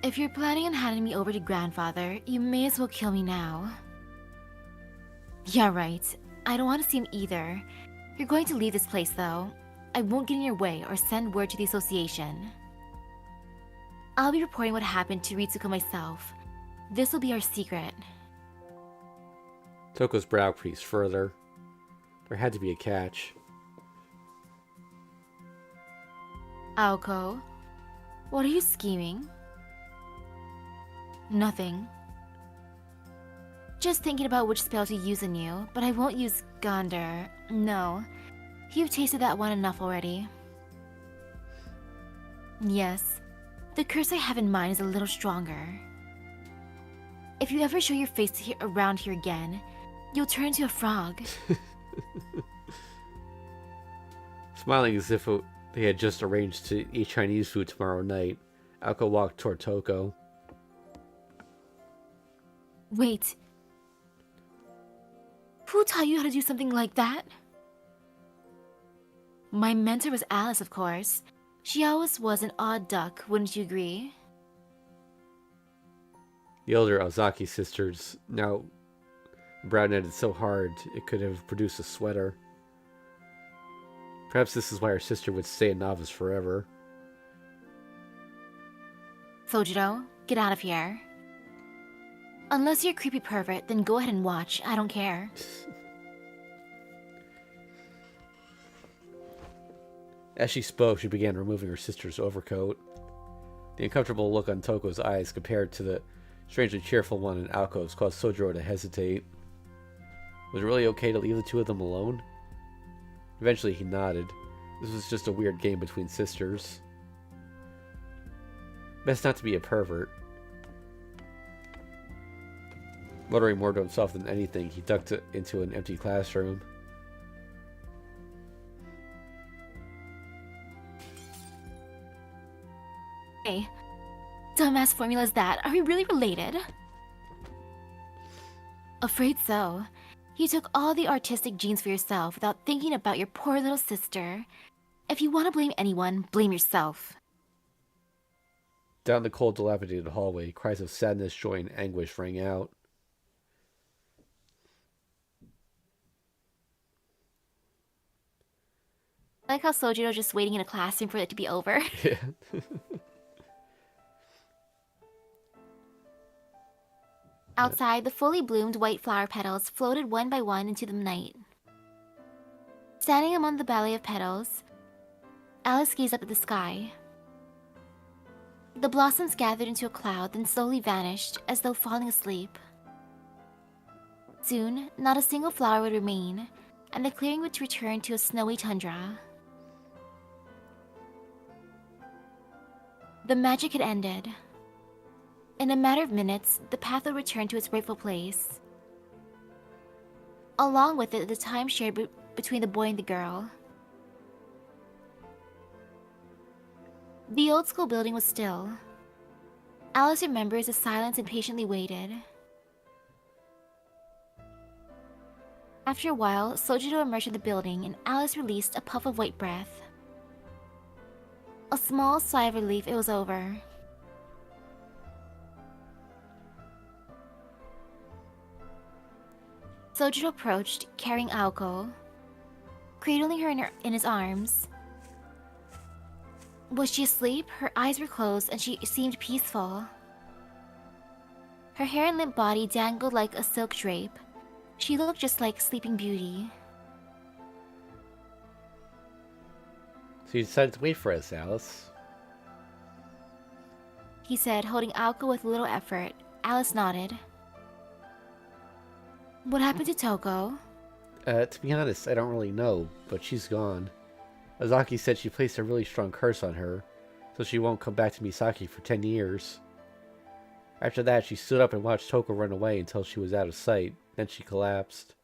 If you're planning on handing me over to grandfather, you may as well kill me now. Yeah, right. I don't want to see him either. You're going to leave this place, though. I won't get in your way or send word to the association. I'll be reporting what happened to Ritsuko myself. This will be our secret. Toko's brow creased further. There had to be a catch. Aoko, what are you scheming? Nothing. Just thinking about which spell to use on you, but I won't use Gander. No. You've tasted that one enough already. Yes. The curse I have in mind is a little stronger. If you ever show your face around here again, you'll turn into a frog. Smiling as if they had just arranged to eat Chinese food tomorrow night, Aoko walked toward Toko. Wait. Who taught you how to do something like that? My mentor was Alice, of course. She always was an odd duck, wouldn't you agree? The elder Aozaki sisters, now brow netted so hard it could have produced a sweater. Perhaps this is why her sister would stay a novice forever. Sojiro, get out of here. Unless you're a creepy pervert, then go ahead and watch. I don't care. As she spoke, she began removing her sister's overcoat. The uncomfortable look on Toko's eyes compared to the strangely cheerful one in Aoko's caused Sojiro to hesitate. Was it really okay to leave the two of them alone? Eventually he nodded. This was just a weird game between sisters. Best not to be a pervert. Muttering more to himself than anything, he ducked into an empty classroom. Hey, dumbass formula's that. Are we really related? Afraid so. You took all the artistic genes for yourself without thinking about your poor little sister. If you want to blame anyone, blame yourself. Down the cold, dilapidated hallway, cries of sadness, joy, and anguish rang out. I like how Sojiro just waiting in a classroom for it to be over. Yeah. Outside, the fully bloomed white flower petals floated one by one into the night. Standing among the ballet of petals, Alice gazed up at the sky. The blossoms gathered into a cloud, then slowly vanished, as though falling asleep. Soon, not a single flower would remain, and the clearing would return to a snowy tundra. The magic had ended. In a matter of minutes, the path would return to its rightful place. Along with it, the time shared between the boy and the girl. The old school building was still. Alice remembers the silence and patiently waited. After a while, Sojiro emerged from the building and Alice released a puff of white breath. A small sigh of relief, it was over. Sojiro approached, carrying Aoko, cradling her in his arms. Was she asleep? Her eyes were closed and she seemed peaceful. Her hair and limp body dangled like a silk drape. She looked just like Sleeping Beauty. So you decided to wait for us, Alice. He said, holding Aoko with little effort. Alice nodded. What happened to Toko? To be honest, I don't really know, but she's gone. Aozaki said she placed a really strong curse on her, so she won't come back to Misaki for 10 years. After that, she stood up and watched Toko run away until she was out of sight. Then she collapsed.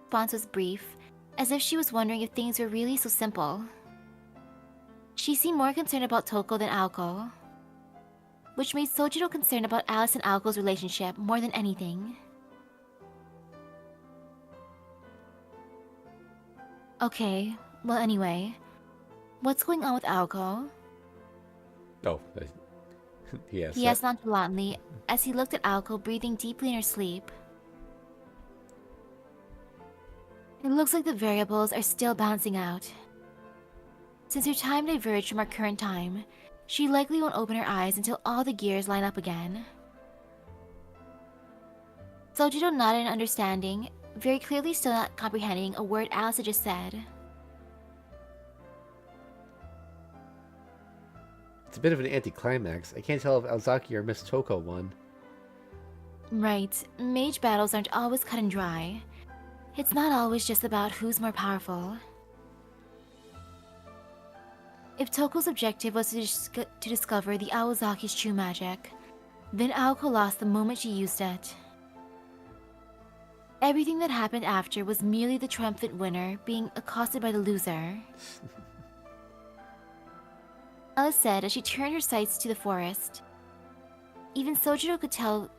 Response was brief, as if she was wondering if things were really so simple. She seemed more concerned about Toko than Aoko, which made Sojiro concerned about Alice and Aoko's relationship more than anything. Okay, well anyway, what's going on with Aoko? Oh, yes. He asked nonchalantly as he looked at Aoko breathing deeply in her sleep. It looks like the variables are still balancing out. Since her time diverged from our current time, she likely won't open her eyes until all the gears line up again. Sojiro nodded in understanding, very clearly still not comprehending a word Alice had just said. It's a bit of an anticlimax. I can't tell if Aozaki or Miss Toko won. Right, mage battles aren't always cut and dry. It's not always just about who's more powerful. If Toko's objective was to discover the Aozaki's true magic, then Aoko lost the moment she used it. Everything that happened after was merely the triumphant winner being accosted by the loser. Alice said as she turned her sights to the forest. Even Sojiro could tell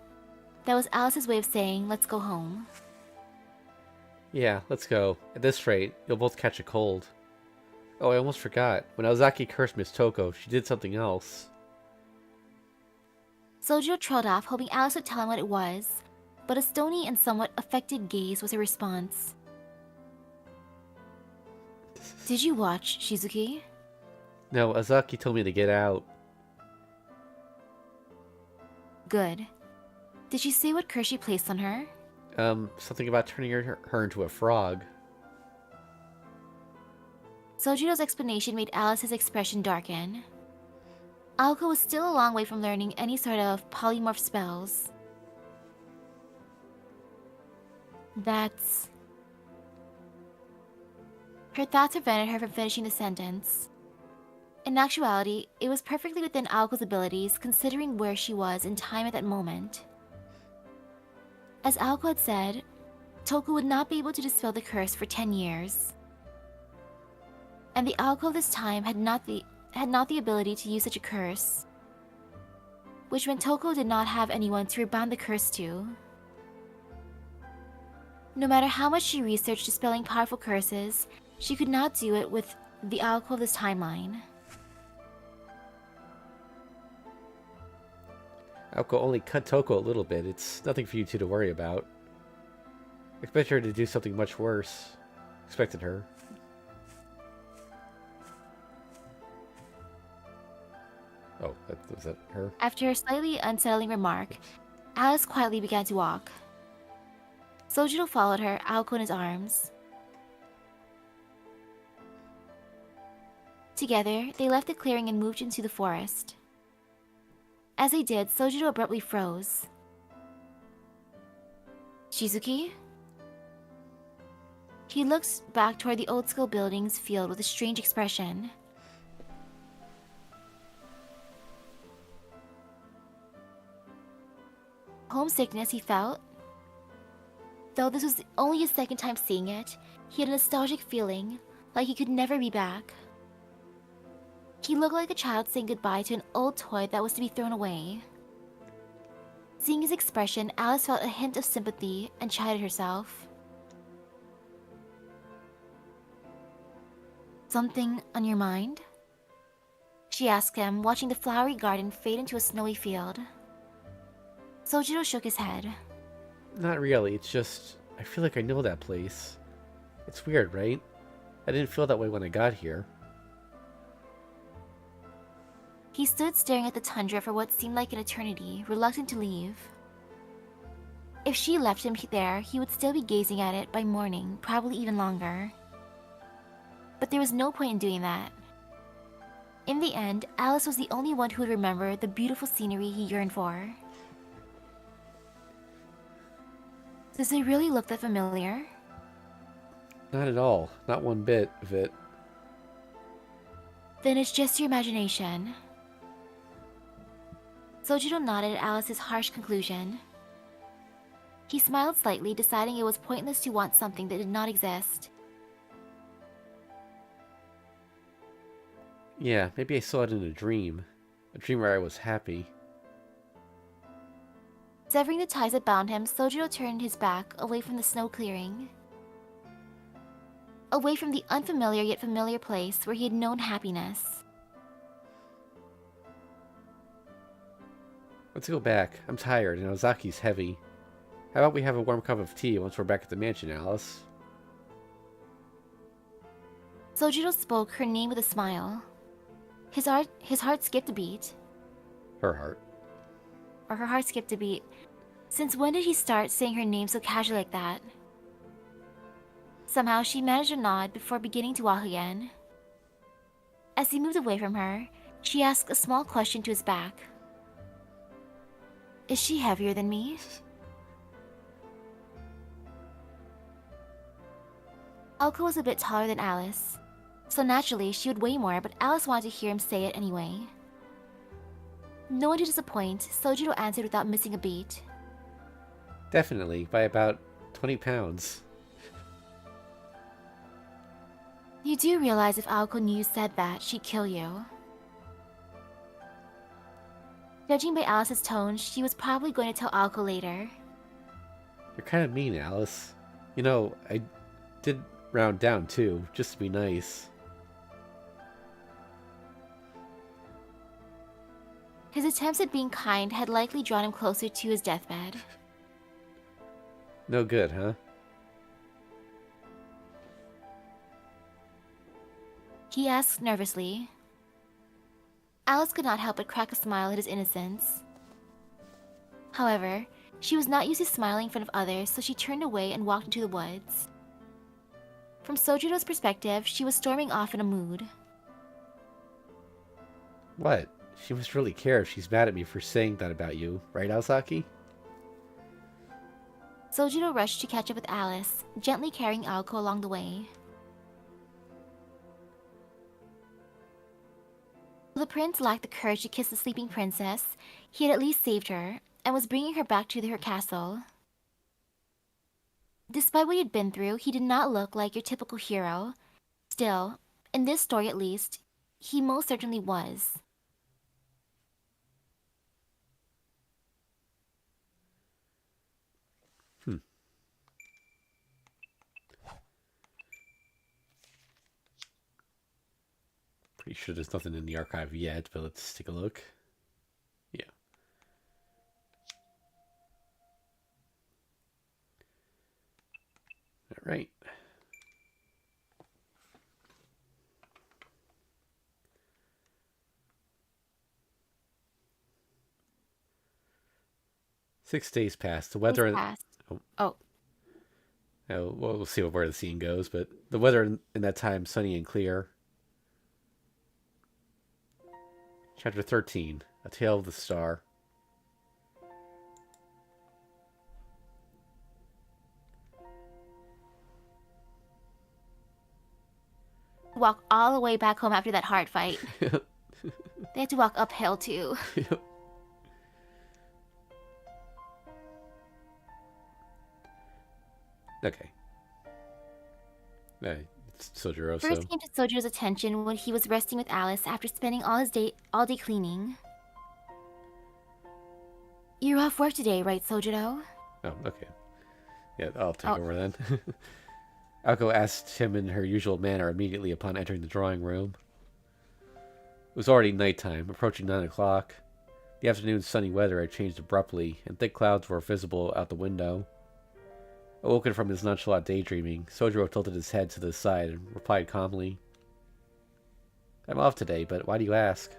that was Alice's way of saying, let's go home. Yeah, let's go. At this rate, you'll both catch a cold. Oh, I almost forgot. When Aozaki cursed Miss Toko, she did something else. Sojiro trailed off, hoping Alice would tell him what it was, but a stony and somewhat affected gaze was her response. Did you watch, Shizuki? No, Aozaki told me to get out. Good. Did she say what curse she placed on her? Something about turning her into a frog. Sojiro's explanation made Alice's expression darken. Aoko was still a long way from learning any sort of polymorph spells. That's... Her thoughts prevented her from finishing the sentence. In actuality, it was perfectly within Aoko's abilities considering where she was in time at that moment. As Aoko had said, Toko would not be able to dispel the curse for 10 years. And the Aoko of this time had not the ability to use such a curse, which meant Toko did not have anyone to rebound the curse to. No matter how much she researched dispelling powerful curses, she could not do it with the Aoko of this timeline. Aoko only cut Toko a little bit. It's nothing for you two to worry about. Expect her to do something much worse. Expected her. Oh, was that her? After a slightly unsettling remark, Alice quietly began to walk. Sojiro followed her, Aoko in his arms. Together, they left the clearing and moved into the forest. As they did, Sojiro abruptly froze. Shizuki? He looks back toward the old-school buildings filled with a strange expression. Homesickness he felt. Though this was only his second time seeing it, he had a nostalgic feeling, like he could never be back. He looked like a child saying goodbye to an old toy that was to be thrown away. Seeing his expression, Alice felt a hint of sympathy and chided herself. Something on your mind? She asked him, watching the flowery garden fade into a snowy field. Sojiro shook his head. Not really, it's just... I feel like I know that place. It's weird, right? I didn't feel that way when I got here. He stood staring at the tundra for what seemed like an eternity, reluctant to leave. If she left him there, he would still be gazing at it by morning, probably even longer. But there was no point in doing that. In the end, Alice was the only one who would remember the beautiful scenery he yearned for. Does it really look that familiar? Not at all. Not one bit of it. Then it's just your imagination. Sojiro nodded at Alice's harsh conclusion. He smiled slightly, deciding it was pointless to want something that did not exist. Yeah, maybe I saw it in a dream. A dream where I was happy. Severing the ties that bound him, Sojiro turned his back away from the snow clearing. Away from the unfamiliar yet familiar place where he had known happiness. Let's go back. I'm tired, and Aozaki's heavy. How about we have a warm cup of tea once we're back at the mansion, Alice? Sojiro spoke her name with a smile. His heart skipped a beat. Her heart. Or her heart skipped a beat. Since when did he start saying her name so casually like that? Somehow she managed a nod before beginning to walk again. As he moved away from her, she asked a small question to his back. Is she heavier than me? Aoko was a bit taller than Alice, so naturally she would weigh more, but Alice wanted to hear him say it anyway. No one to disappoint, Sojiro answered without missing a beat. Definitely, by about 20 pounds. You do realize if Aoko knew you said that, she'd kill you. Judging by Alice's tone, she was probably going to tell Aoko later. You're kind of mean, Alice. You know, I did round down too, just to be nice. His attempts at being kind had likely drawn him closer to his deathbed. No good, huh? He asked nervously. Alice could not help but crack a smile at his innocence. However, she was not used to smiling in front of others, so she turned away and walked into the woods. From Sojiro's perspective, she was storming off in a mood. What? She must really care if she's mad at me for saying that about you, right, Aozaki? Sojiro rushed to catch up with Alice, gently carrying Aoko along the way. Though the prince lacked the courage to kiss the sleeping princess, he had at least saved her, and was bringing her back to her castle. Despite what he had been through, he did not look like your typical hero. Still, in this story at least, he most certainly was. Pretty sure there's nothing in the archive yet, but let's take a look. Yeah. All right. Six days passed. The weather... Oh. Well, we'll see where the scene goes, but the weather in that time, sunny and clear. Chapter 13, A Tale of the Star. walk all the way back home after that hard fight. They had to walk uphill, too. Okay. It's Sojiro, so... First came to Sojiro's attention when he was resting with Alice after spending all day cleaning. You're off work today, right, Sojiro? Oh, okay. Yeah, I'll take over then. Aoko asked him in her usual manner immediately upon entering the drawing room. It was already nighttime, approaching 9 o'clock. The afternoon's sunny weather had changed abruptly, and thick clouds were visible out the window. Awoken from his nonchalant daydreaming, Sojiro tilted his head to the side and replied calmly, "I'm off today, but why do you ask?"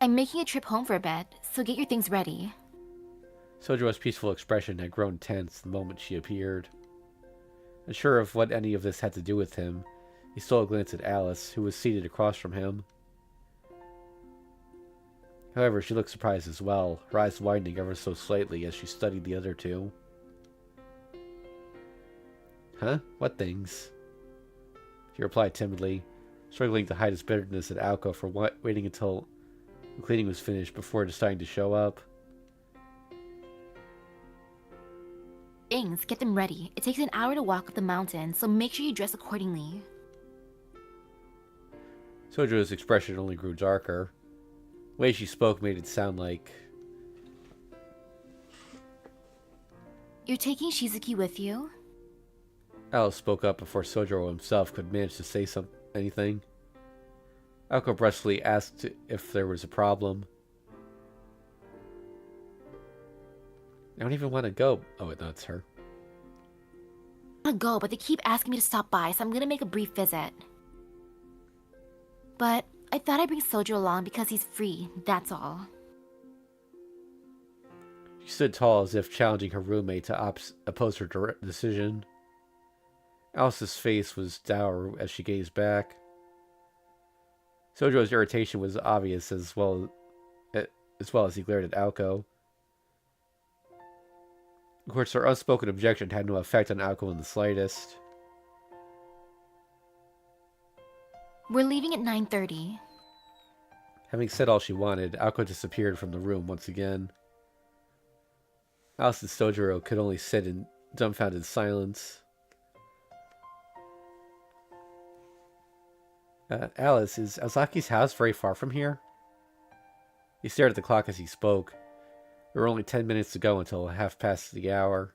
I'm making a trip home for a bit, so get your things ready. Sojiro's peaceful expression had grown tense the moment she appeared. Unsure of what any of this had to do with him, he stole a glance at Alice, who was seated across from him. However, she looked surprised as well, her eyes widening ever so slightly as she studied the other two. "Huh? What things?" he replied timidly, struggling to hide his bitterness at Aoko for waiting until the cleaning was finished before deciding to show up. Things, get them ready. It takes an hour to walk up the mountain, so make sure you dress accordingly. Sojiro's expression only grew darker. The way she spoke made it sound like... You're taking Shizuki with you? Alice spoke up before Sojiro himself could manage to say anything. Aoko brusquely asked if there was a problem. "I don't even want to go." Oh, that's her. I want to go, but they keep asking me to stop by, so I'm gonna make a brief visit. But I thought I'd bring Sojiro along because he's free, that's all. She stood tall as if challenging her roommate to oppose her direct decision. Alice's face was dour as she gazed back. Sojiro's irritation was obvious as well as he glared at Aoko. Of course, her unspoken objection had no effect on Aoko in the slightest. We're leaving at 9:30. Having said all she wanted, Aoko disappeared from the room once again. Alice and Sojiro could only sit in dumbfounded silence. "Alice, is Aozaki's house very far from here?" He stared at the clock as he spoke. There were only 10 minutes to go until 1/2 past the hour.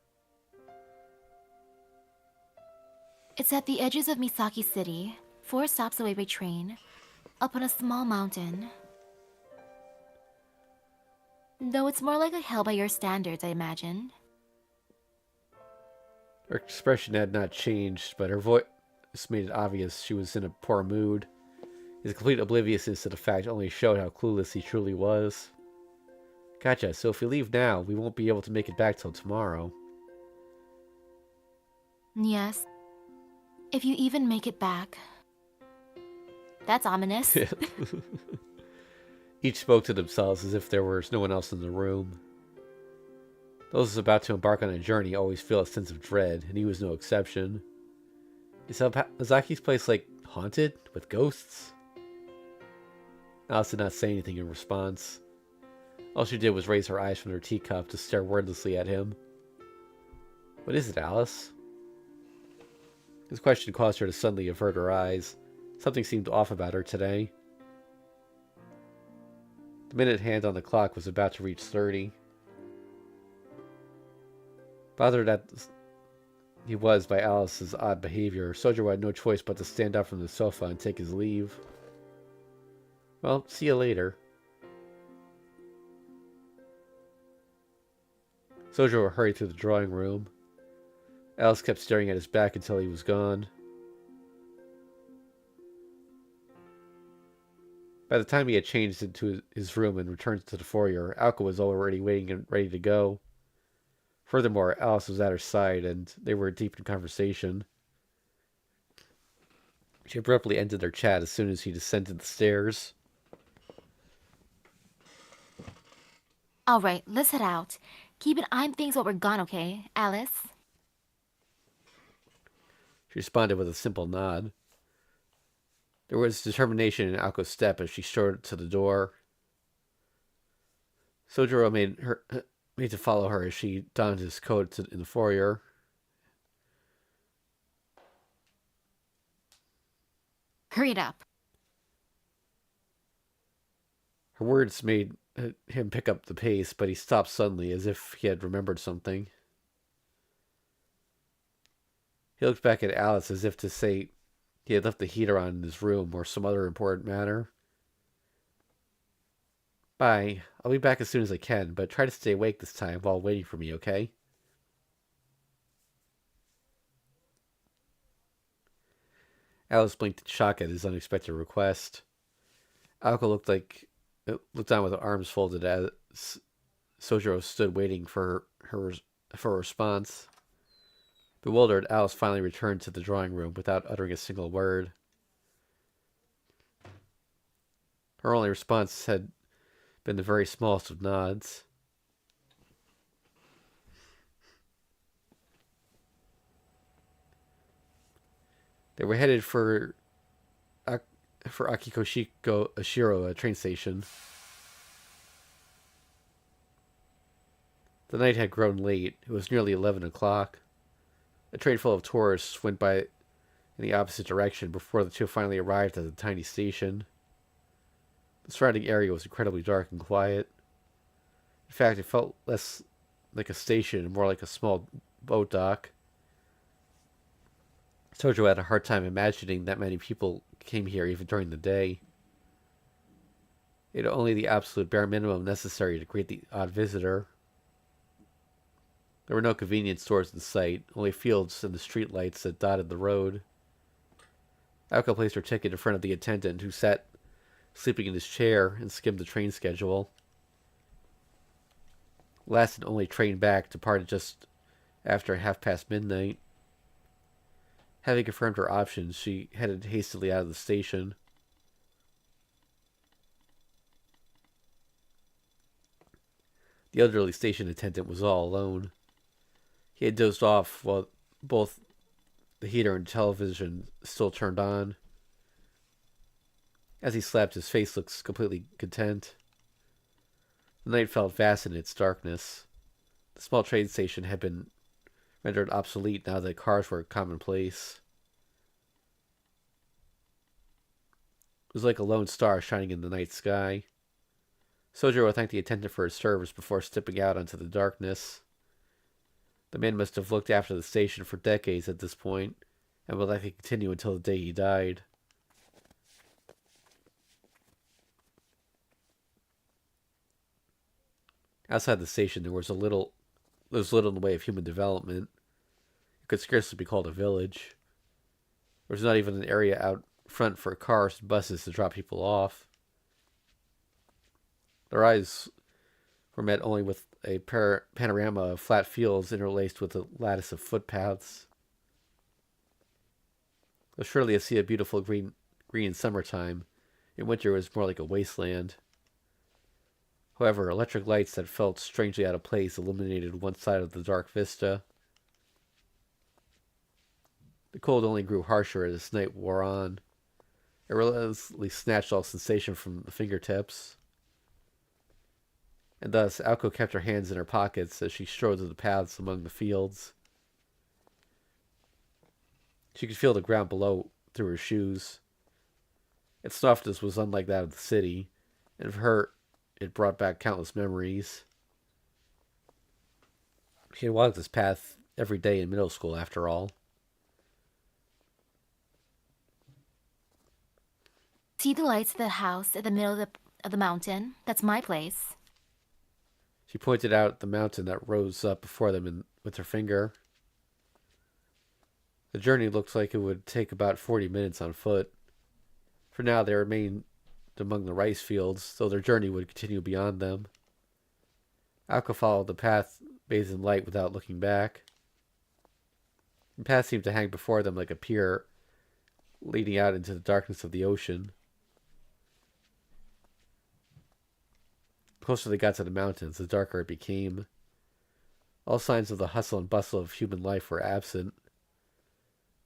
It's at the edges of Misaki City, 4 stops away by train, up on a small mountain. Though it's more like a hill by your standards, I imagine. Her expression had not changed, but her voice made it obvious she was in a poor mood. His complete obliviousness to the fact only showed how clueless he truly was. "Gotcha, so if we leave now, we won't be able to make it back till tomorrow." Yes. If you even make it back. That's ominous. Each spoke to themselves as if there was no one else in the room. Those about to embark on a journey always feel a sense of dread, and he was no exception. Is Aozaki's place, like, haunted? With ghosts? Alice did not say anything in response. All she did was raise her eyes from their teacup to stare wordlessly at him. "What is it, Alice?" His question caused her to suddenly avert her eyes. Something seemed off about her today. The minute hand on the clock was about to reach 30. Bothered as he was by Alice's odd behavior, Sojiro had no choice but to stand up from the sofa and take his leave. "Well, see you later." Sojiro hurried through the drawing room. Alice kept staring at his back until he was gone. By the time he had changed into his room and returned to the foyer, Aoko was already waiting and ready to go. Furthermore, Alice was at her side, and they were deep in conversation. She abruptly ended their chat as soon as he descended the stairs. Alright, let's head out. Keep an eye on things while we're gone, okay, Alice? She responded with a simple nod. There was determination in Aoko's step as she strode to the door. Sojiro made to follow her as she donned his coat in the foyer. Hurry it up. Her words made him pick up the pace, but he stopped suddenly as if he had remembered something. He looked back at Alice as if to say he had left the heater on in his room or some other important matter. Bye. I'll be back as soon as I can, but try to stay awake this time while waiting for me, okay? Alice blinked in shock at his unexpected request. Aoko looked on with her arms folded as Sojiro stood waiting for a response. Bewildered, Alice finally returned to the drawing room without uttering a single word. Her only response had been the very smallest of nods. They were headed for Akikoshiko Ashiro train station. The night had grown late. It was nearly 11 o'clock. A train full of tourists went by in the opposite direction before the two finally arrived at the tiny station. The surrounding area was incredibly dark and quiet. In fact, it felt less like a station and more like a small boat dock. Sojiro had a hard time imagining that many people came here even during the day. It had only the absolute bare minimum necessary to greet the odd visitor. There were no convenience stores in sight, only fields and the street lights that dotted the road. Aoko placed her ticket in front of the attendant, who sat sleeping in his chair and skimmed the train schedule. Last and only train back departed just after midnight. Having confirmed her options, she headed hastily out of the station. The elderly station attendant was all alone. He had dozed off while both the heater and television still turned on. As he slept, his face looked completely content. The night felt vast in its darkness. The small train station had been rendered obsolete now that cars were commonplace. It was like a lone star shining in the night sky. Sojiro thanked the attendant for his service before stepping out into the darkness. The man must have looked after the station for decades at this point, and would likely continue until the day he died. Outside the station, there was little in the way of human development. It could scarcely be called a village. There was not even an area out front for cars and buses to drop people off. Their eyes were met only with a panorama of flat fields interlaced with a lattice of footpaths. Though surely a sea of beautiful green in summertime, in winter it was more like a wasteland. However, electric lights that felt strangely out of place illuminated one side of the dark vista. The cold only grew harsher as night wore on. It relentlessly snatched all sensation from the fingertips. And thus, Aoko kept her hands in her pockets as she strode through the paths among the fields. She could feel the ground below through her shoes. Its softness was unlike that of the city, and for her, it brought back countless memories. She had walked this path every day in middle school, after all. See the lights of the house at the middle of the mountain? That's my place. She pointed out the mountain that rose up before them with her finger. The journey looked like it would take about 40 minutes on foot. For now, they remained among the rice fields, though their journey would continue beyond them. Aoko followed the path bathed in light without looking back. The path seemed to hang before them like a pier leading out into the darkness of the ocean. The closer they got to the mountains, the darker it became. All signs of the hustle and bustle of human life were absent.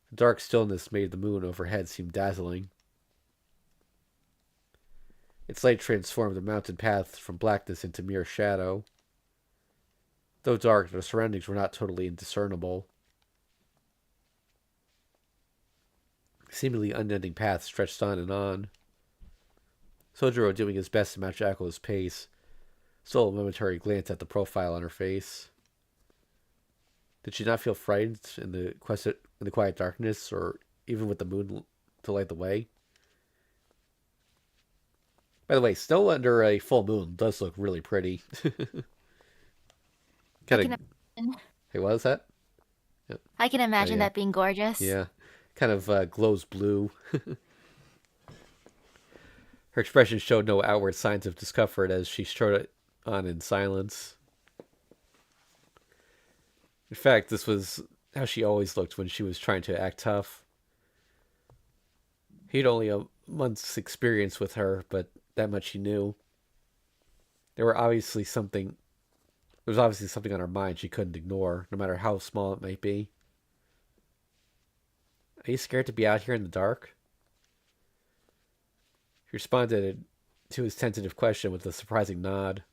The dark stillness made the moon overhead seem dazzling. Its light transformed the mountain path from blackness into mere shadow. Though dark, the surroundings were not totally indiscernible. Seemingly unending paths stretched on and on. Sojiro, doing his best to match Ako's pace, stole a momentary glance at the profile on her face. Did she not feel frightened in the quiet darkness, or even with the moon to light the way? By the way, snow under a full moon does look really pretty. Kind of. Hey, what was that? Yeah. I can imagine yeah. that being gorgeous. Yeah, kind of glows blue. Her expression showed no outward signs of discomfort as she strode on in silence. In fact, this was how she always looked when she was trying to act tough. He'd only a month's experience with her, but that much he knew. There was obviously something on her mind she couldn't ignore, no matter how small it might be. Are you scared to be out here in the dark? He responded to his tentative question with a surprising nod.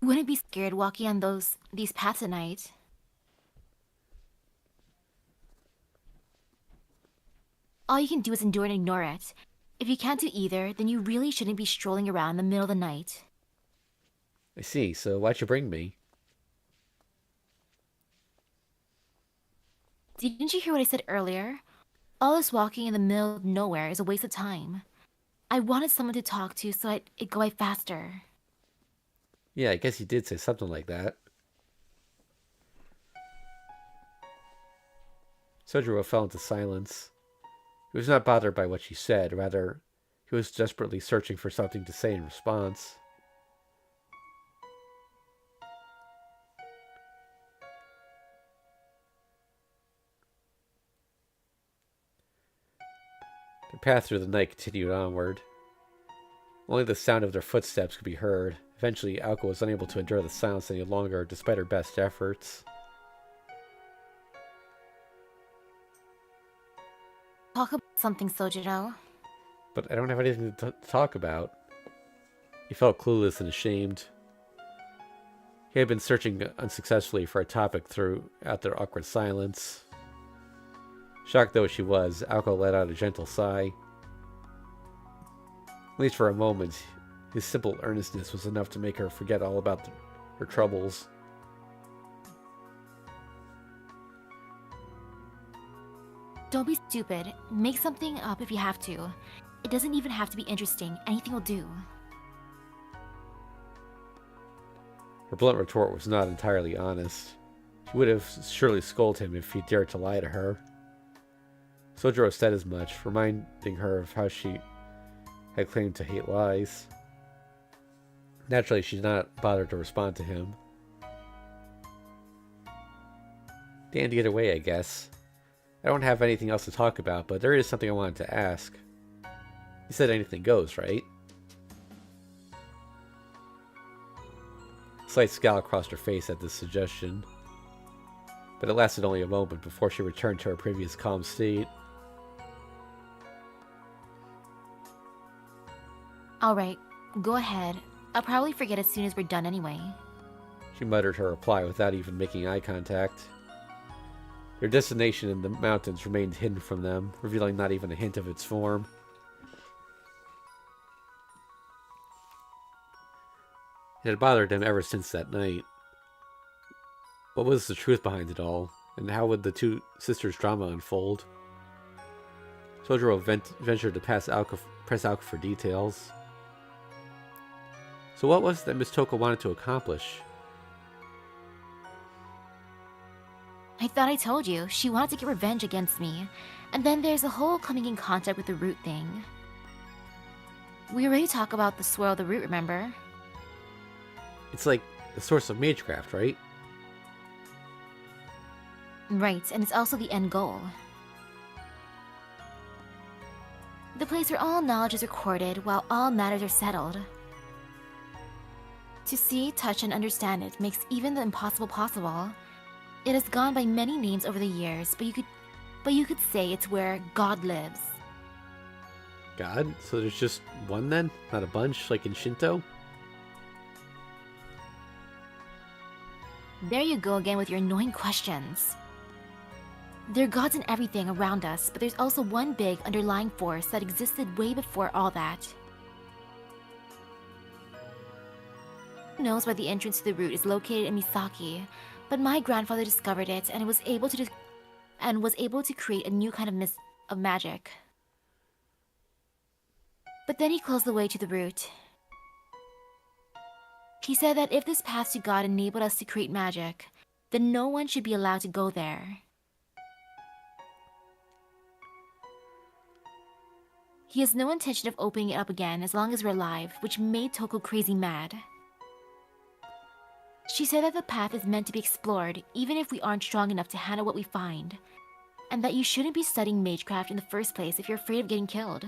Wouldn't be scared walking on these paths at night. All you can do is endure and ignore it. If you can't do either, then you really shouldn't be strolling around in the middle of the night. I see, so why'd you bring me? Didn't you hear what I said earlier? All this walking in the middle of nowhere is a waste of time. I wanted someone to talk to so it'd go by faster. Yeah, I guess you did say something like that. Sojiro fell into silence. He was not bothered by what she said. Rather, he was desperately searching for something to say in response. Their path through the night continued onward. Only the sound of their footsteps could be heard. Eventually, Aoko was unable to endure the silence any longer, despite her best efforts. Talk about something, Sojiro. But I don't have anything to talk about. He felt clueless and ashamed. He had been searching unsuccessfully for a topic throughout their awkward silence. Shocked though she was, Aoko let out a gentle sigh. At least for a moment, his simple earnestness was enough to make her forget all about her troubles. Don't be stupid. Make something up if you have to. It doesn't even have to be interesting. Anything will do. Her blunt retort was not entirely honest. She would have surely scolded him if he dared to lie to her. Sojiro said as much, reminding her of how she had claimed to hate lies. Naturally, she did not bother to respond to him. Damned either way, I guess. I don't have anything else to talk about, but there is something I wanted to ask. You said anything goes, right? A slight scowl crossed her face at this suggestion, but it lasted only a moment before she returned to her previous calm state. Alright, go ahead. I'll probably forget as soon as we're done anyway. She muttered her reply without even making eye contact. Their destination in the mountains remained hidden from them, revealing not even a hint of its form. It had bothered him ever since that night. What was the truth behind it all, and how would the two sisters' drama unfold? Sojiro ventured to press Aoko for details. So what was it that Miss Toko wanted to accomplish? I thought I told you. She wanted to get revenge against me. And then there's a whole coming in contact with the root thing. We already talked about the swirl of the root, remember? It's like the source of magecraft, right? Right, and it's also the end goal. The place where all knowledge is recorded while all matters are settled. To see, touch, and understand it makes even the impossible possible. It has gone by many names over the years, but you could say it's where God lives. God? So there's just one then? Not a bunch, like in Shinto? There you go again with your annoying questions. There are gods in everything around us, but there's also one big underlying force that existed way before all that. Who knows why the entrance to the root is located in Misaki, but my grandfather discovered it and was able to create a new kind of magic. But then he closed the way to the root. He said that if this path to God enabled us to create magic, then no one should be allowed to go there. He has no intention of opening it up again as long as we're alive, which made Toko crazy mad. She said that the path is meant to be explored, even if we aren't strong enough to handle what we find, and that you shouldn't be studying magecraft in the first place if you're afraid of getting killed.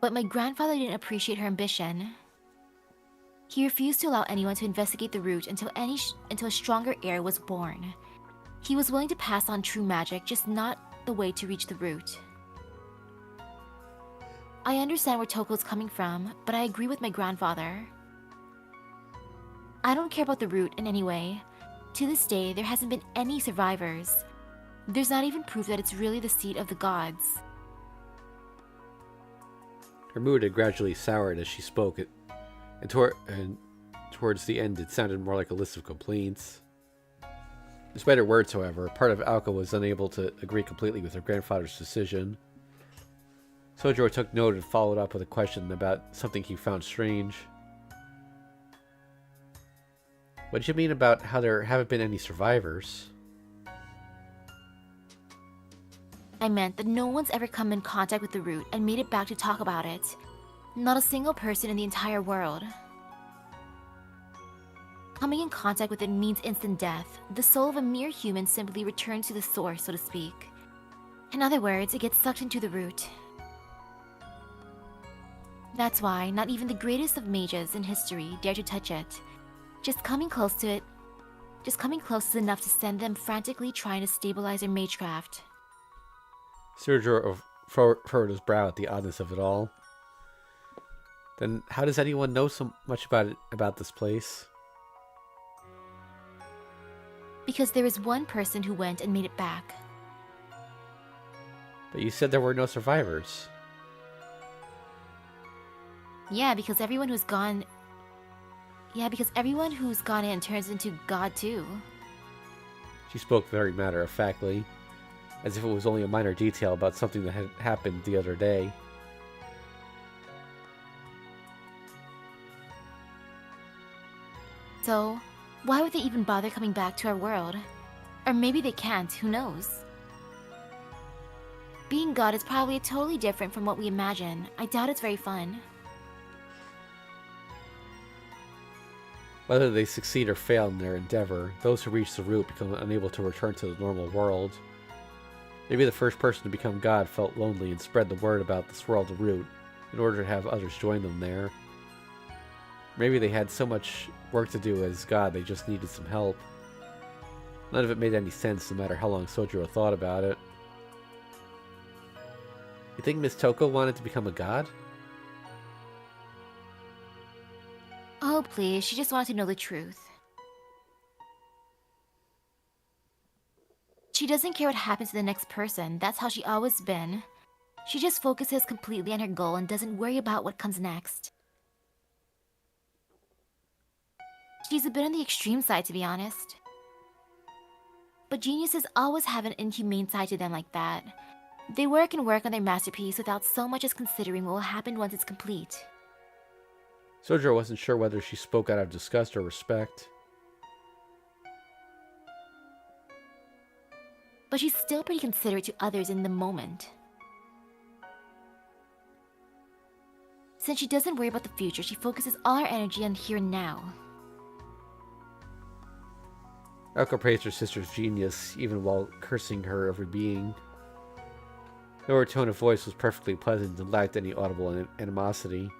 But my grandfather didn't appreciate her ambition. He refused to allow anyone to investigate the root until a stronger heir was born. He was willing to pass on true magic, just not the way to reach the root. I understand where Toko's coming from, but I agree with my grandfather. I don't care about the root in any way. To this day, there hasn't been any survivors. There's not even proof that it's really the seat of the gods. Her mood had gradually soured as she spoke, and towards the end it sounded more like a list of complaints. Despite her words, however, part of Aoko was unable to agree completely with her grandfather's decision. Sojiro took note and followed up with a question about something he found strange. What did you mean about how there haven't been any survivors? I meant that no one's ever come in contact with the root and made it back to talk about it. Not a single person in the entire world. Coming in contact with it means instant death. The soul of a mere human simply returns to the source, so to speak. In other words, it gets sucked into the root. That's why not even the greatest of mages in history dare to touch it. Just coming close is enough to send them frantically trying to stabilize their magecraft. Sojiro furrowed his brow at the oddness of it all. Then how does anyone know so much about this place? Because there is one person who went and made it back. But you said there were no survivors. Yeah, because everyone who's gone in turns into God too. She spoke very matter-of-factly, as if it was only a minor detail about something that had happened the other day. So, why would they even bother coming back to our world? Or maybe they can't, who knows? Being God is probably totally different from what we imagine. I doubt it's very fun. Whether they succeed or fail in their endeavor, those who reach the root become unable to return to the normal world. Maybe the first person to become God felt lonely and spread the word about the swirl of the root in order to have others join them there. Maybe they had so much work to do as God they just needed some help. None of it made any sense no matter how long Sojiro thought about it. You think Miss Toko wanted to become a god? Oh please, she just wanted to know the truth. She doesn't care what happens to the next person, that's how she always been. She just focuses completely on her goal and doesn't worry about what comes next. She's a bit on the extreme side, to be honest. But geniuses always have an inhumane side to them like that. They work and work on their masterpiece without so much as considering what will happen once it's complete. Sojiro wasn't sure whether she spoke out of disgust or respect. But she's still pretty considerate to others in the moment. Since she doesn't worry about the future, she focuses all her energy on here and now. Aoko praised her sister's genius, even while cursing her every being. Though her tone of voice was perfectly pleasant and lacked any audible animosity.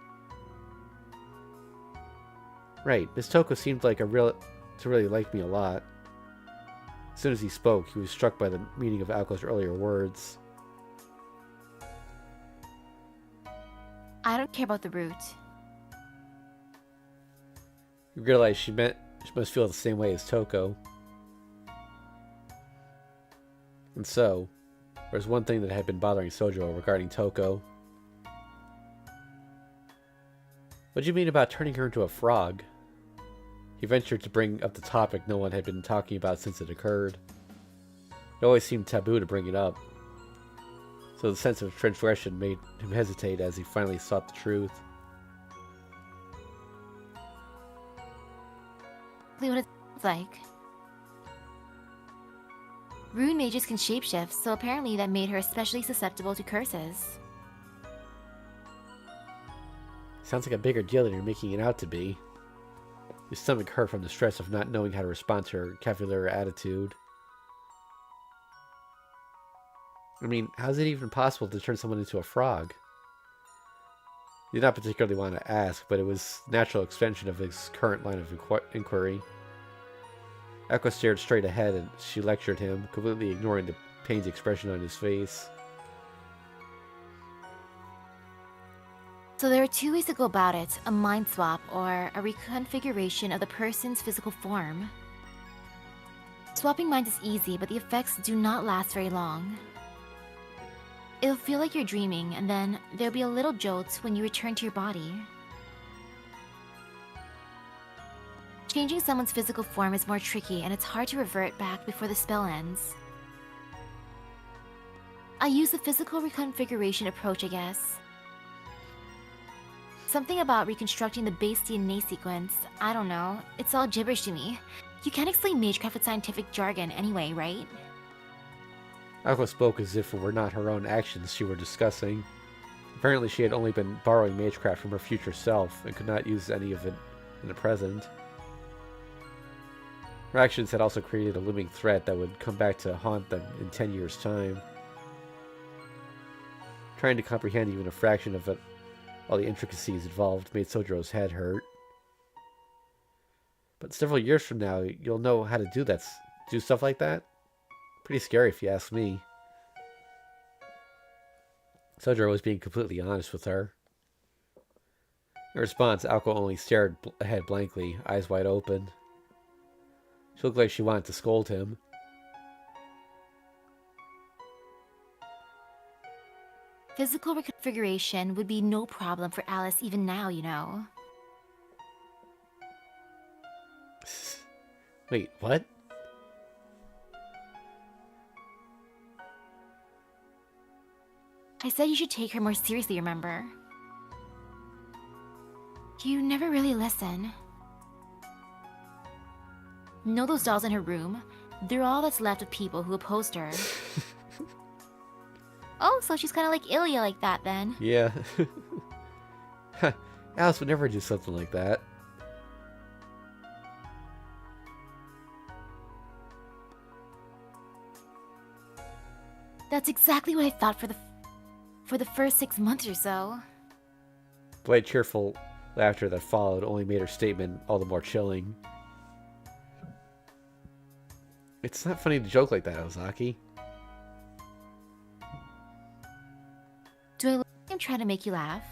Right, Miss Toko seemed like to really like me a lot. As soon as he spoke, he was struck by the meaning of Aoko's earlier words. I don't care about the route. You realize she must feel the same way as Toko. And so, there's one thing that had been bothering Sojo regarding Toko. What do you mean about turning her into a frog? He ventured to bring up the topic no one had been talking about since it occurred. It always seemed taboo to bring it up. So the sense of transgression made him hesitate as he finally sought the truth. What it sounds like. Rune mages can shapeshift, so apparently that made her especially susceptible to curses. Sounds like a bigger deal than you're making it out to be. His stomach hurt from the stress of not knowing how to respond to her cavalier attitude. I mean, how's it even possible to turn someone into a frog? He did not particularly want to ask, but it was a natural extension of his current line of inquiry. Aoko stared straight ahead and she lectured him, completely ignoring the pained expression on his face. So there are two ways to go about it, a mind swap or a reconfiguration of the person's physical form. Swapping minds is easy, but the effects do not last very long. It'll feel like you're dreaming, and then there'll be a little jolt when you return to your body. Changing someone's physical form is more tricky, and it's hard to revert back before the spell ends. I use the physical reconfiguration approach, I guess. Something about reconstructing the base DNA sequence, I don't know, it's all gibberish to me. You can't explain magecraft with scientific jargon anyway, right? Aoko spoke as if it were not her own actions she were discussing. Apparently she had only been borrowing magecraft from her future self and could not use any of it in the present. Her actions had also created a looming threat that would come back to haunt them in 10 years' time. Trying to comprehend even a fraction of it, all the intricacies involved made Sojiro's head hurt. But several years from now, you'll know how to do stuff like that? Pretty scary if you ask me. Sojiro was being completely honest with her. In response, Aoko only stared ahead blankly, eyes wide open. She looked like she wanted to scold him. Physical reconfiguration would be no problem for Alice even now, you know. Wait, what? I said you should take her more seriously, remember? You never really listen. Know those dolls in her room? They're all that's left of people who opposed her. Oh, so she's kind of like Ilya like that then. Yeah. Alice would never do something like that. That's exactly what I thought for the first 6 months or so. The light, cheerful laughter that followed only made her statement all the more chilling. It's not funny to joke like that, Aozaki. Do I look like I'm trying to make you laugh?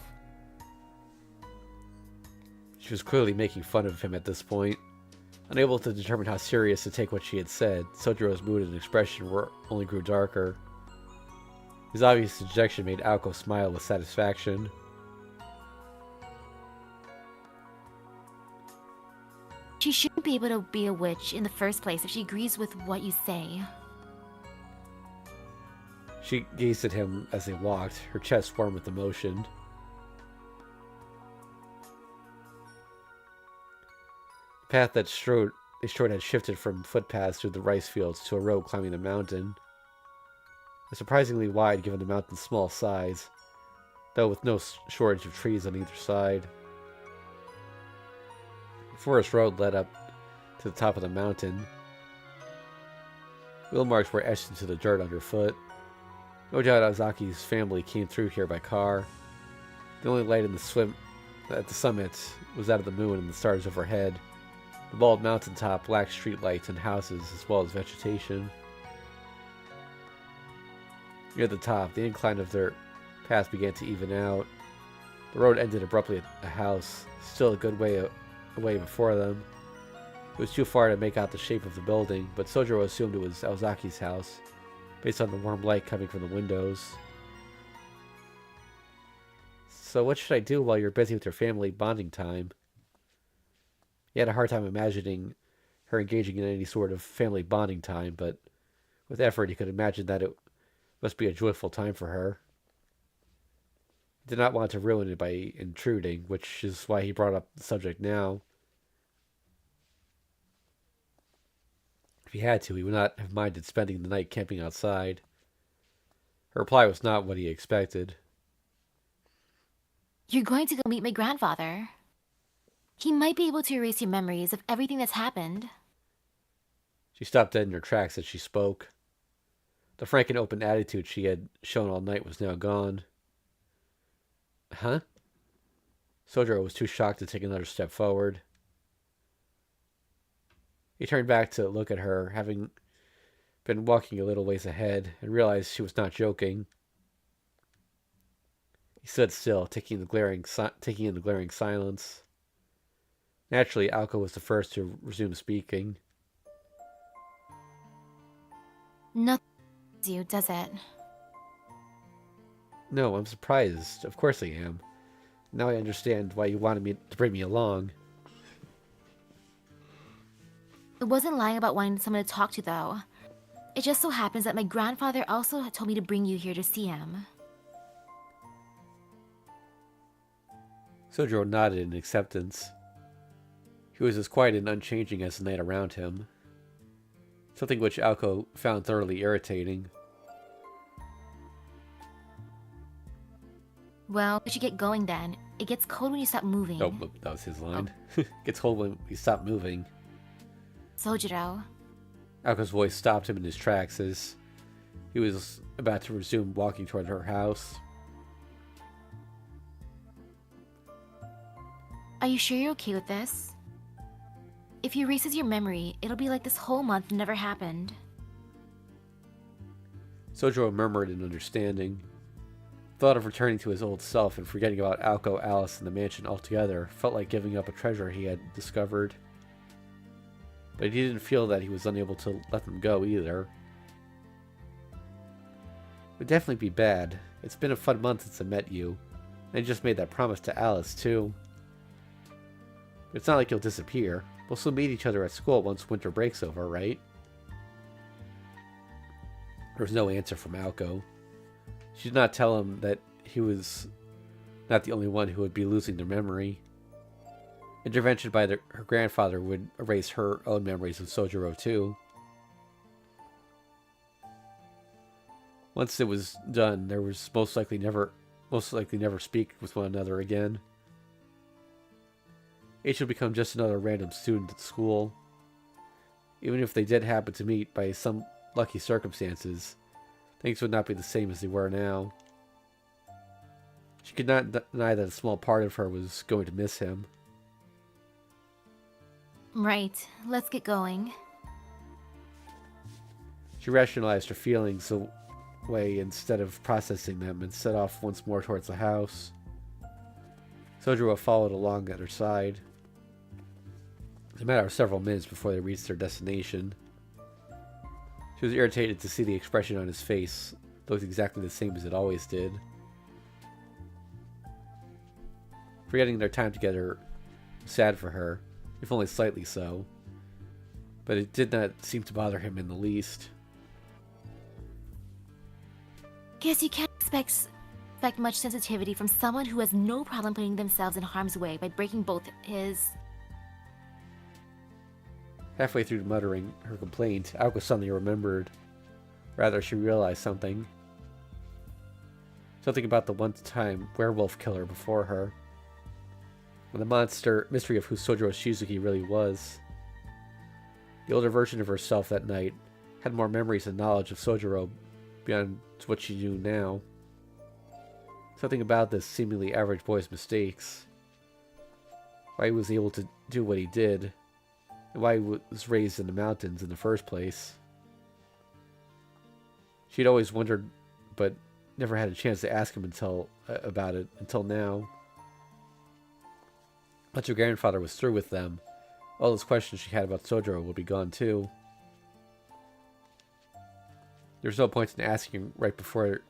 She was clearly making fun of him at this point. Unable to determine how serious to take what she had said, Sojiro's mood and expression only grew darker. His obvious dejection made Aoko smile with satisfaction. She shouldn't be able to be a witch in the first place if she agrees with what you say. She gazed at him as they walked, her chest warm with emotion. The path that they strode had shifted from footpaths through the rice fields to a road climbing the mountain. It was surprisingly wide given the mountain's small size, though with no shortage of trees on either side. The forest road led up to the top of the mountain. Wheel marks were etched into the dirt underfoot. No doubt Aozaki's family came through here by car. The only light in the swim at the summit was that of the moon and the stars overhead. The bald mountaintop lacked streetlights and houses as well as vegetation. Near the top, the incline of their path began to even out. The road ended abruptly at a house, still a good way away before them. It was too far to make out the shape of the building, but Sojiro assumed it was Aozaki's house, based on the warm light coming from the windows. So what should I do while you're busy with your family bonding time? He had a hard time imagining her engaging in any sort of family bonding time, but with effort he could imagine that it must be a joyful time for her. He did not want to ruin it by intruding, which is why he brought up the subject now. If he had to, he would not have minded spending the night camping outside. Her reply was not what he expected. You're going to go meet my grandfather. He might be able to erase your memories of everything that's happened. She stopped dead in her tracks as she spoke. The frank and open attitude she had shown all night was now gone. Huh? Sojiro was too shocked to take another step forward. He turned back to look at her, having been walking a little ways ahead, and realized she was not joking. He stood still, taking in the glaring silence. Naturally, Aoko was the first to resume speaking. Nothing you, does it? No, I'm surprised. Of course I am. Now I understand why you wanted me to bring me along. It wasn't lying about wanting someone to talk to, though. It just so happens that my grandfather also told me to bring you here to see him. Sojiro nodded in acceptance. He was as quiet and unchanging as the night around him, something which Aoko found thoroughly irritating. Well, we should get going then. It gets cold when you stop moving. Oh, that was his line. Gets cold when we stop moving. Sojiro. Aoko's voice stopped him in his tracks as he was about to resume walking toward her house. Are you sure you're okay with this? If he erases your memory, it'll be like this whole month never happened. Sojiro murmured in understanding. The thought of returning to his old self and forgetting about Aoko, Alice, and the mansion altogether felt like giving up a treasure he had discovered. But he didn't feel that he was unable to let them go either. It would definitely be bad. It's been a fun month since I met you. And I just made that promise to Alice, too. But it's not like you'll disappear. We'll still meet each other at school once winter break's over, right? There was no answer from Aoko. She did not tell him that he was not the only one who would be losing their memory. Intervention by her grandfather would erase her own memories of Sojiro too. Once it was done, there was most likely never speak with one another again. Each would become just another random student at school. Even if they did happen to meet by some lucky circumstances, things would not be the same as they were now. She could not deny that a small part of her was going to miss him. Right, let's get going. She rationalized her feelings away instead of processing them and set off once more towards the house. Sojiro followed along at her side. It was a matter of several minutes before they reached their destination. She was irritated to see the expression on his face looked exactly the same as it always did. Forgetting their time together was sad for her, if only slightly so, but it did not seem to bother him in the least. Guess you can't expect much sensitivity from someone who has no problem putting themselves in harm's way by breaking both his... Halfway through muttering her complaint, Aoko suddenly remembered. Rather, she realized something. Something about the one-time werewolf killer before her. And the mystery of who Sojiro Shizuki really was. The older version of herself that night had more memories and knowledge of Sojiro beyond what she knew now. Something about this seemingly average boy's mistakes. Why he was able to do what he did, and why he was raised in the mountains in the first place. She'd always wondered, but never had a chance to ask him about it until now. Once her grandfather was through with them, all those questions she had about Sojiro would be gone too. There was no point in asking right before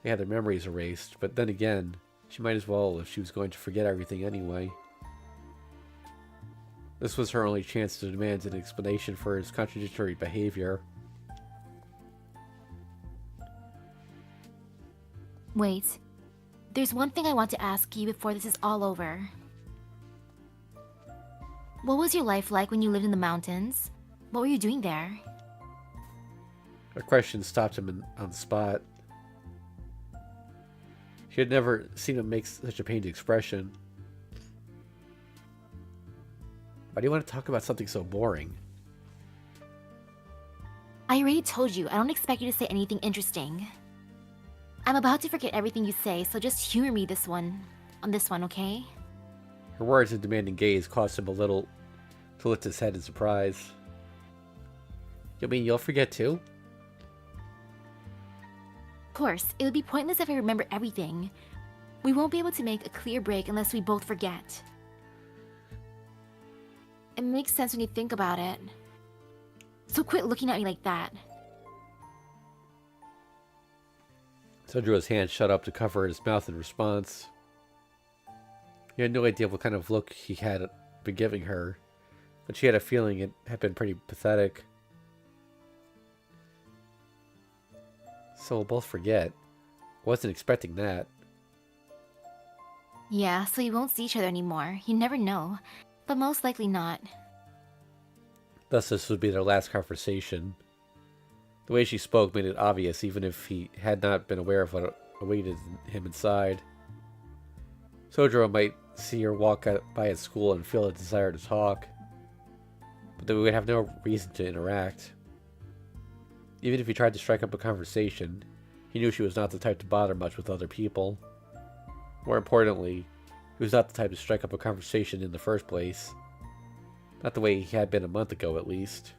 they had their memories erased, but then again, she might as well if she was going to forget everything anyway. This was her only chance to demand an explanation for his contradictory behavior. Wait. There's one thing I want to ask you before this is all over. What was your life like when you lived in the mountains? What were you doing there? Her question stopped him on the spot. She had never seen him make such a pained expression. Why do you want to talk about something so boring? I already told you, I don't expect you to say anything interesting. I'm about to forget everything you say, so just humor me on this one, okay? Her words and demanding gaze caused him a little to lift his head in surprise. You mean you'll forget too? Of course, it would be pointless if I remember everything. We won't be able to make a clear break unless we both forget. It makes sense when you think about it. So quit looking at me like that. Sojiro's hand shut up to cover his mouth in response. He had no idea what kind of look he had been giving her, but she had a feeling it had been pretty pathetic. So we'll both forget. Wasn't expecting that. Yeah, so you won't see each other anymore. You never know. But most likely not. Thus, this would be their last conversation. The way she spoke made it obvious, even if he had not been aware of what awaited him inside. Sojiro might see her walk by at school and feel a desire to talk, but they would have no reason to interact. Even if he tried to strike up a conversation, he knew she was not the type to bother much with other people. More importantly, he was not the type to strike up a conversation in the first place. Not the way he had been a month ago, at least.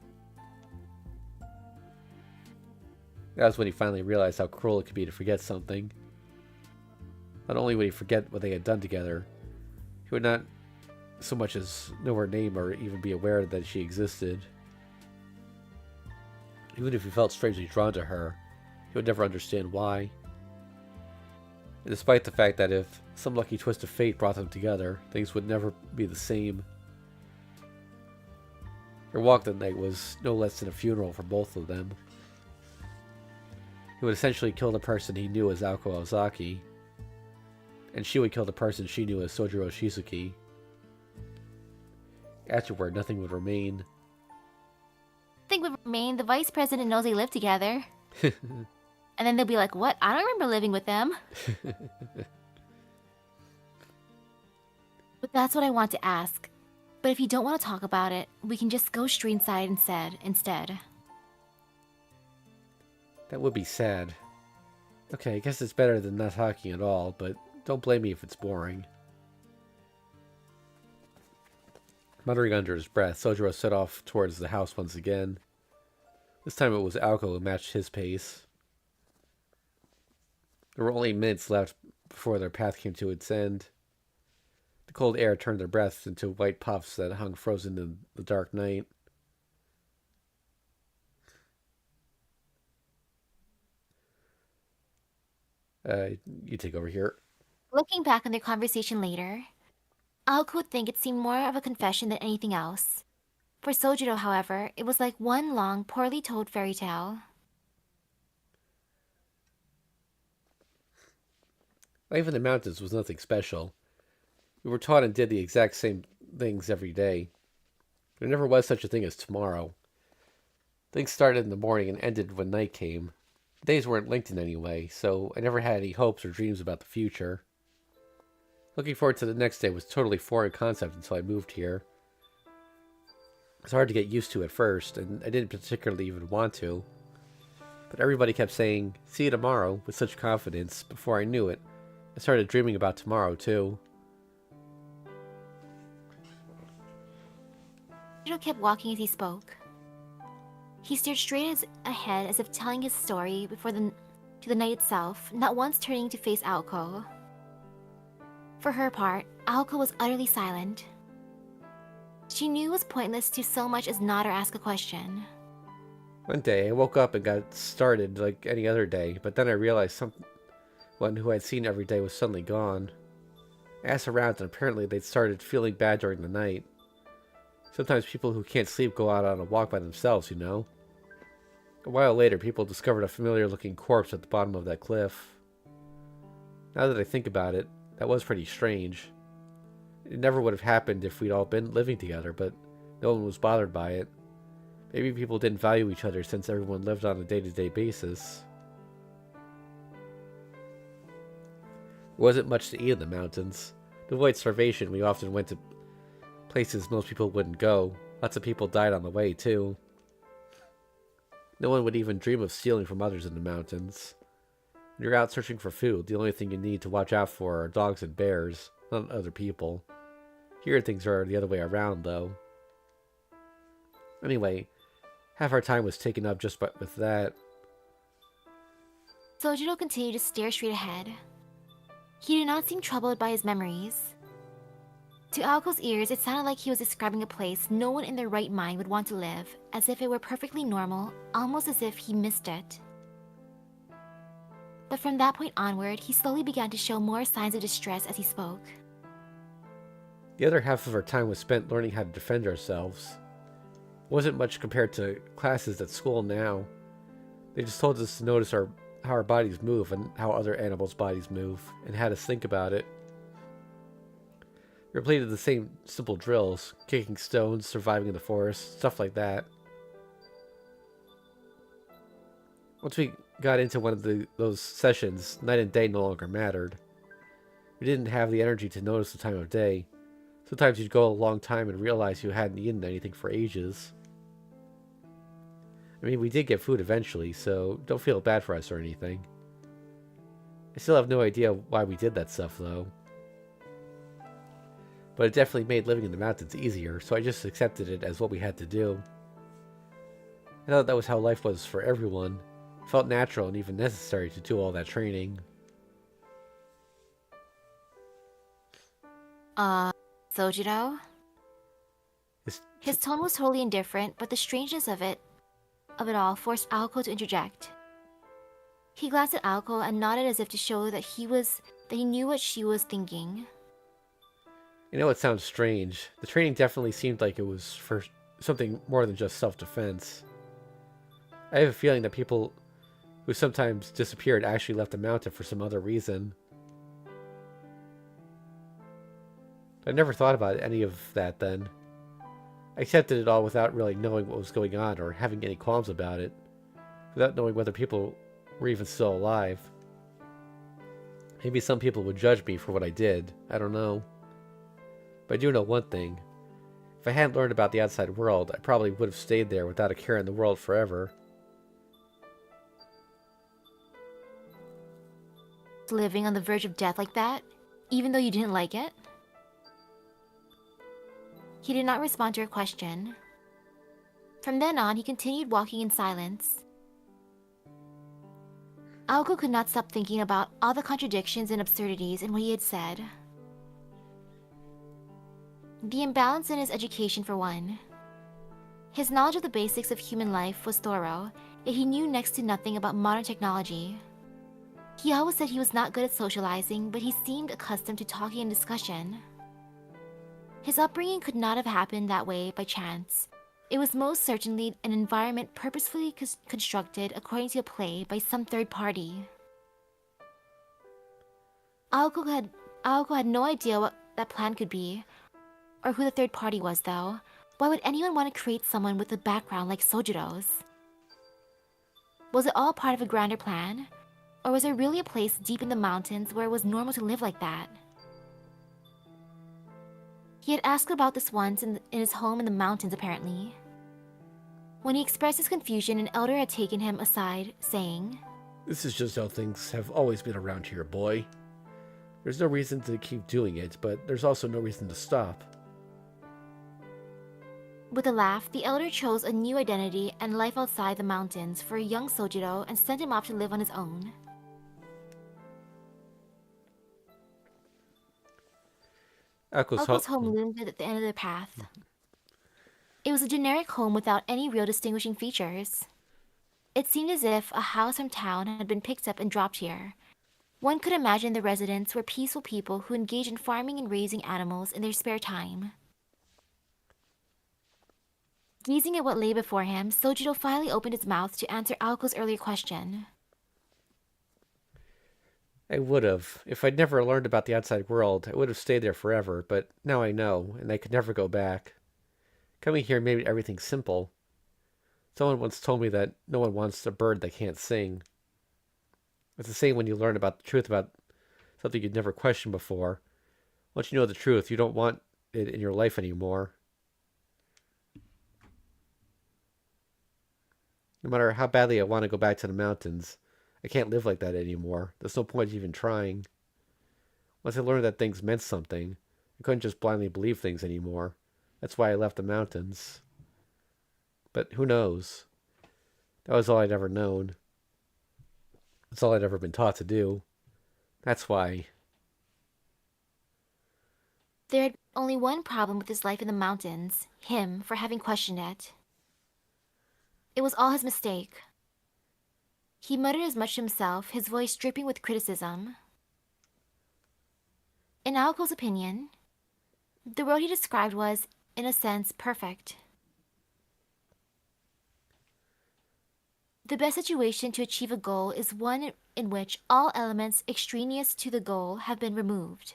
That was when he finally realized how cruel it could be to forget something. Not only would he forget what they had done together, he would not so much as know her name or even be aware that she existed. Even if he felt strangely drawn to her, he would never understand why. And despite the fact that if some lucky twist of fate brought them together, things would never be the same. Their walk that night was no less than a funeral for both of them. He would essentially kill the person he knew as Aoko Aozaki, and she would kill the person she knew as Sojiro Shizuki. Afterward, nothing would remain. Thing would remain, the vice president knows they live together. And then they'll be like, what? I don't remember living with them. But that's what I want to ask. But if you don't want to talk about it, we can just go straight inside instead. That would be sad. Okay, I guess it's better than not talking at all, but don't blame me if it's boring. Muttering under his breath, Sojiro set off towards the house once again. This time it was Aoko who matched his pace. There were only minutes left before their path came to its end. The cold air turned their breaths into white puffs that hung frozen in the dark night. You take over here. Looking back on their conversation later, Aoko would think it seemed more of a confession than anything else. For Sojiro, however, it was like one long, poorly told fairy tale. Life in the mountains was nothing special. We were taught and did the exact same things every day. There never was such a thing as tomorrow. Things started in the morning and ended when night came. The days weren't linked in any way, so I never had any hopes or dreams about the future. Looking forward to the next day was a totally foreign concept until I moved here. It was hard to get used to at first, and I didn't particularly even want to. But everybody kept saying, "See you tomorrow," with such confidence. Before I knew it, I started dreaming about tomorrow, too. Sojiro kept walking as he spoke. He stared straight ahead as if telling his story to the night itself, not once turning to face Aoko. For her part, Aoko was utterly silent. She knew it was pointless to so much as nod or ask a question. One day, I woke up and got started like any other day, but then I realized someone who I'd seen every day was suddenly gone. I asked around, and apparently they'd started feeling bad during the night. Sometimes people who can't sleep go out on a walk by themselves, you know? A while later, people discovered a familiar-looking corpse at the bottom of that cliff. Now that I think about it, that was pretty strange. It never would have happened if we'd all been living together, but no one was bothered by it. Maybe people didn't value each other since everyone lived on a day-to-day basis. There wasn't much to eat in the mountains. To avoid starvation, we often went to places most people wouldn't go. Lots of people died on the way, too. No one would even dream of stealing from others in the mountains. When you're out searching for food, the only thing you need to watch out for are dogs and bears, not other people. Here things are the other way around, though. Anyway, half our time was taken up just with that. Sojiro continued to stare straight ahead. He did not seem troubled by his memories. To Aoko's ears, it sounded like he was describing a place no one in their right mind would want to live, as if it were perfectly normal, almost as if he missed it. But from that point onward, he slowly began to show more signs of distress as he spoke. The other half of our time was spent learning how to defend ourselves. It wasn't much compared to classes at school now. They just told us to notice how our bodies move and how other animals' bodies move, and had us think about it. We repeated the same simple drills, kicking stones, surviving in the forest, stuff like that. Once we got into one of those sessions, night and day no longer mattered. We didn't have the energy to notice the time of day. Sometimes you'd go a long time and realize you hadn't eaten anything for ages. I mean, we did get food eventually, so don't feel bad for us or anything. I still have no idea why we did that stuff, though. But it definitely made living in the mountains easier, so I just accepted it as what we had to do. I thought that was how life was for everyone. It felt natural and even necessary to do all that training. Sojiro? His tone was totally indifferent, but the strangeness of it all forced Aoko to interject. He glanced at Aoko and nodded as if to show that he knew what she was thinking. I know it sounds strange. The training definitely seemed like it was for something more than just self-defense. I have a feeling that people who sometimes disappeared actually left the mountain for some other reason. I never thought about any of that then. I accepted it all without really knowing what was going on or having any qualms about it, without knowing whether people were even still alive. Maybe some people would judge me for what I did, I don't know. But I do know one thing. If I hadn't learned about the outside world, I probably would have stayed there without a care in the world forever. Living on the verge of death like that, even though you didn't like it? He did not respond to her question. From then on, he continued walking in silence. Aoko could not stop thinking about all the contradictions and absurdities in what he had said. The imbalance in his education, for one. His knowledge of the basics of human life was thorough, yet he knew next to nothing about modern technology. He always said he was not good at socializing, but he seemed accustomed to talking and discussion. His upbringing could not have happened that way by chance. It was most certainly an environment purposefully constructed according to a play by some third party. Aoko had no idea what that plan could be, or who the third party was, though. Why would anyone want to create someone with a background like Sojiro's? Was it all part of a grander plan? Or was there really a place deep in the mountains where it was normal to live like that? He had asked about this once in his home in the mountains, apparently. When he expressed his confusion, an elder had taken him aside, saying, "This is just how things have always been around here, boy. There's no reason to keep doing it, but there's also no reason to stop." With a laugh, the elder chose a new identity and life outside the mountains for a young Sojiro and sent him off to live on his own. Aoko's Aoko's home loomed at the end of the path. It was a generic home without any real distinguishing features. It seemed as if a house from town had been picked up and dropped here. One could imagine the residents were peaceful people who engage in farming and raising animals in their spare time. Gazing at what lay before him, Sojiro finally opened his mouth to answer Aoko's earlier question. I would have. If I'd never learned about the outside world, I would have stayed there forever, but now I know, and I could never go back. Coming here made everything simple. Someone once told me that no one wants a bird that can't sing. It's the same when you learn about the truth about something you'd never questioned before. Once you know the truth, you don't want it in your life anymore. No matter how badly I want to go back to the mountains, I can't live like that anymore. There's no point even trying. Once I learned that things meant something, I couldn't just blindly believe things anymore. That's why I left the mountains. But who knows? That was all I'd ever known. That's all I'd ever been taught to do. That's why. There had only one problem with his life in the mountains, him for having questioned it. It was all his mistake. He muttered as much to himself, his voice dripping with criticism. In Aoko's opinion, the world he described was, in a sense, perfect. The best situation to achieve a goal is one in which all elements extraneous to the goal have been removed.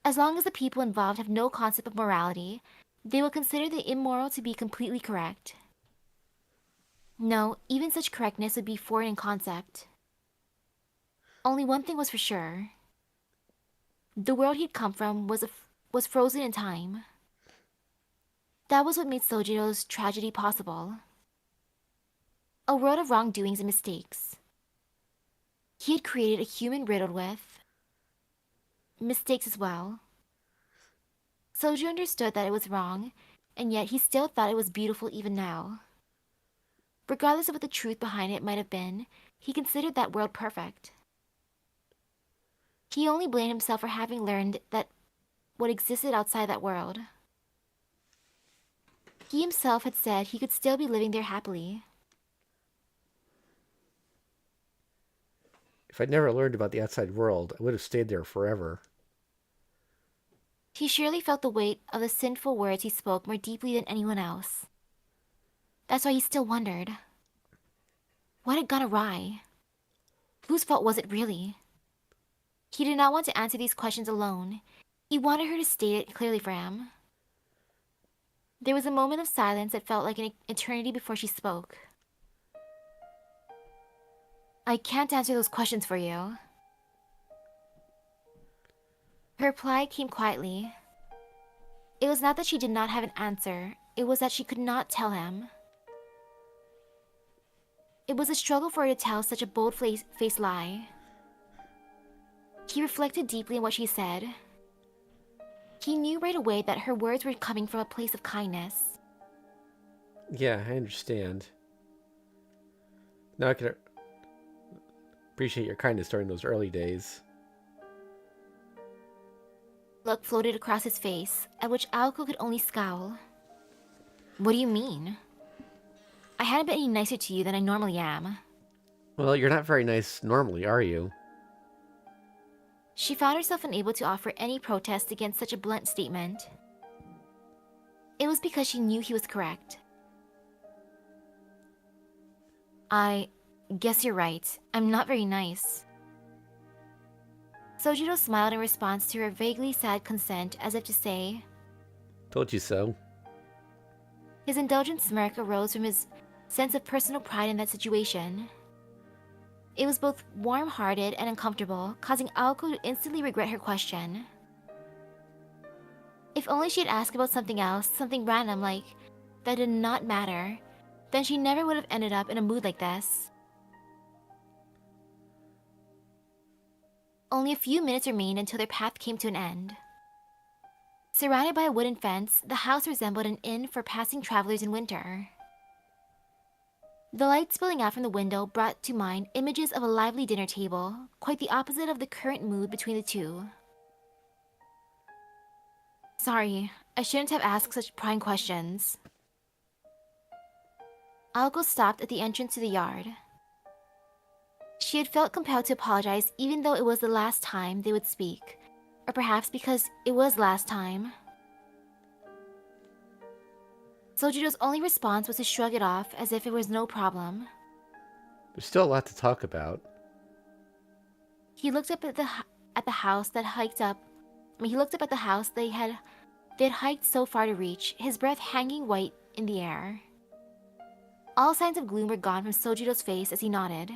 As long as the people involved have no concept of morality, they will consider the immoral to be completely correct. No, even such correctness would be foreign in concept. Only one thing was for sure. The world he'd come from was frozen in time. That was what made Sojiro's tragedy possible. A world of wrongdoings and mistakes. He had created a human riddled with mistakes as well. Sojiro understood that it was wrong, and yet he still thought it was beautiful even now. Regardless of what the truth behind it might have been, he considered that world perfect. He only blamed himself for having learned that what existed outside that world. He himself had said he could still be living there happily. If I'd never learned about the outside world, I would have stayed there forever. He surely felt the weight of the sinful words he spoke more deeply than anyone else. That's why he still wondered. What had gone awry? Whose fault was it really? He did not want to answer these questions alone. He wanted her to state it clearly for him. There was a moment of silence that felt like an eternity before she spoke. I can't answer those questions for you. Her reply came quietly. It was not that she did not have an answer, it was that she could not tell him. It was a struggle for her to tell such a bold-faced lie. He reflected deeply on what she said. He knew right away that her words were coming from a place of kindness. Yeah, I understand. Now I can appreciate your kindness during those early days. Look floated across his face, at which Aoko could only scowl. What do you mean? I hadn't been any nicer to you than I normally am. Well, you're not very nice normally, are you? She found herself unable to offer any protest against such a blunt statement. It was because she knew he was correct. I guess you're right. I'm not very nice. Sojiro smiled in response to her vaguely sad consent, as if to say, Told you so. His indulgent smirk arose from his sense of personal pride in that situation. It was both warm-hearted and uncomfortable, causing Aoko to instantly regret her question. If only she had asked about something else, something random like, that did not matter, then she never would have ended up in a mood like this. Only a few minutes remained until their path came to an end. Surrounded by a wooden fence, the house resembled an inn for passing travelers in winter. The light spilling out from the window brought to mind images of a lively dinner table, quite the opposite of the current mood between the two. Sorry, I shouldn't have asked such prying questions. Aoko stopped at the entrance to the yard. She had felt compelled to apologize even though it was the last time they would speak. Or perhaps because it was last time. Sojiro's only response was to shrug it off as if it was no problem. There's still a lot to talk about. He looked up at the house that hiked up. He looked up at the house they had hiked so far to reach, his breath hanging white in the air. All signs of gloom were gone from Sojiro's face as he nodded.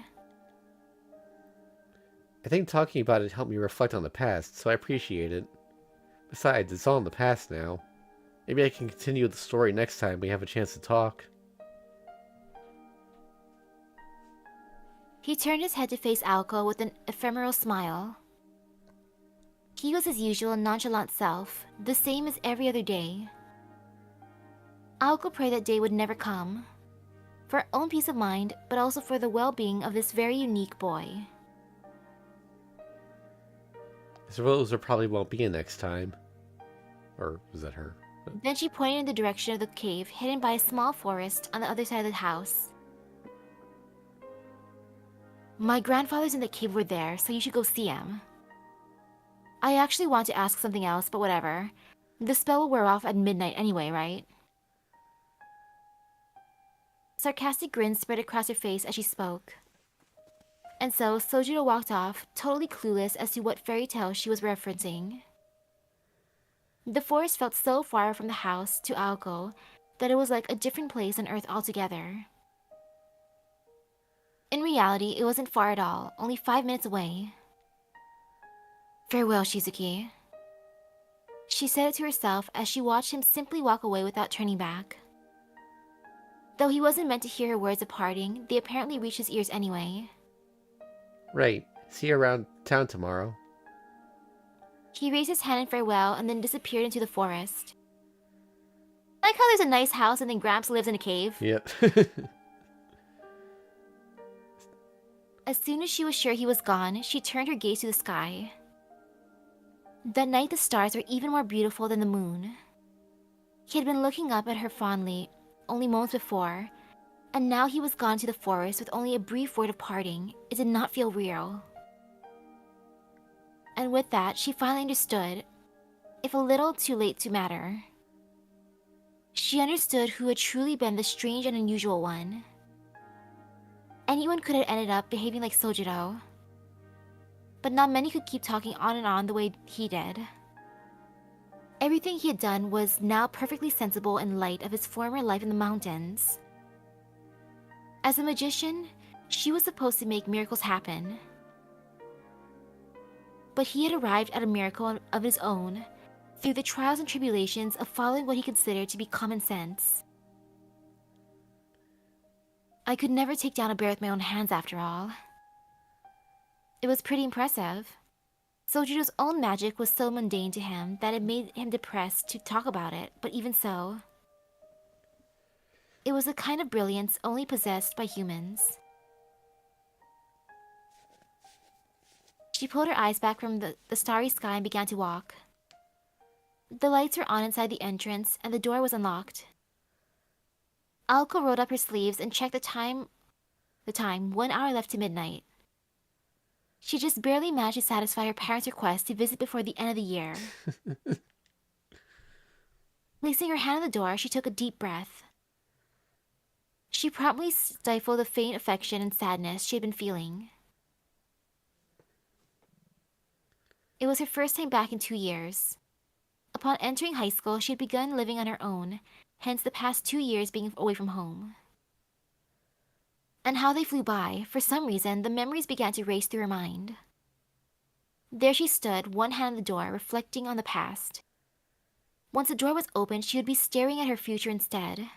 I think talking about it helped me reflect on the past, so I appreciate it. Besides, it's all in the past now. Maybe I can continue the story next time we have a chance to talk. He turned his head to face Aoko with an ephemeral smile. He was his usual nonchalant self, the same as every other day. Aoko prayed that day would never come. For her own peace of mind, but also for the well-being of this very unique boy. I suppose there probably won't be a next time. Or was that her? Then she pointed in the direction of the cave, hidden by a small forest on the other side of the house. My grandfathers in the cave were there, so you should go see him. I actually want to ask something else, but whatever. The spell will wear off at midnight anyway, right? Sarcastic grins spread across her face as she spoke. And so, Sojiro walked off, totally clueless as to what fairy tale she was referencing. The forest felt so far from the house to Aoko that it was like a different place on Earth altogether. In reality, it wasn't far at all, only 5 minutes away. Farewell, Shizuki. She said it to herself as she watched him simply walk away without turning back. Though he wasn't meant to hear her words of parting, they apparently reached his ears anyway. Right. See you around town tomorrow. He raised his hand in farewell and then disappeared into the forest. I like how there's a nice house and then Gramps lives in a cave. Yep. As soon as she was sure he was gone, she turned her gaze to the sky. That night the stars were even more beautiful than the moon. He had been looking up at her fondly only moments before, and now he was gone to the forest with only a brief word of parting. It did not feel real. And with that, she finally understood, if a little too late to matter. She understood who had truly been the strange and unusual one. Anyone could have ended up behaving like Sojiro, but not many could keep talking on and on the way he did. Everything he had done was now perfectly sensible in light of his former life in the mountains. As a magician, she was supposed to make miracles happen. But he had arrived at a miracle of his own through the trials and tribulations of following what he considered to be common sense. I could never take down a bear with my own hands after all. It was pretty impressive. Sojiro's own magic was so mundane to him that it made him depressed to talk about it, but even so, it was a kind of brilliance only possessed by humans. She pulled her eyes back from the starry sky and began to walk. The lights were on inside the entrance, and the door was unlocked. Aoko rolled up her sleeves and checked the time, 1 hour left to midnight. She just barely managed to satisfy her parents' request to visit before the end of the year. Placing her hand on the door, she took a deep breath. She promptly stifled the faint affection and sadness she had been feeling. It was her first time back in 2 years. Upon entering high school, she had begun living on her own, hence the past 2 years being away from home. And how they flew by. For some reason, the memories began to race through her mind. There she stood, one hand on the door, reflecting on the past. Once the door was opened, she would be staring at her future instead.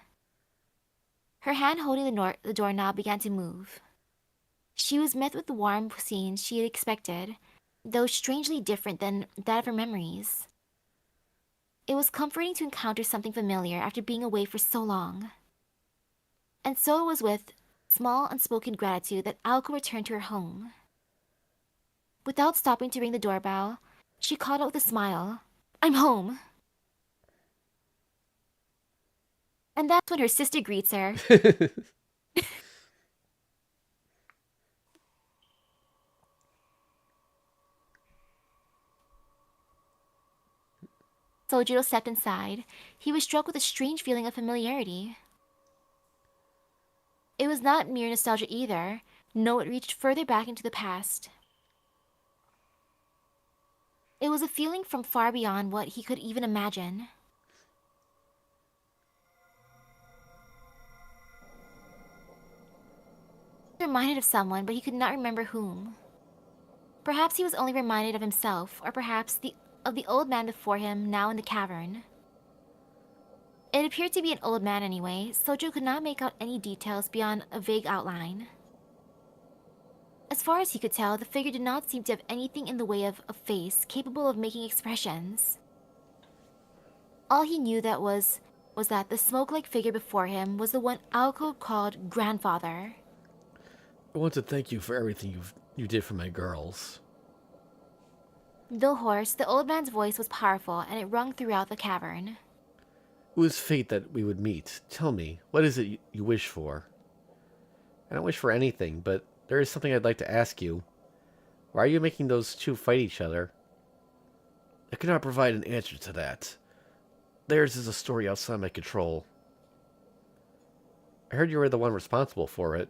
Her hand holding the doorknob began to move. She was met with the warm scenes she had expected, though strangely different than that of her memories. It was comforting to encounter something familiar after being away for so long. And so it was with small unspoken gratitude that Aoko returned to her home. Without stopping to ring the doorbell, she called out with a smile, "I'm home!" And that's when her sister greets her. Sojiro stepped inside. He was struck with a strange feeling of familiarity. It was not mere nostalgia either. No, it reached further back into the past. It was a feeling from far beyond what he could even imagine. He was reminded of someone, but he could not remember whom. Perhaps he was only reminded of himself, or perhaps of the old man before him, now in the cavern. It appeared to be an old man anyway. Sojo could not make out any details beyond a vague outline. As far as he could tell, the figure did not seem to have anything in the way of a face capable of making expressions. All he knew was that the smoke-like figure before him was the one Aoko called grandfather. I want to thank you for everything you did for my girls. Though hoarse, the old man's voice was powerful, and it rung throughout the cavern. It was fate that we would meet. Tell me, what is it you wish for? I don't wish for anything, but there is something I'd like to ask you. Why are you making those two fight each other? I cannot provide an answer to that. Theirs is a story outside my control. I heard you were the one responsible for it.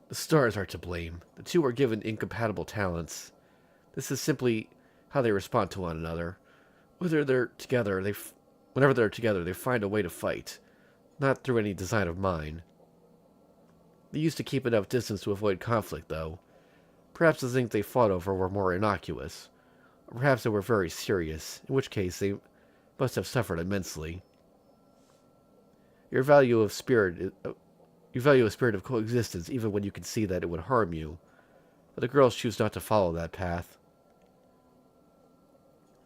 The stars are to blame. The two were given incompatible talents. This is simply how they respond to one another. Whenever they're together, they find a way to fight, not through any design of mine. They used to keep enough distance to avoid conflict, though. Perhaps the things they fought over were more innocuous. Or perhaps they were very serious, in which case they must have suffered immensely. You value a spirit of coexistence even when you can see that it would harm you. But the girls choose not to follow that path.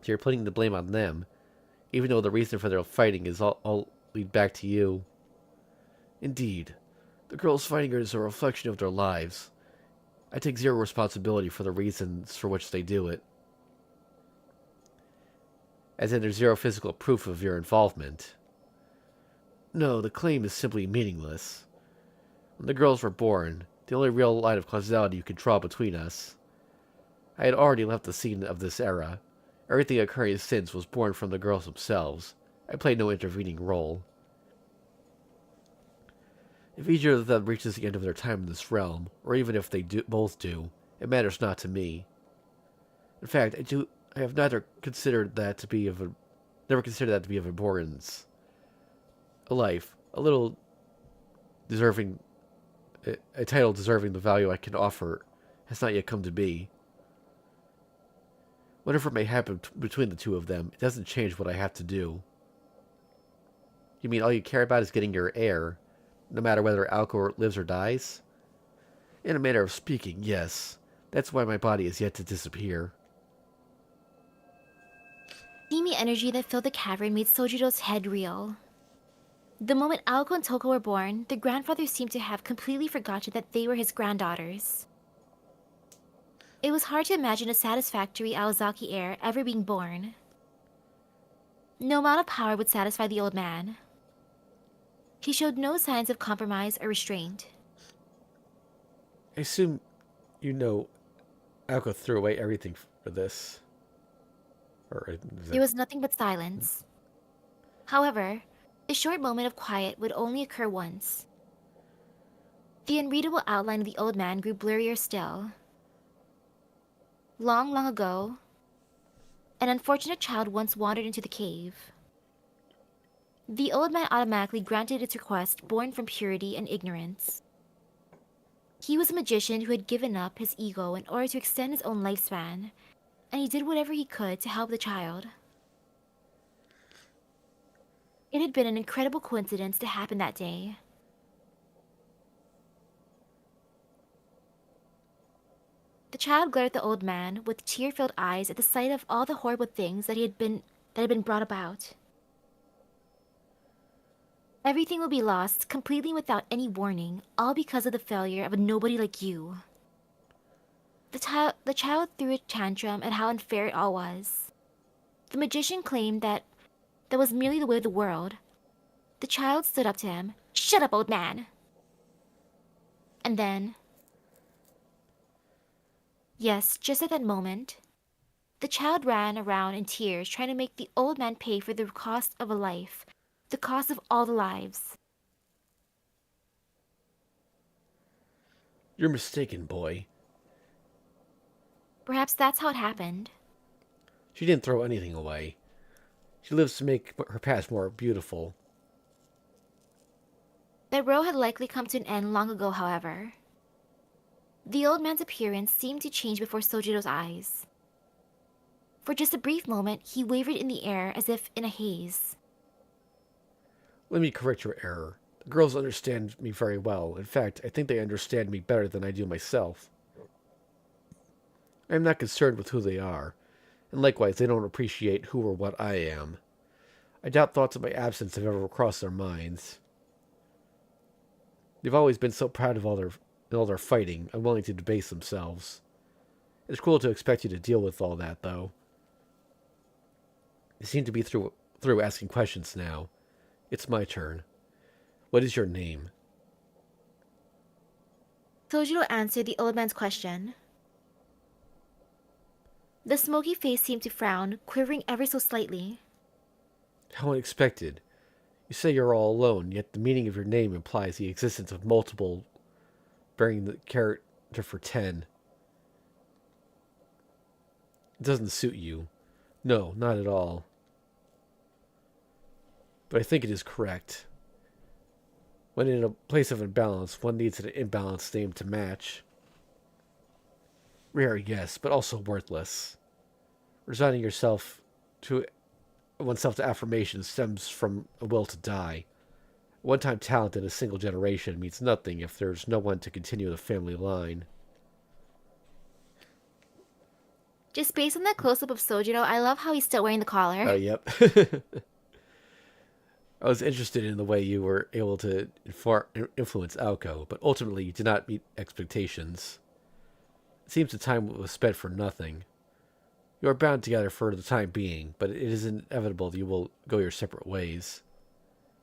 So you're putting the blame on them, even though the reason for their fighting is all lead back to you. Indeed, the girls fighting is a reflection of their lives. I take zero responsibility for the reasons for which they do it. As in, there's zero physical proof of your involvement. No, the claim is simply meaningless. When the girls were born, the only real line of causality you could draw between us, I had already left the scene of this era. Everything occurring since was born from the girls themselves. I played no intervening role. If either of them reaches the end of their time in this realm, or even if they both do, it matters not to me. In fact, I have never considered that to be of importance. A life, a title deserving the value I can offer, has not yet come to be. Whatever may happen between the two of them, it doesn't change what I have to do. You mean all you care about is getting your heir, no matter whether Aoko lives or dies? In a manner of speaking, yes. That's why my body is yet to disappear. Steamy energy that filled the cavern made Sojiro's head reel. The moment Aoko and Toko were born, the grandfather seemed to have completely forgotten that they were his granddaughters. It was hard to imagine a satisfactory Aozaki heir ever being born. No amount of power would satisfy the old man. He showed no signs of compromise or restraint. I assume you know Aoko threw away everything for this. There was nothing but silence. However, the short moment of quiet would only occur once. The unreadable outline of the old man grew blurrier still. Long, long ago, an unfortunate child once wandered into the cave. The old man automatically granted its request, born from purity and ignorance. He was a magician who had given up his ego in order to extend his own lifespan, and he did whatever he could to help the child. It had been an incredible coincidence to happen that day. The child glared at the old man with tear-filled eyes at the sight of all the horrible things that had been brought about. Everything will be lost, completely without any warning, all because of the failure of a nobody like you. The child threw a tantrum at how unfair it all was. The magician claimed that was merely the way of the world, The child stood up to him. "Shut up, old man!" And then... Yes, just at that moment, the child ran around in tears, trying to make the old man pay for the cost of a life, the cost of all the lives. You're mistaken, boy. Perhaps that's how it happened. She didn't throw anything away. She lives to make her past more beautiful. That row had likely come to an end long ago, however. The old man's appearance seemed to change before Sojiro's eyes. For just a brief moment, he wavered in the air as if in a haze. Let me correct your error. The girls understand me very well. In fact, I think they understand me better than I do myself. I am not concerned with who they are, and likewise they don't appreciate who or what I am. I doubt thoughts of my absence have ever crossed their minds. They've always been so proud of all their fighting, unwilling to debase themselves. It's cruel to expect you to deal with all that, though. You seem to be through asking questions now. It's my turn. What is your name? Sojiro answered the old man's question. The smoky face seemed to frown, quivering ever so slightly. How unexpected. You say you're all alone, yet the meaning of your name implies the existence of multiple, bearing the character for 10. It doesn't suit you. No, not at all. But I think it is correct. When in a place of imbalance, one needs an imbalanced name to match. Rare, yes, but also worthless. Resigning oneself to affirmation stems from a will to die. One-time talent in a single generation means nothing if there's no one to continue the family line. Just based on that close-up of Sojiro, I love how he's still wearing the collar. Oh, yep. I was interested in the way you were able to influence Aoko, but ultimately you did not meet expectations. It seems the time was spent for nothing. You are bound together for the time being, but it is inevitable that you will go your separate ways.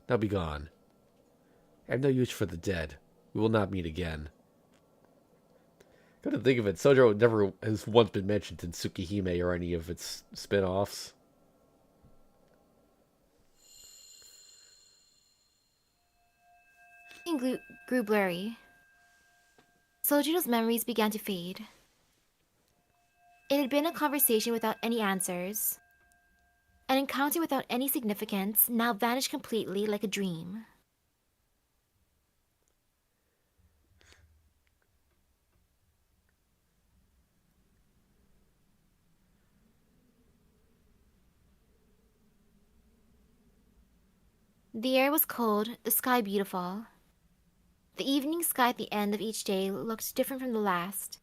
Now be gone. I have no use for the dead. We will not meet again. Come to think of it, Sojiro never has once been mentioned in Tsukihime or any of its spin-offs. Grew blurry. Sojiro's memories began to fade. It had been a conversation without any answers. An encounter without any significance now vanished completely like a dream. The air was cold, the sky beautiful. The evening sky at the end of each day looked different from the last.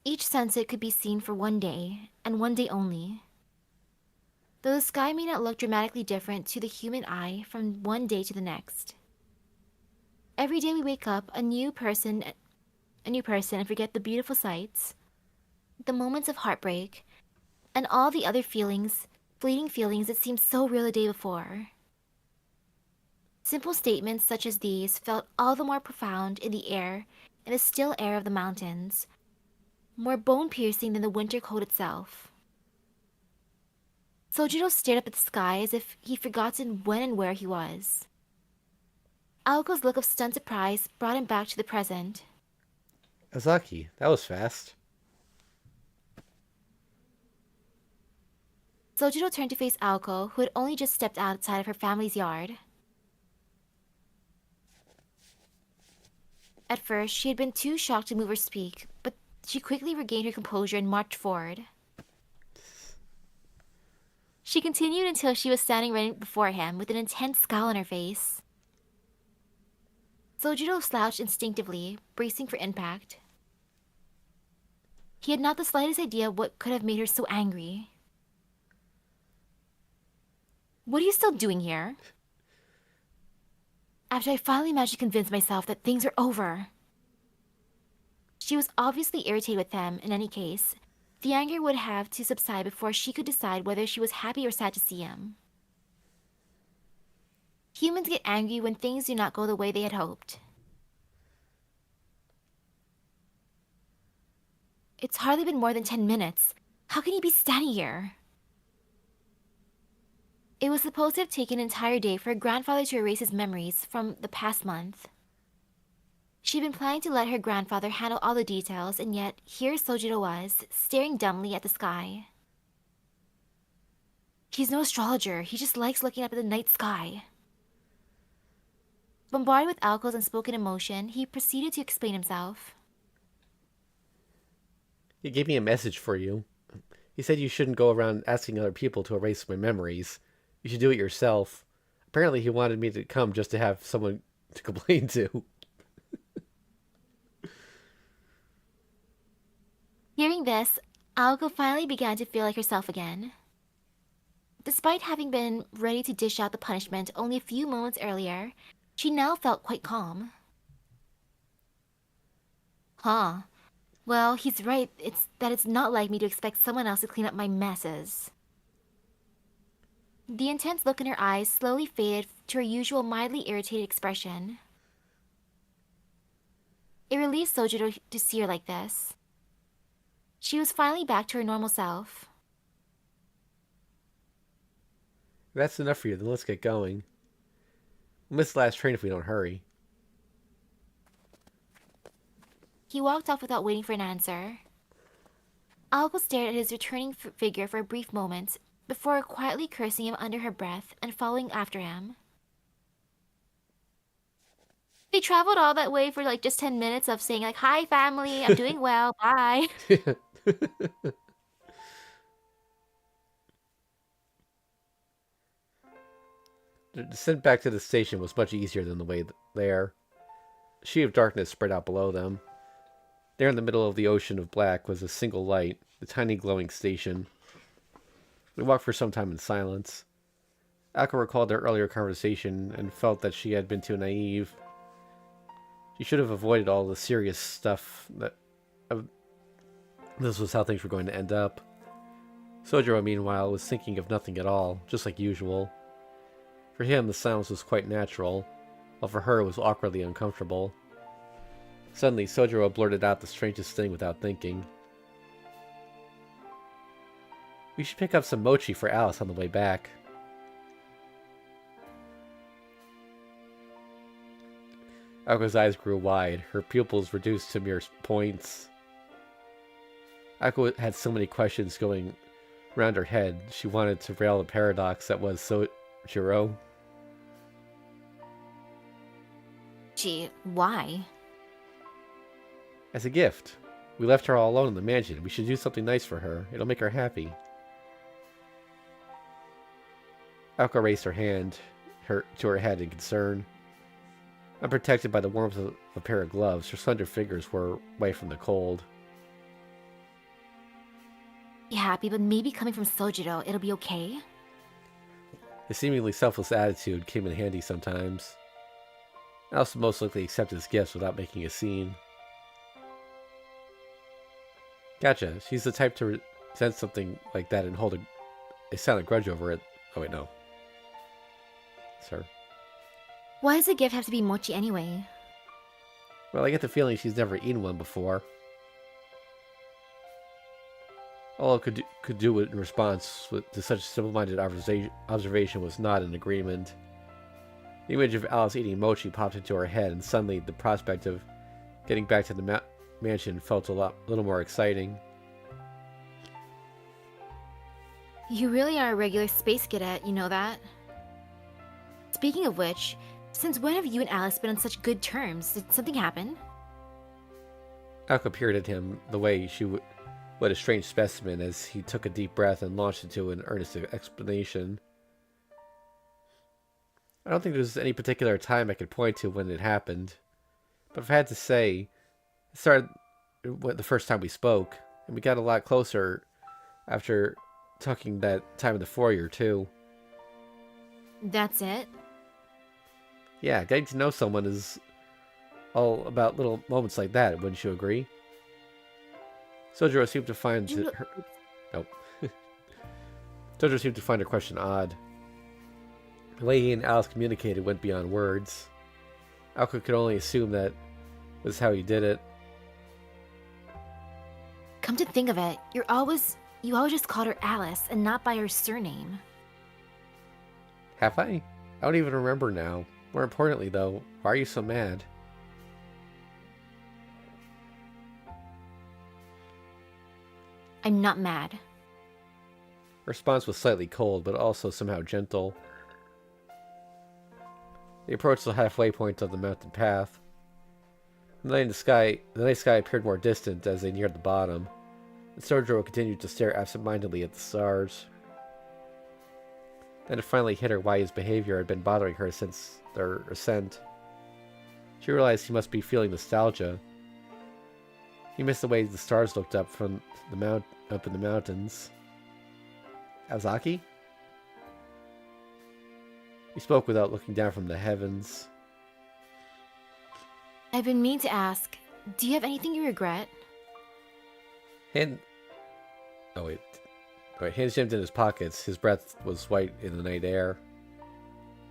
Each sunset could be seen for one day, and one day only. Though the sky may not look dramatically different to the human eye from one day to the next. Every day we wake up a new person and forget the beautiful sights, the moments of heartbreak, and all the other fleeting feelings that seemed so real the day before. Simple statements such as these felt all the more profound in the still air of the mountains, more bone-piercing than the winter cold itself. Sojiro stared up at the sky as if he'd forgotten when and where he was. Aoko's look of stunned surprise brought him back to the present. Aozaki, that was fast. Sojiro turned to face Aoko, who had only just stepped outside of her family's yard. At first, she had been too shocked to move or speak, but she quickly regained her composure and marched forward. She continued until she was standing right before him with an intense scowl on her face. Sojiro slouched instinctively, bracing for impact. He had not the slightest idea what could have made her so angry. "What are you still doing here?" After I finally managed to convince myself that things are over. She was obviously irritated with them in any case. The anger would have to subside before she could decide whether she was happy or sad to see him. Humans get angry when things do not go the way they had hoped. It's hardly been more than 10 minutes. How can you be standing here? It was supposed to have taken an entire day for her grandfather to erase his memories from the past month. She'd been planning to let her grandfather handle all the details, and yet here Sojiro was, staring dumbly at the sky. He's no astrologer, he just likes looking up at the night sky. Bombarded with Aoko's unspoken emotion, he proceeded to explain himself. He gave me a message for you. He said you shouldn't go around asking other people to erase my memories. You should do it yourself. Apparently he wanted me to come just to have someone to complain to. Hearing this, Aoko finally began to feel like herself again. Despite having been ready to dish out the punishment only a few moments earlier, she now felt quite calm. Huh. Well, he's right. It's not like me to expect someone else to clean up my messes. The intense look in her eyes slowly faded to her usual mildly irritated expression. It relieved Sojiro to see her like this. She was finally back to her normal self. If that's enough for you, then let's get going. We'll miss the last train if we don't hurry. He walked off without waiting for an answer. Aoko stared at his returning figure for a brief moment, before quietly cursing him under her breath and following after him. They traveled all that way for like just 10 minutes of saying like, "Hi family, I'm doing well, bye." The descent back to the station was much easier than the way there. A sheet of darkness spread out below them. There in the middle of the ocean of black was a single light, the tiny glowing station. We walked for some time in silence. Aoko recalled their earlier conversation and felt that she had been too naive. She should have avoided all the serious stuff that... this was how things were going to end up. Sojiro, meanwhile, was thinking of nothing at all, just like usual. For him, the silence was quite natural, while for her it was awkwardly uncomfortable. Suddenly, Sojiro blurted out the strangest thing without thinking. We should pick up some mochi for Alice on the way back. Aoko's eyes grew wide, her pupils reduced to mere points. Aoko had so many questions going round her head, she wanted to rail the paradox that was Sojiro. Gee, why? As a gift. We left her all alone in the mansion. We should do something nice for her. It'll make her happy. Aoko raised her hand to her head in concern. Unprotected by the warmth of a pair of gloves, her slender fingers were away from the cold. Be happy, but maybe coming from Sojiro, it'll be okay? His seemingly selfless attitude came in handy sometimes. Alice would most likely accept his gifts without making a scene. Gotcha. She's the type to resent something like that and hold a silent grudge over it. Oh, wait, no. Sir. Why does a gift have to be mochi anyway? Well, I get the feeling she's never eaten one before. All I could do in response to such simple-minded observation was nod in agreement. The image of Alice eating mochi popped into her head, and suddenly the prospect of getting back to the mansion felt a little more exciting. You really are a regular space cadet, you know that? Speaking of which, since when have you and Alice been on such good terms? Did something happen? Aoko peered at him the way she would a strange specimen as he took a deep breath and launched into an earnest explanation. I don't think there's any particular time I could point to when it happened, but if I had to say, it started the first time we spoke, and we got a lot closer after talking that time in the foyer too. That's it? Yeah, getting to know someone is all about little moments like that, wouldn't you agree? Sojiro seemed to find her... Nope. Sojiro seemed to find her question odd. The way he and Alice communicated went beyond words. Aoko could only assume that was how he did it. Come to think of it, you always just called her Alice and not by her surname. Have I? I don't even remember now. More importantly, though, why are you so mad? I'm not mad. Her response was slightly cold, but also somehow gentle. They approached the halfway point of the mountain path. The night sky appeared more distant as they neared the bottom, and Sojiro continued to stare absent-mindedly at the stars. Then it finally hit her why his behavior had been bothering her since their ascent. She realized he must be feeling nostalgia. He missed the way the stars looked up from up in the mountains. Aozaki? He spoke without looking down from the heavens. I've been meaning to ask, do you have anything you regret? Hands jammed in his pockets. His breath was white in the night air.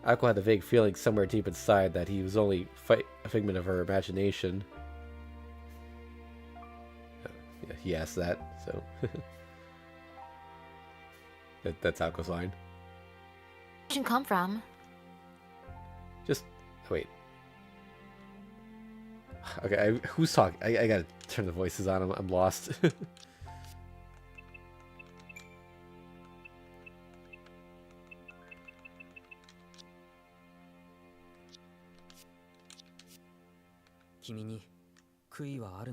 Aoko had the vague feeling somewhere deep inside that he was only a figment of her imagination. Yeah, he asked that, so... that's Aoko's line. Where did you come from? Just... wait. Okay, who's talking? I gotta turn the voices on. I'm lost.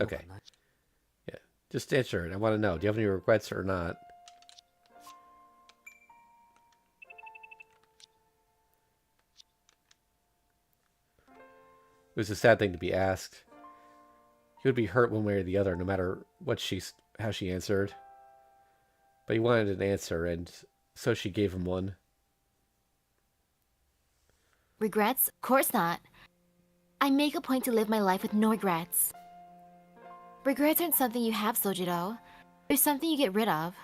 Okay. Yeah, just answer it. I want to know. Do you have any regrets or not? It was a sad thing to be asked. He would be hurt one way or the other, no matter how she answered. But he wanted an answer, and so she gave him one. Regrets? Of course not. I make a point to live my life with no regrets. Regrets aren't something you have, Sojiro. They're something you get rid of.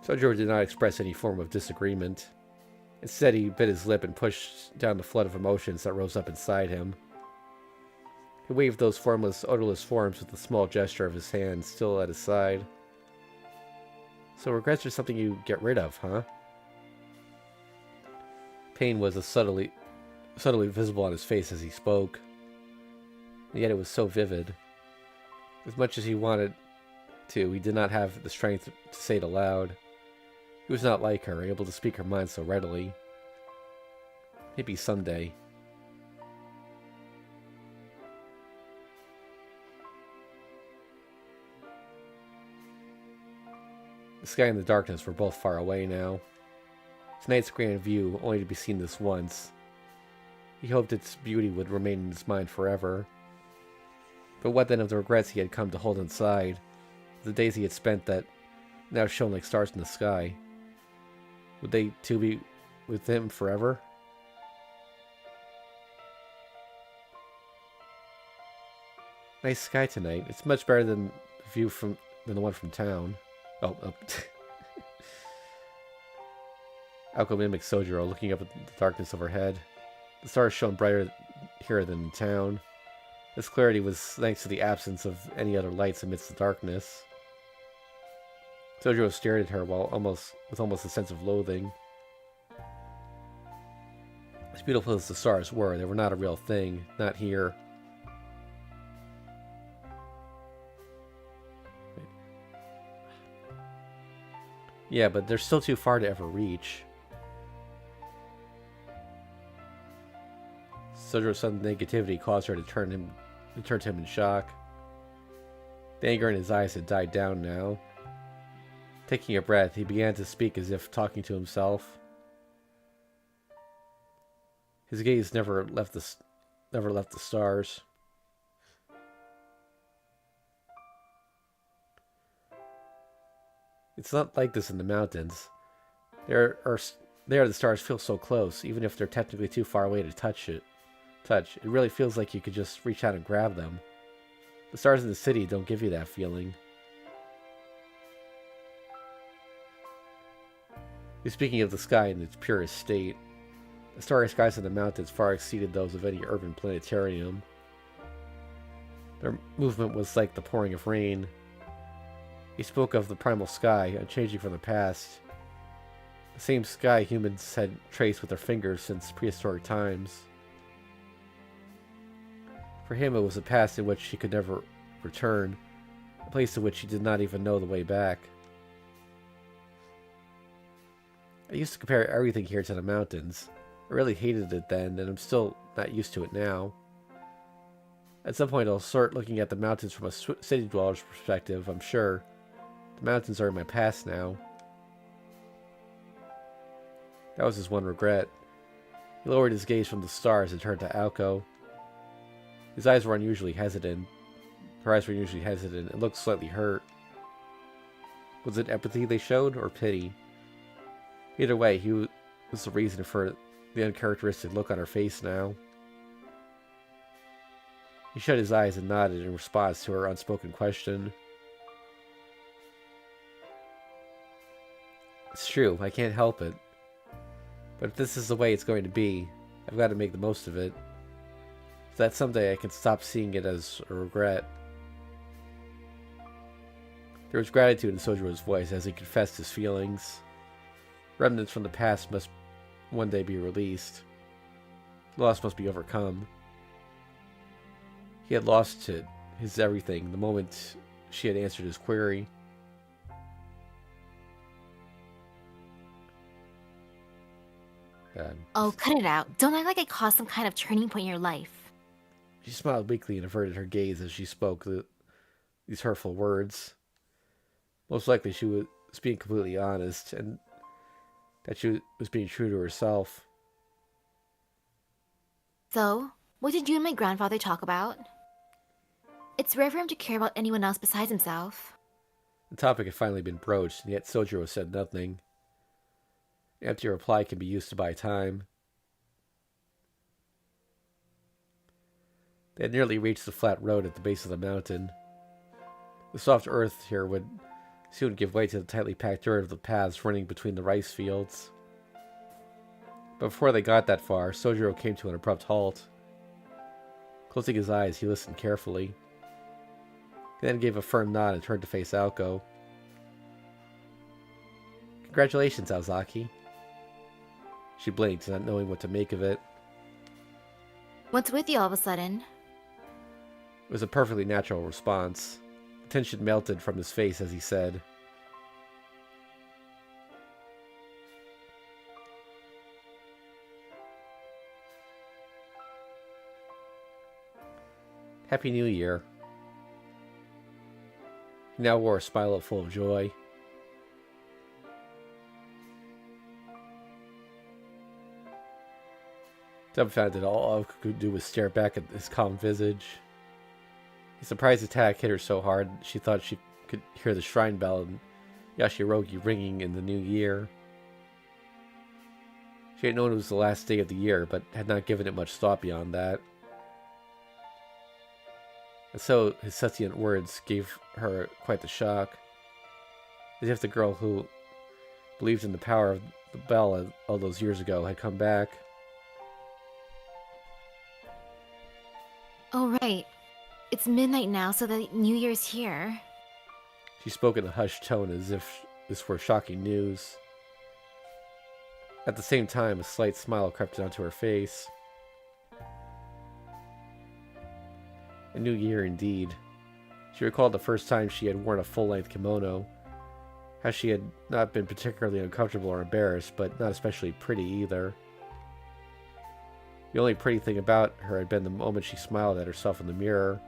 Sojiro did not express any form of disagreement. Instead, he bit his lip and pushed down the flood of emotions that rose up inside him. He waved those formless, odorless forms with a small gesture of his hand still at his side. So regrets are something you get rid of, huh? Pain was subtly visible on his face as he spoke. And yet it was so vivid. As much as he wanted to, he did not have the strength to say it aloud. He was not like her, able to speak her mind so readily. Maybe someday. The sky and the darkness were both far away now. Tonight's grand view, only to be seen this once. He hoped its beauty would remain in his mind forever. But what then of the regrets he had come to hold inside? The days he had spent that now shone like stars in the sky. Would they too be with him forever? Nice sky tonight. It's much better than the view than the one from town. Oh. Aoko mimicked Sojiro, looking up at the darkness overhead. The stars shone brighter here than in town. This clarity was thanks to the absence of any other lights amidst the darkness. Sojiro stared at her with almost a sense of loathing. As beautiful as the stars were, they were not a real thing. Not here. Yeah, but they're still too far to ever reach. Sojiro's sudden negativity caused her to turn to him in shock. The anger in his eyes had died down now. Taking a breath, he began to speak as if talking to himself. His gaze never left the stars. It's not like this in the mountains. There the stars feel so close, even if they're technically too far away to touch. It really feels like you could just reach out and grab them. The stars in the city don't give you that feeling. He's speaking of the sky in its purest state. The starry skies of the mountains far exceeded those of any urban planetarium. Their movement was like the pouring of rain. He spoke of the primal sky, unchanging from the past. The same sky humans had traced with their fingers since prehistoric times. For him, it was a past in which he could never return, a place to which he did not even know the way back. I used to compare everything here to the mountains. I really hated it then, and I'm still not used to it now. At some point, I'll start looking at the mountains from a city dweller's perspective, I'm sure. The mountains are in my past now. That was his one regret. He lowered his gaze from the stars and turned to Aoko. His eyes were unusually hesitant. Her eyes were unusually hesitant and looked slightly hurt. Was it empathy they showed, or pity? Either way, he was the reason for the uncharacteristic look on her face now. He shut his eyes and nodded in response to her unspoken question. It's true, I can't help it. But if this is the way it's going to be, I've got to make the most of it, so that someday I can stop seeing it as a regret. There was gratitude in Sojiro's voice as he confessed his feelings. Remnants from the past must one day be released. Loss must be overcome. He had lost it, his everything, the moment she had answered his query. Oh, cut it out. Don't act like I caused some kind of turning point in your life. She smiled weakly and averted her gaze as she spoke these hurtful words. Most likely she was being completely honest, and that she was being true to herself. So, what did you and my grandfather talk about? It's rare for him to care about anyone else besides himself. The topic had finally been broached, and yet Sojiro said nothing. An empty reply can be used to buy time. They had nearly reached the flat road at the base of the mountain. The soft earth here would soon give way to the tightly packed dirt of the paths running between the rice fields. But before they got that far, Sojiro came to an abrupt halt. Closing his eyes, he listened carefully. He then gave a firm nod and turned to face Aoko. Congratulations, Aozaki. She blinked, not knowing what to make of it. What's with you all of a sudden? It was a perfectly natural response. The tension melted from his face as he said, Happy New Year. He now wore a smile full of joy. Dumbfounded, all Aoko could do was stare back at his calm visage. His surprise attack hit her so hard she thought she could hear the shrine bell and Yashirogi ringing in the new year. She had known it was the last day of the year, but had not given it much thought beyond that. And so his succinct words gave her quite the shock, as if the girl who believed in the power of the bell all those years ago had come back. Oh, right. It's midnight now, so the New Year's here. She spoke in a hushed tone as if this were shocking news. At the same time, a slight smile crept onto her face. A new year indeed. She recalled the first time she had worn a full-length kimono, how she had not been particularly uncomfortable or embarrassed, but not especially pretty either. The only pretty thing about her had been the moment she smiled at herself in the mirror.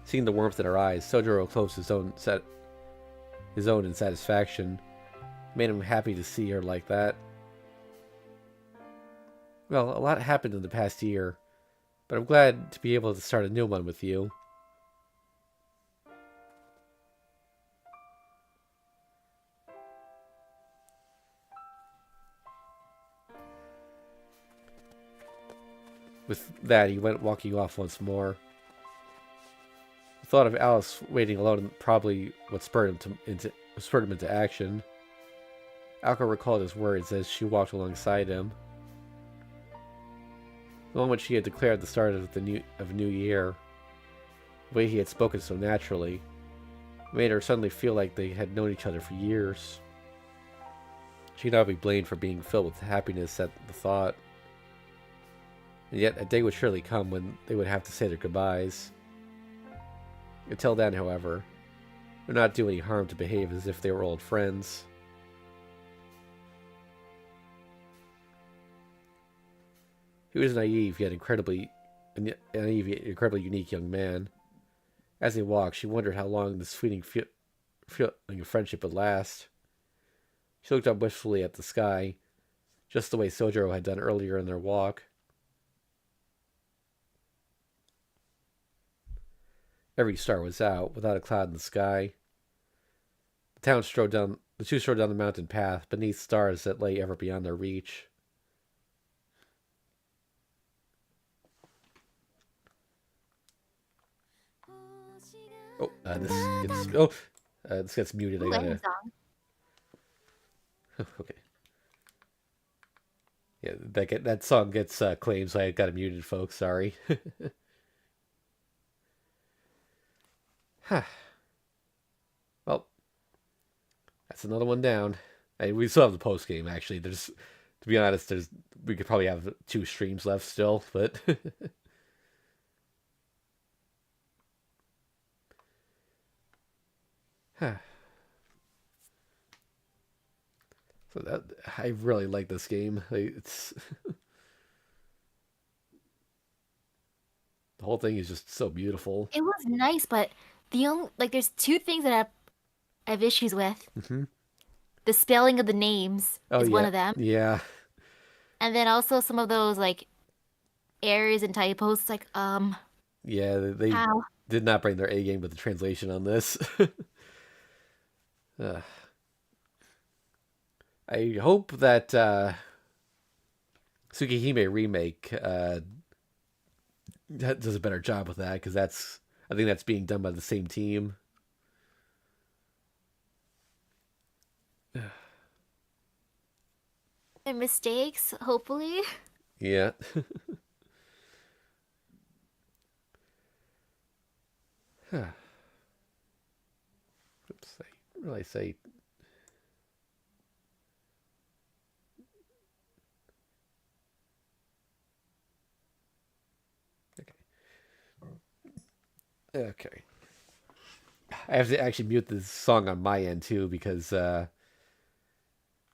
Seeing the warmth in her eyes, Sojiro closed his own in satisfaction. It made him happy to see her like that. Well, a lot happened in the past year, but I'm glad to be able to start a new one with you. With that, he went walking off once more. The thought of Alice waiting alone probably what spurred him into action. Aoko recalled his words as she walked alongside him. The moment she had declared at the start of the new year, the way he had spoken so naturally, made her suddenly feel like they had known each other for years. She could not be blamed for being filled with happiness at the thought. And yet, a day would surely come when they would have to say their goodbyes. Until then, however, it would not do any harm to behave as if they were old friends. He was naive yet incredibly unique young man. As they walked, she wondered how long this fleeting feeling of friendship would last. She looked up wistfully at the sky, just the way Sojiro had done earlier in their walk. Every star was out, without a cloud in the sky. The two strode down the mountain path, beneath stars that lay ever beyond their reach. Oh, this gets muted. I gotta. Okay. Yeah, that song gets claimed, so I got it muted, folks. Sorry. Well, that's another one down. We still have the post game. Actually, to be honest, we could probably have 2 streams left still, but. So I really like this game. It's the whole thing is just so beautiful. It was nice, but there's 2 things that I have issues with. Mm-hmm. The spelling of the names is one Yeah, of them, yeah, and then also some of those errors and typos. yeah. They How? did not bring their A game with the translation on this. uh, I hope that Tsukihime remake does a better job with that, because I think that's being done by the same team. And mistakes, hopefully. Yeah. Oops, I really say. Okay. Okay. I have to actually mute this song on my end too, because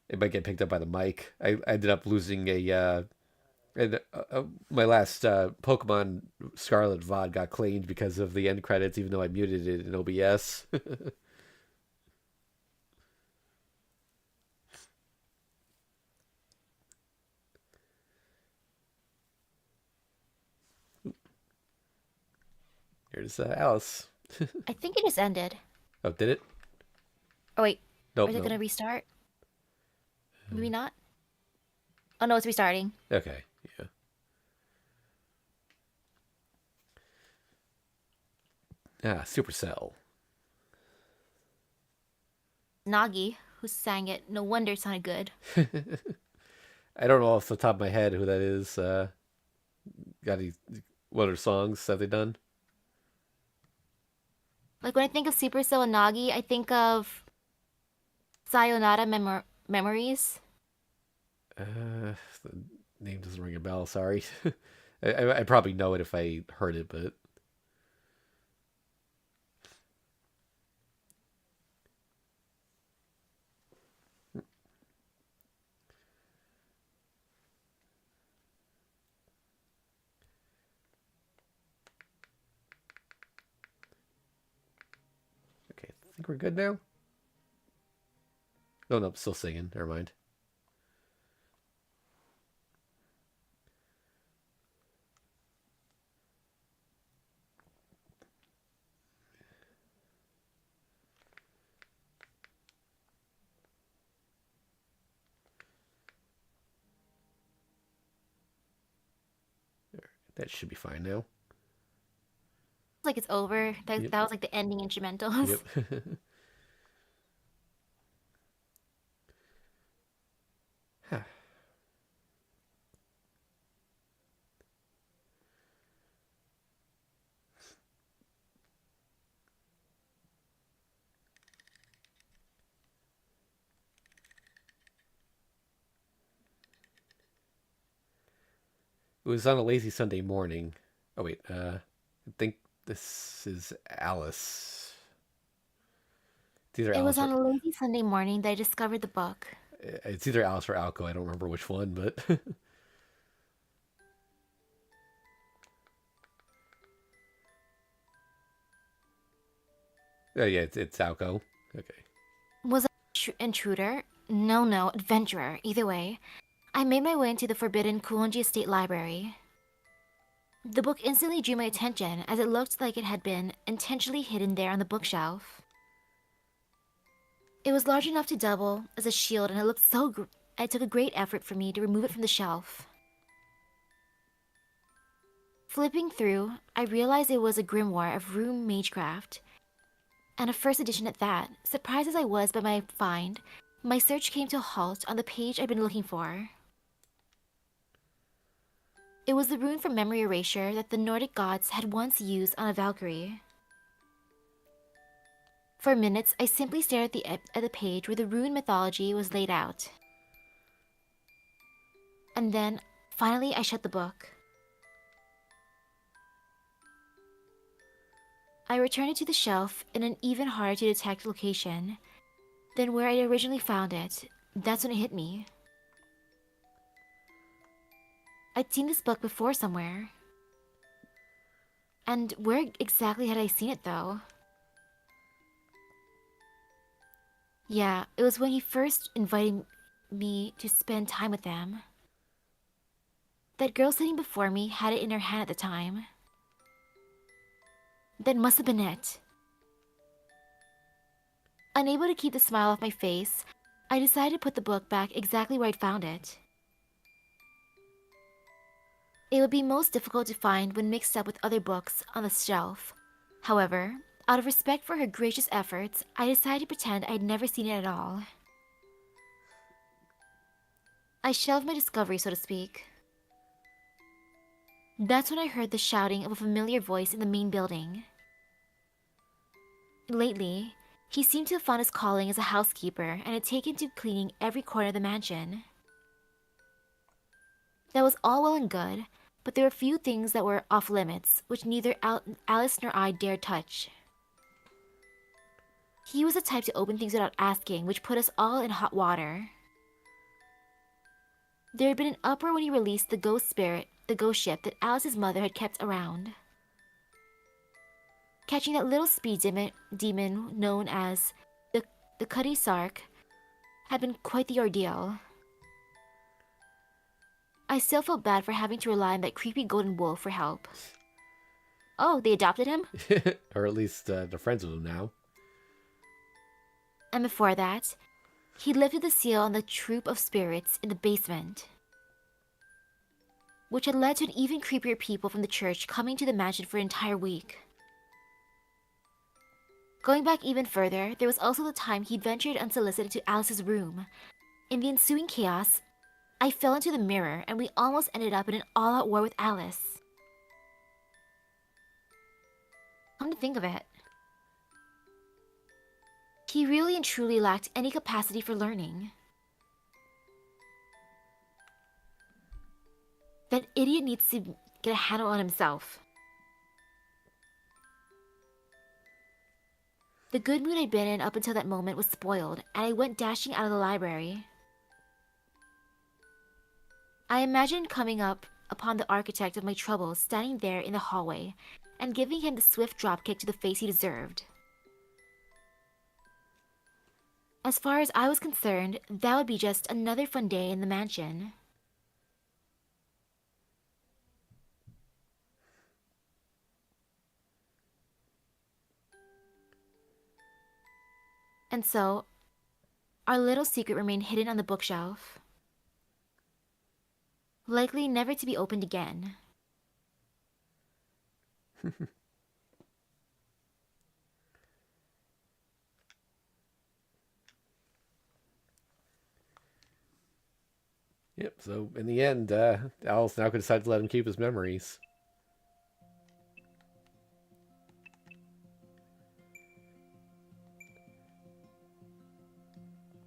it might get picked up by the mic. I ended up losing my last Pokemon Scarlet VOD got claimed because of the end credits, even though I muted it in OBS. Here's Alice. I think it just ended. Oh, did it? Oh wait, Nope, is it nope. gonna restart? Maybe not. Oh no, it's restarting. Okay, yeah. Supercell. Nagi, who sang it, no wonder it sounded good. I don't know off the top of my head who that is. Got any what other songs have they done? Like when I think of Supercell and Nagi, I think of Sayonara Memories. The name doesn't ring a bell. Sorry. I probably know it if I heard it, but okay. I think we're good now. Oh no, still singing. Never mind. That should be fine now. Like it's over. Yep. That was like the ending instrumentals. Yep. It was on a lazy Sunday morning. Oh wait, I think this is Alice. It's either It was Alice on or a lazy Sunday morning that I discovered the book. it's either Alice or Aoko. I don't remember which one, but yeah, it's Aoko. Okay. Was I an intruder? No, no, adventurer. Either way, I made my way into the forbidden Kuonji Estate Library. The book instantly drew my attention as it looked like it had been intentionally hidden there on the bookshelf. It was large enough to double as a shield, and it looked so it took a great effort for me to remove it from the shelf. Flipping through, I realized it was a grimoire of rune magecraft, and a first edition at that. Surprised as I was by my find, my search came to a halt on the page I'd been looking for. It was the rune for memory erasure that the Nordic gods had once used on a Valkyrie. For minutes, I simply stared at the page where the rune mythology was laid out. And then, finally, I shut the book. I returned it to the shelf in an even harder to detect location than where I originally found it. That's when it hit me. I'd seen this book before somewhere. And where exactly had I seen it, though? Yeah, it was when he first invited me to spend time with them. That girl sitting before me had it in her hand at the time. That must have been it. Unable to keep the smile off my face, I decided to put the book back exactly where I'd found it. It would be most difficult to find when mixed up with other books on the shelf. However, out of respect for her gracious efforts, I decided to pretend I'd never seen it at all. I shelved my discovery, so to speak. That's when I heard the shouting of a familiar voice in the main building. Lately, he seemed to have found his calling as a housekeeper and had taken to cleaning every corner of the mansion. That was all well and good, but there were few things that were off limits, which neither Alice nor I dared touch. He was the type to open things without asking, which put us all in hot water. There had been an uproar when he released the ghost ship that Alice's mother had kept around. Catching that little speed demon known as the Cuddy Sark had been quite the ordeal. I still felt bad for having to rely on that creepy golden wolf for help. Oh, they adopted him? Or at least they're friends with him now. And before that, he lifted the seal on the troop of spirits in the basement, which had led to an even creepier people from the church coming to the mansion for an entire week. Going back even further, there was also the time he'd ventured unsolicited to Alice's room. In the ensuing chaos, I fell into the mirror and we almost ended up in an all-out war with Alice. Come to think of it, he really and truly lacked any capacity for learning. That idiot needs to get a handle on himself. The good mood I'd been in up until that moment was spoiled, and I went dashing out of the library. I imagined coming up upon the architect of my troubles standing there in the hallway and giving him the swift dropkick to the face he deserved. As far as I was concerned, that would be just another fun day in the mansion. And so, our little secret remained hidden on the bookshelf, likely never to be opened again. Yep, so in the end, Alice now could decide to let him keep his memories.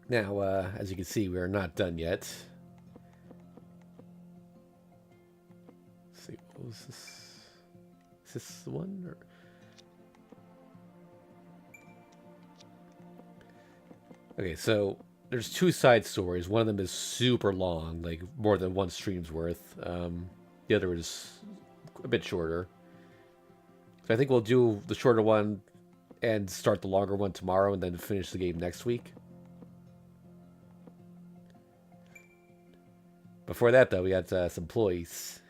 Now, as you can see, we are not done yet. see, what was this? Is this the one? Or... Okay, so there's 2 side stories. One of them is super long, like more than 1 stream's worth. The other is a bit shorter. So I think we'll do the shorter one and start the longer one tomorrow and then finish the game next week. Before that, though, we got some employees.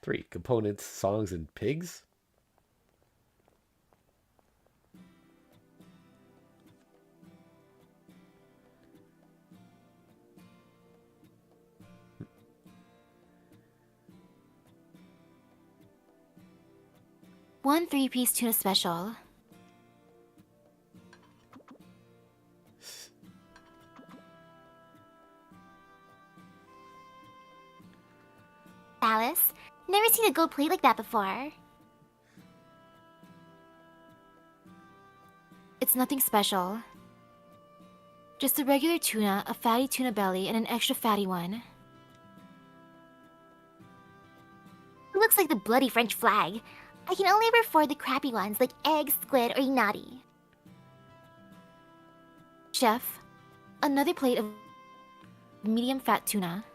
Three components, songs, and pigs. One 3-piece tuna special. Alice, never seen a gold plate like that before. It's nothing special. Just a regular tuna, a fatty tuna belly, and an extra fatty one. It looks like the bloody French flag. I can only ever afford the crappy ones like egg, squid, or inati. Chef, another plate of medium fat tuna.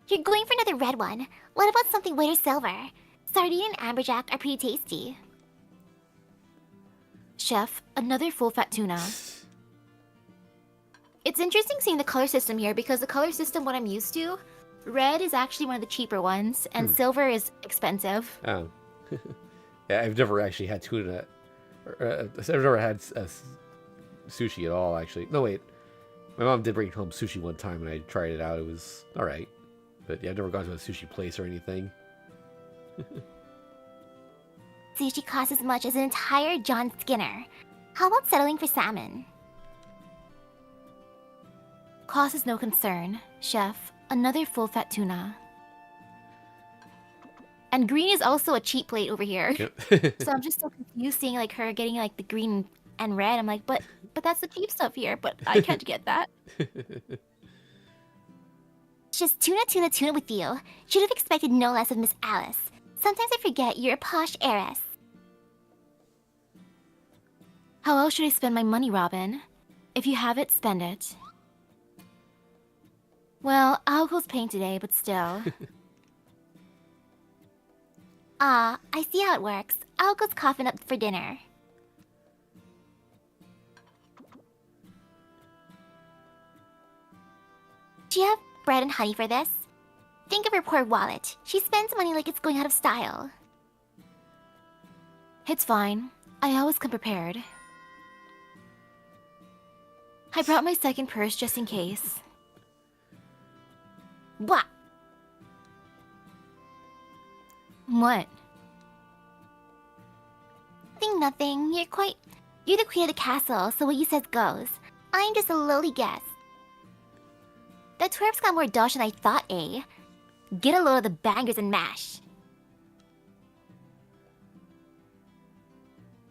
You're going for another red one. What about something white or silver? Sardine and amberjack are pretty tasty. Chef, another full fat tuna. It's interesting seeing the color system here because the color system, what I'm used to, red is actually one of the cheaper ones and silver is expensive. Oh. Yeah, I've never actually had tuna. I've never had sushi at all, actually. No, wait. My mom did bring home sushi one time and I tried it out. It was alright. But yeah, I've never gone to a sushi place or anything. Sushi costs as much as an entire John Skinner. How about settling for salmon? Cost is no concern. Chef, another full fat tuna. And green is also a cheap plate over here. Yep. So I'm just so confused seeing like her getting like the green and red. I'm like, but that's the cheap stuff here, but I can't get that. Just tuna with you. Should have expected no less of Miss Alice. Sometimes I forget you're a posh heiress. How else should I spend my money, Robin? If you have it, spend it. Well, Aoko's paying today, but still. Ah, I see how it works. Aoko's coughing up for dinner. Do you have bread and honey for this? Think of her poor wallet. She spends money like it's going out of style. It's fine. I always come prepared. I brought my second purse just in case. What? What? Nothing. You're the queen of the castle, so what you says goes. I'm just a lowly guest. That twerp's got more dosh than I thought, eh? Get a load of the bangers and mash.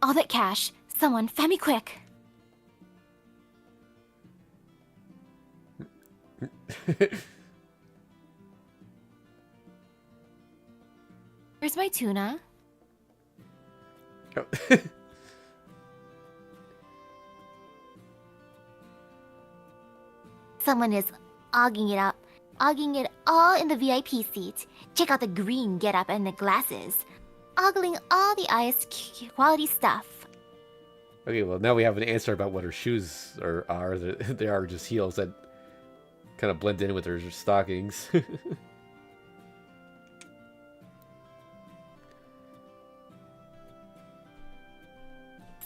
All that cash. Someone, find me quick. Where's my tuna? Oh. Someone is ogging it all in the VIP seat. Check out the green getup and the glasses. Ogling all the highest quality stuff. Okay, well, now we have an answer about what her shoes are. They are just heels that kind of blend in with her stockings.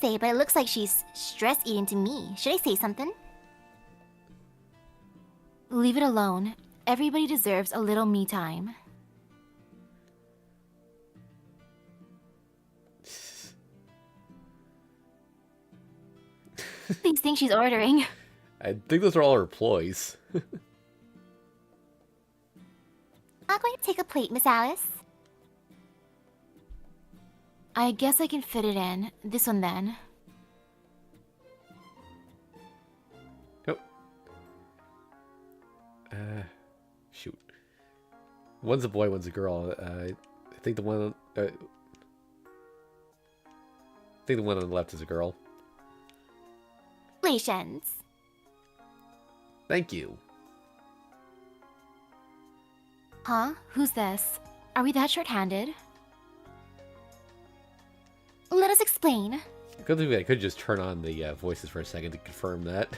Say, but it looks like she's stress eating to me. Should I say something? Leave it alone. Everybody deserves a little me time. These things she's ordering. I think those are all her ploys. I'm going to take a plate, Miss Alice. I guess I can fit it in. This one then. Nope. Shoot. One's a boy, one's a girl. I think the one. I think the one on the left is a girl. Congratulations. Thank you. Huh? Who's this? Are we that short-handed? Let us explain. Good thing I could just turn on the voices for a second to confirm that.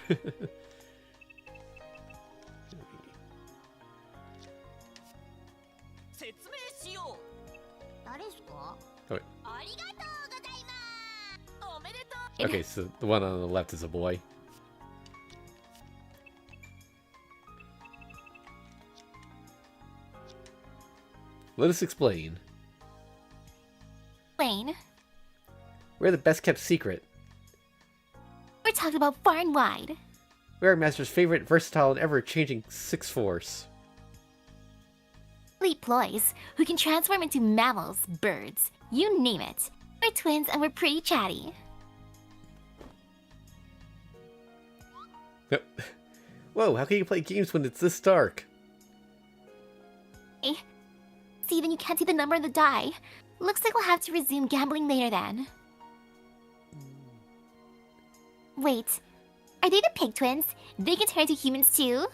Oh, wait. Okay, so the one on the left is a boy. Let us explain. Explain. We're the best kept secret. We're talking about far and wide. We're our master's favorite, versatile, and ever-changing Sixth Force. Elite ploys who can transform into mammals, birds, you name it. We're twins and we're pretty chatty. Whoa, how can you play games when it's this dark? Hey, Steven, you can't see the number on the die. Looks like we'll have to resume gambling later then. Wait, are they the pig twins? They can turn into humans too?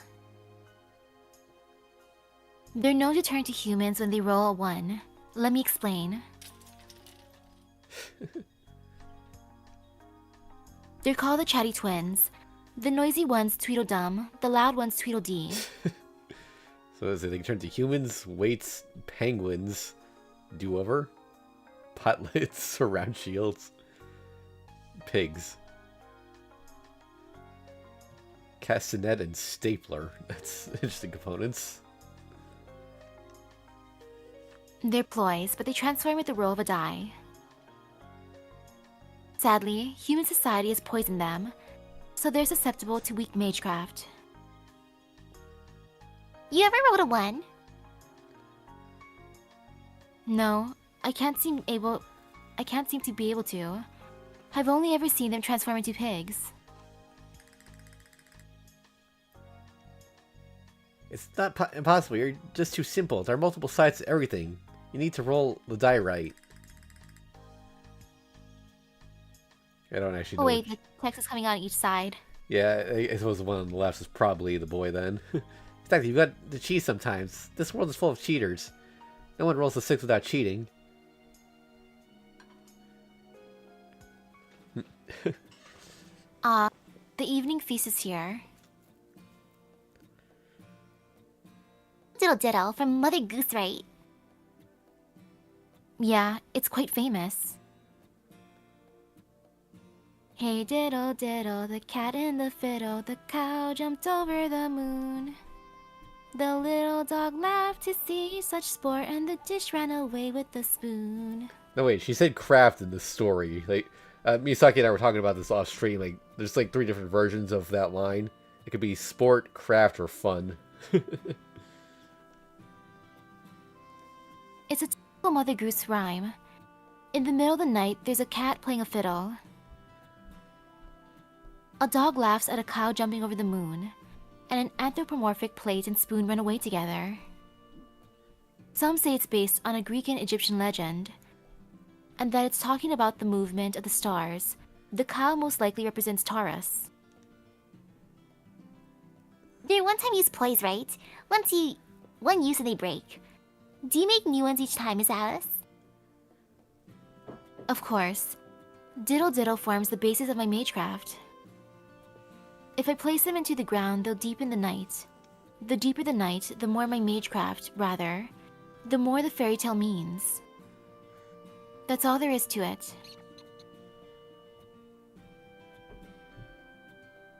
They're known to turn to humans when they roll a 1. Let me explain. They're called the chatty twins. The noisy one's Tweedledum, the loud one's Tweedledee. So is it they can turn to humans, weights, penguins, do-over, potlets, surround shields, pigs, castanet, and stapler. That's interesting components. They're ploys, but they transform with the roll of a die. Sadly, human society has poisoned them, so they're susceptible to weak magecraft. You ever rolled a 1? No, I can't seem to be able to. I've only ever seen them transform into pigs. It's not impossible. You're just too simple. There are multiple sides to everything. You need to roll the die right. I don't actually know. Oh wait, the text is coming out on each side. Yeah, I suppose the one on the left is probably the boy then. Exactly, you've got to cheat sometimes. This world is full of cheaters. No one rolls a 6 without cheating. The evening feast is here. Diddle diddle from Mother Goose, right? Yeah, it's quite famous. Hey diddle diddle, the cat in the fiddle, the cow jumped over the moon. The little dog laughed to see such sport, and the dish ran away with the spoon. No, wait, she said craft in this story. Like, Misaki and I were talking about this off stream. Like, there's like 3 different versions of that line. It could be sport, craft, or fun. It's a typical Mother Goose rhyme. In the middle of the night, there's a cat playing a fiddle. A dog laughs at a cow jumping over the moon, and an anthropomorphic plate and spoon run away together. Some say it's based on a Greek and Egyptian legend, and that it's talking about the movement of the stars. The cow most likely represents Taurus. They're one-time use ploys, right? One use and they break. Do you make new ones each time, Miss Alice? Of course. Diddle Diddle forms the basis of my magecraft. If I place them into the ground, they'll deepen the night. The deeper the night, the more my magecraft, rather, the more the fairy tale means. That's all there is to it.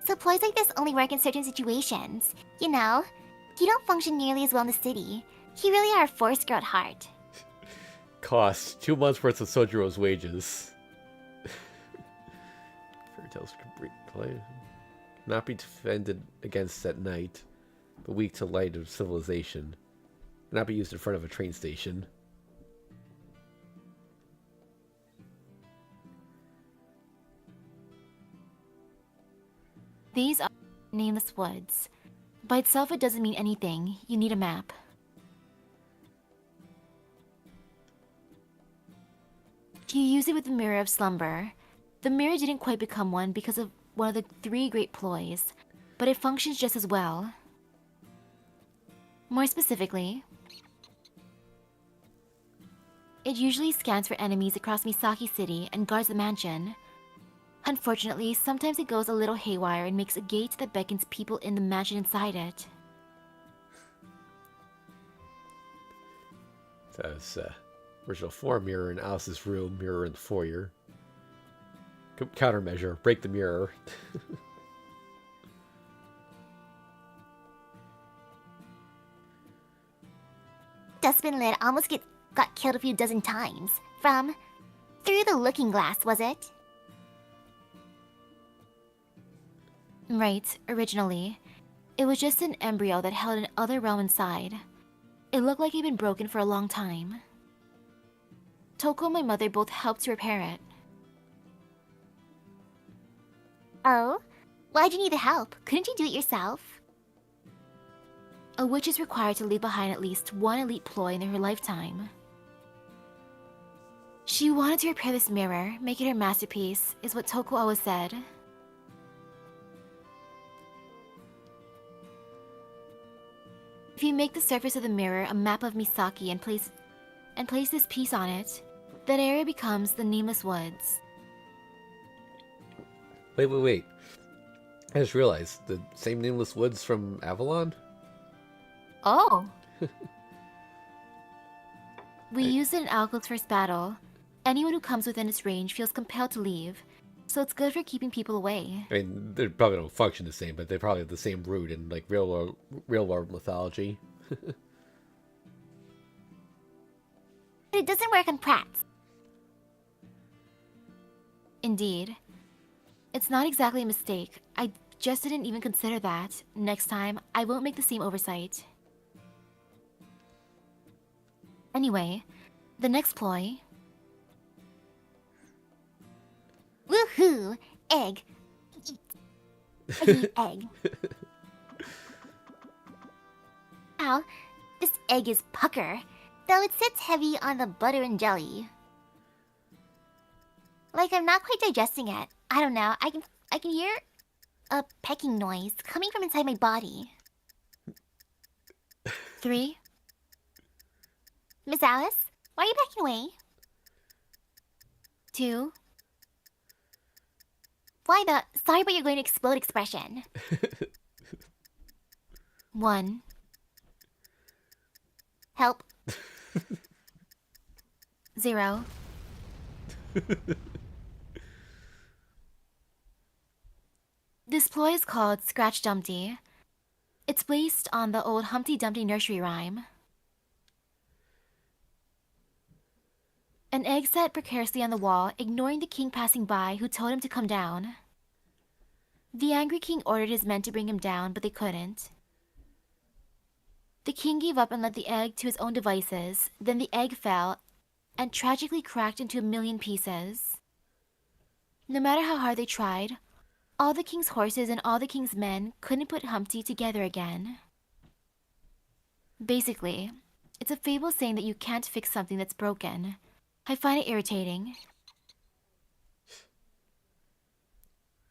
So ploys like this only work in certain situations. You know, you don't function nearly as well in the city. You really are a force girl at heart. Cost 2 months worth of Sojiro's wages. Fairy tales complete play. not be defended against at night, but weak to light of civilization. Not be used in front of a train station. These are nameless woods. By itself, it doesn't mean anything. You need a map. You use it with the Mirror of Slumber. The mirror didn't quite become one because of one of the 3 great ploys, but it functions just as well. More specifically, it usually scans for enemies across Misaki City and guards the mansion. Unfortunately, sometimes it goes a little haywire and makes a gate that beckons people in the mansion inside it. That's original form mirror in Alice's room, mirror in the foyer. Countermeasure, break the mirror. Dustbin lid almost got killed a few dozen times. From through the looking glass, was it? Right, originally. It was just an embryo that held an other realm inside. It looked like it had been broken for a long time. Toko and my mother both helped to repair it. Oh? Why'd you need the help? Couldn't you do it yourself? A witch is required to leave behind at least one elite ploy in her lifetime. She wanted to repair this mirror, make it her masterpiece, is what Toko always said. If you make the surface of the mirror a map of Misaki and place this piece on it, that area becomes the Nameless Woods. Wait. I just realized, the same Nameless Woods from Avalon? Oh. We used it in Alco's first battle. Anyone who comes within its range feels compelled to leave, so it's good for keeping people away. I mean, they probably don't function the same, but they probably have the same root in like real world mythology. But it doesn't work on Pratt's. Indeed. It's not exactly a mistake. I just didn't even consider that. Next time, I won't make the same oversight. Anyway, the next ploy... Woohoo! Egg. I eat egg. Ow, this egg is pucker, though it sits heavy on the butter and jelly. Like I'm not quite digesting it. I don't know. I can hear a pecking noise coming from inside my body. 3. Miss Alice, why are you backing away? 2. Why the sorry but you're going to explode expression? 1. Help. 0. This ploy is called Scratch Dumpty. It's based on the old Humpty Dumpty nursery rhyme. An egg sat precariously on the wall, ignoring the king passing by who told him to come down. The angry king ordered his men to bring him down, but they couldn't. The king gave up and left the egg to his own devices. Then the egg fell and tragically cracked into a million pieces. No matter how hard they tried, all the king's horses and all the king's men couldn't put Humpty together again. Basically, it's a fable saying that you can't fix something that's broken. I find it irritating.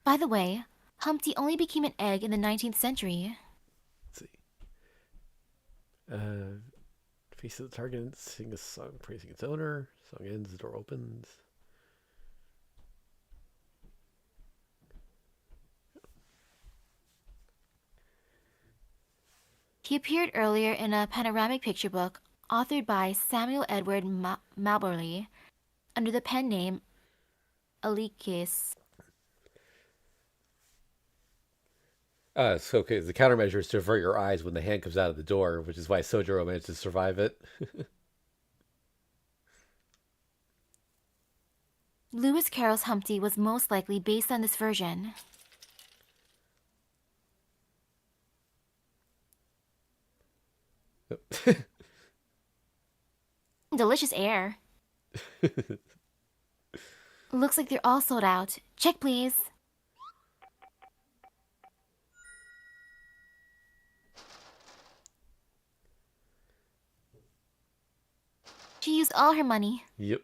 By the way, Humpty only became an egg in the 19th century. Let's see. Face of the target and sing a song praising its owner. Song ends, the door opens. He appeared earlier in a panoramic picture book authored by Samuel Edward Mabberley under the pen name Alikis. So okay, the countermeasure is to avert your eyes when the hand comes out of the door, which is why Sojiro managed to survive it. Lewis Carroll's Humpty was most likely based on this version. Delicious air. Looks like they're all sold out. Check, please. She used all her money. Yep.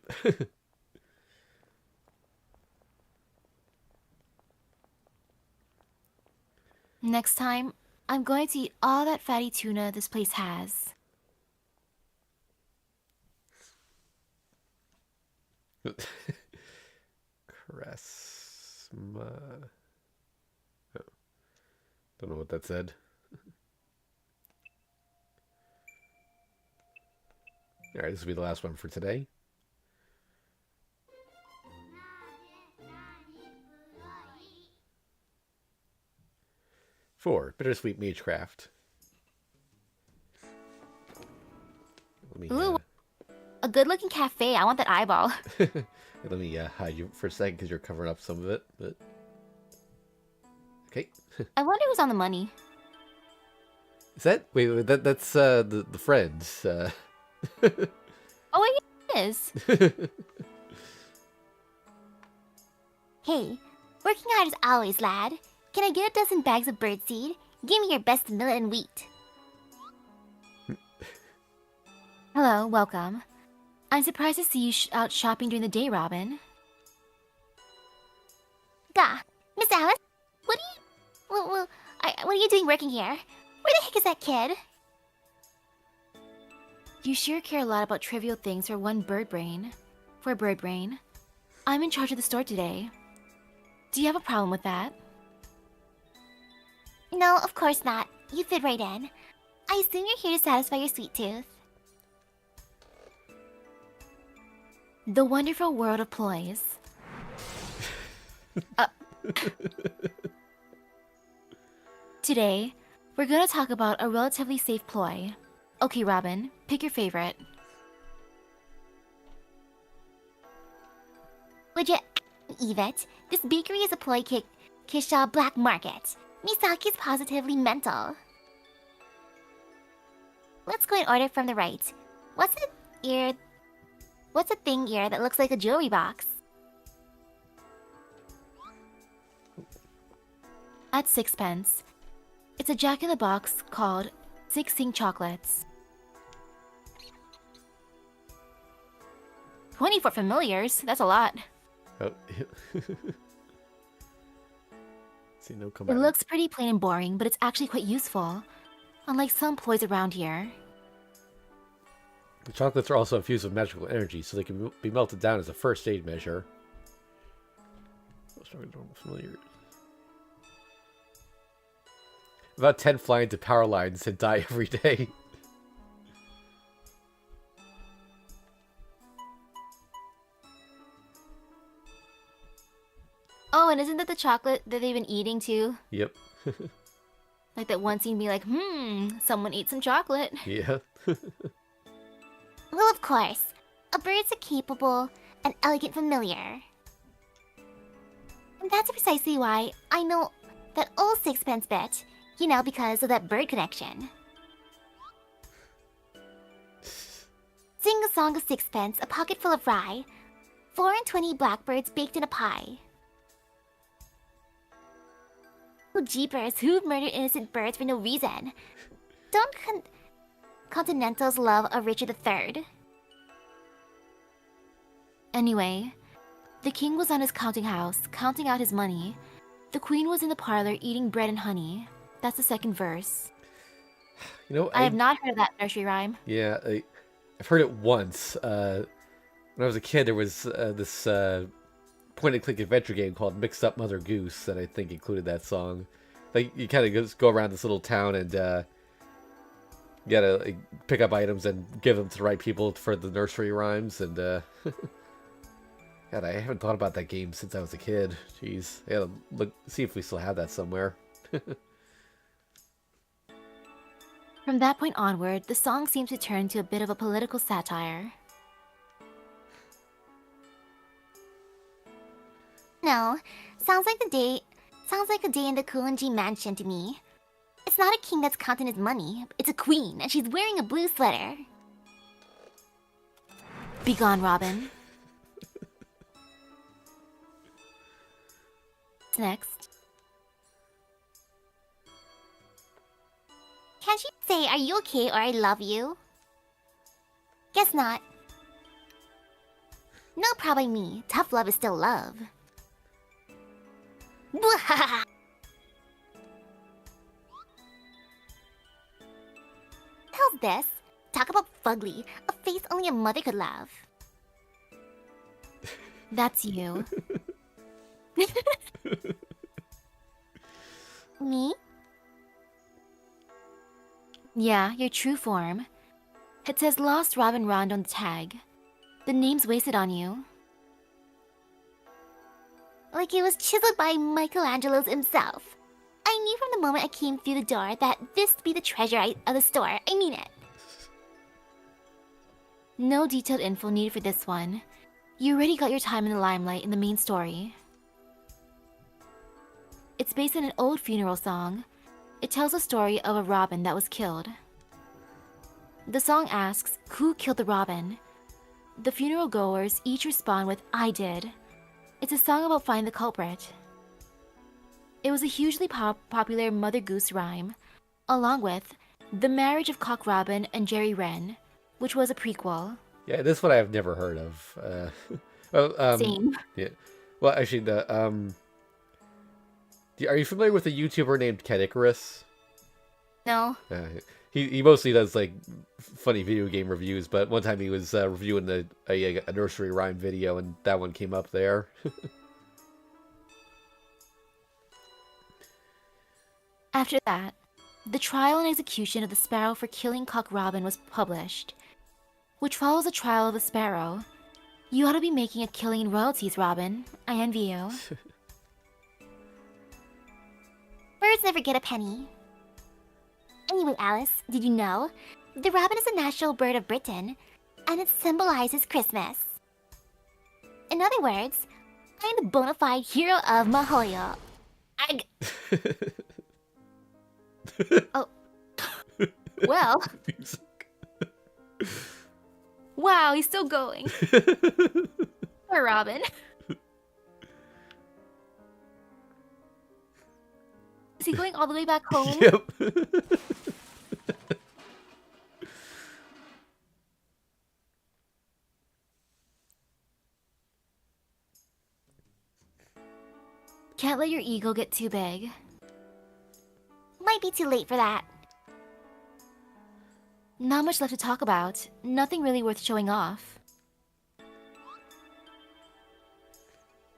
Next time, I'm going to eat all that fatty tuna this place has. Charisma. Oh, don't know what that said. Alright, this will be the last one for today. 4. Bittersweet Magecraft. Let me, Ooh, a good-looking cafe. I want that eyeball. let me hide you for a second because you're covering up some of it. But okay. I wonder who's on the money. Is that wait? That's the friends. Oh, it is. Hey, working hard as always, lad. Can I get a dozen bags of birdseed? Give me your best millet and wheat. Hello, welcome. I'm surprised to see you out shopping during the day, Robin. Gah, Miss Alice, what are you doing working here? Where the heck is that kid? You sure care a lot about trivial things for one bird brain. For a bird brain. I'm in charge of the store today. Do you have a problem with that? No, of course not. You fit right in. I assume you're here to satisfy your sweet tooth. The wonderful world of ploys. Today, we're gonna talk about a relatively safe ploy. Okay, Robin, pick your favorite. Would you, Yvette? This bakery is a ploy Kisha black market. Misaki's positively mental. Let's go and order from the right. What's a thing here that looks like a jewelry box? At 6 pence. It's a jack-in-the-box called 16 Chocolates. 20 for familiars, that's a lot. Oh. See, no It comment. looks pretty plain and boring, but it's actually quite useful. Unlike some ploys around here. The chocolates are also infused with magical energy, so they can be melted down as a first aid measure. Familiar. About 10 fly into power lines and die every day. Oh, and isn't that the chocolate that they've been eating too? Yep. Like that one scene be like, someone ate some chocolate. Yeah. Well, of course. A bird's a capable and elegant familiar. And that's precisely why I know that old sixpence bit, you know, because of that bird connection. Sing a song of sixpence, a pocket full of rye, 4 and 20 blackbirds baked in a pie. Oh, jeepers, who murdered innocent birds for no reason? Don't Continentals love a Richard III. Anyway, the king was on his counting house, counting out his money. The queen was in the parlor eating bread and honey. That's the second verse. You know, I have not heard of that nursery rhyme. Yeah, I've heard it once. When I was a kid, there was this point-and-click adventure game called Mixed Up Mother Goose that I think included that song. Like, you kind of just go around this little town and you gotta pick up items and give them to the right people for the nursery rhymes. And God, I haven't thought about that game since I was a kid. Jeez, I gotta see if we still have that somewhere. From that point onward, the song seems to turn to a bit of a political satire. No, sounds like a day in the Kuonji mansion to me. It's It's not a king that's counting his money. It's a queen, and she's wearing a blue sweater. Begone, Robin. What's next? Can't you say, are you okay or I love you? Guess not. No problem me. Tough love is still love. How's this? Talk about fugly. A face only a mother could love. That's you. Me? Yeah, your true form. It says Lost Robin Rond on the tag. The name's wasted on you. Like it was chiseled by Michelangelo's himself. I knew from the moment I came through the door that this be the treasure of the store. I mean it. No detailed info needed for this one. You already got your time in the limelight in the main story. It's based on an old funeral song. It tells a story of a robin that was killed. The song asks, who killed the robin? The funeral goers each respond with, I did. It's a song about finding the culprit. It was a hugely popular Mother Goose rhyme, along with The Marriage of Cock Robin and Jerry Wren, which was a prequel. Yeah, this one I've never heard of. Same. Yeah. Well, actually, are you familiar with a YouTuber named Cat Icarus? No. He mostly does like funny video game reviews, but one time he was reviewing a nursery rhyme video, and that one came up there. After that, the trial and execution of the sparrow for killing Cock Robin was published, which follows the trial of the sparrow. You ought to be making a killing in royalties, Robin. I envy you. Birds never get a penny. Anyway, Alice, did you know? The robin is the national bird of Britain, and it symbolizes Christmas. In other words, I am the bona fide hero of Mahoyo. Oh. Well. Wow, he's still going. Poor Robin. Is he going all the way back home? Yep. Can't let your ego get too big. Might be too late for that. Not much left to talk about. Nothing really worth showing off.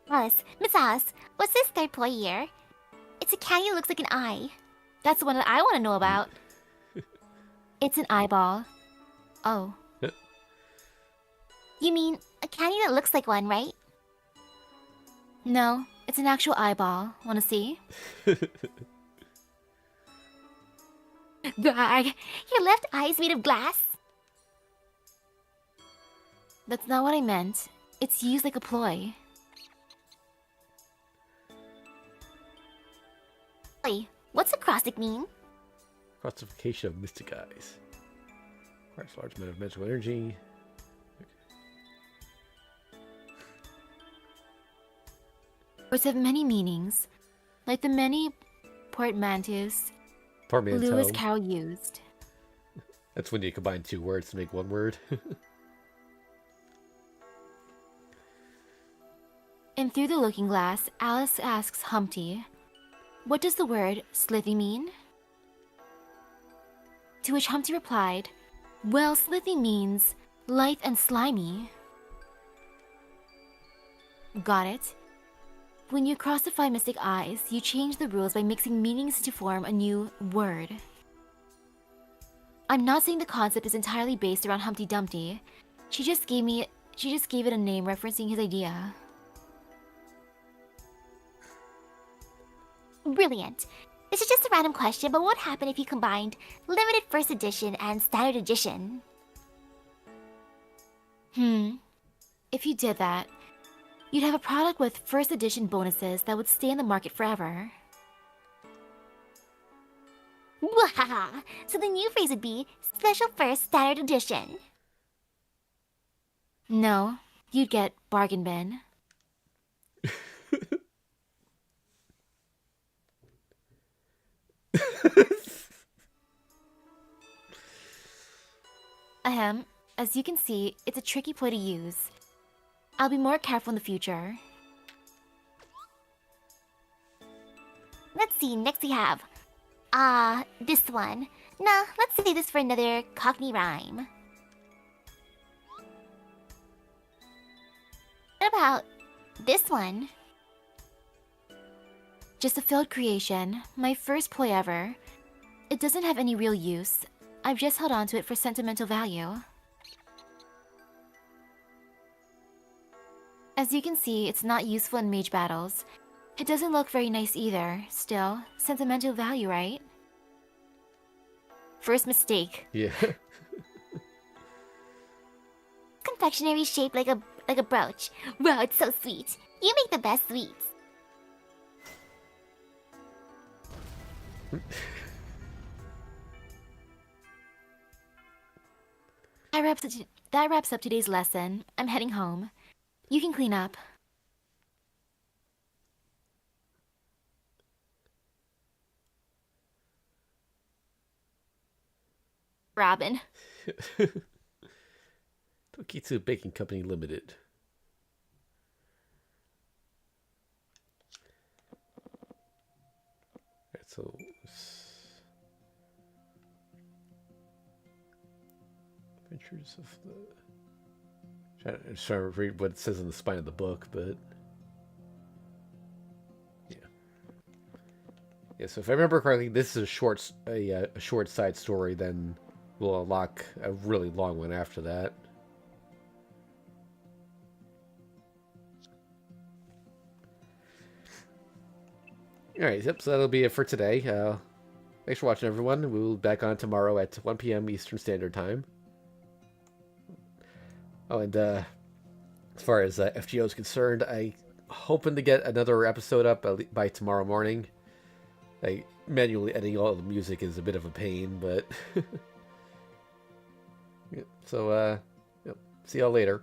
Alice, Miss Alice, what's this third toy here? It's a candy that looks like an eye. That's the one that I want to know about. It's an eyeball. Oh. You mean a candy that looks like one, right? No, it's an actual eyeball. Want to see? Gag, your left eye is made of glass? That's not what I meant. It's used like a ploy. Wait, what's acrostic mean? Classification of mystic eyes. Requires a large amount of mental energy. Words have many meanings, like the many portmanteaus Portmanteau. Lewis Carroll used. That's when you combine two words to make one word. And through the looking glass, Alice asks Humpty, what does the word slithy mean? To which Humpty replied, well, slithy means lithe and slimy. Got it? When you classify mystic eyes, you change the rules by mixing meanings to form a new word. I'm not saying the concept is entirely based around Humpty Dumpty. She just gave it a name referencing his idea. Brilliant. This is just a random question, but what would happen if you combined limited first edition and standard edition? If you did that, you'd have a product with first edition bonuses that would stay in the market forever. Wahaha! So the new phrase would be Special First Standard Edition. No, you'd get bargain bin. Ahem. As you can see, it's a tricky play to use. I'll be more careful in the future. Let's see, next we have... this one. Nah, let's say this for another Cockney rhyme. What about this one? Just a failed creation, my first play ever. It doesn't have any real use. I've just held on to it for sentimental value. As you can see, it's not useful in mage battles. It doesn't look very nice either. Still, sentimental value, right? First mistake. Yeah. Confectionery shaped like a brooch. Wow, it's so sweet. You make the best sweets. That wraps up today's lesson. I'm heading home. You can clean up. Robin. Tokitsu Baking Company Limited. Alright, so... Adventures of the... I'm trying to read what it says on the spine of the book, but... Yeah. Yeah, so if I remember correctly, this is a short side story, then we'll unlock a really long one after that. Alright, yep, so that'll be it for today. Thanks for watching, everyone. We'll be back on tomorrow at 1 p.m. Eastern Standard Time. Oh, and as far as FGO is concerned, I'm hoping to get another episode up by tomorrow morning. Manually editing all the music is a bit of a pain, but... yeah, so, yep, see y'all later.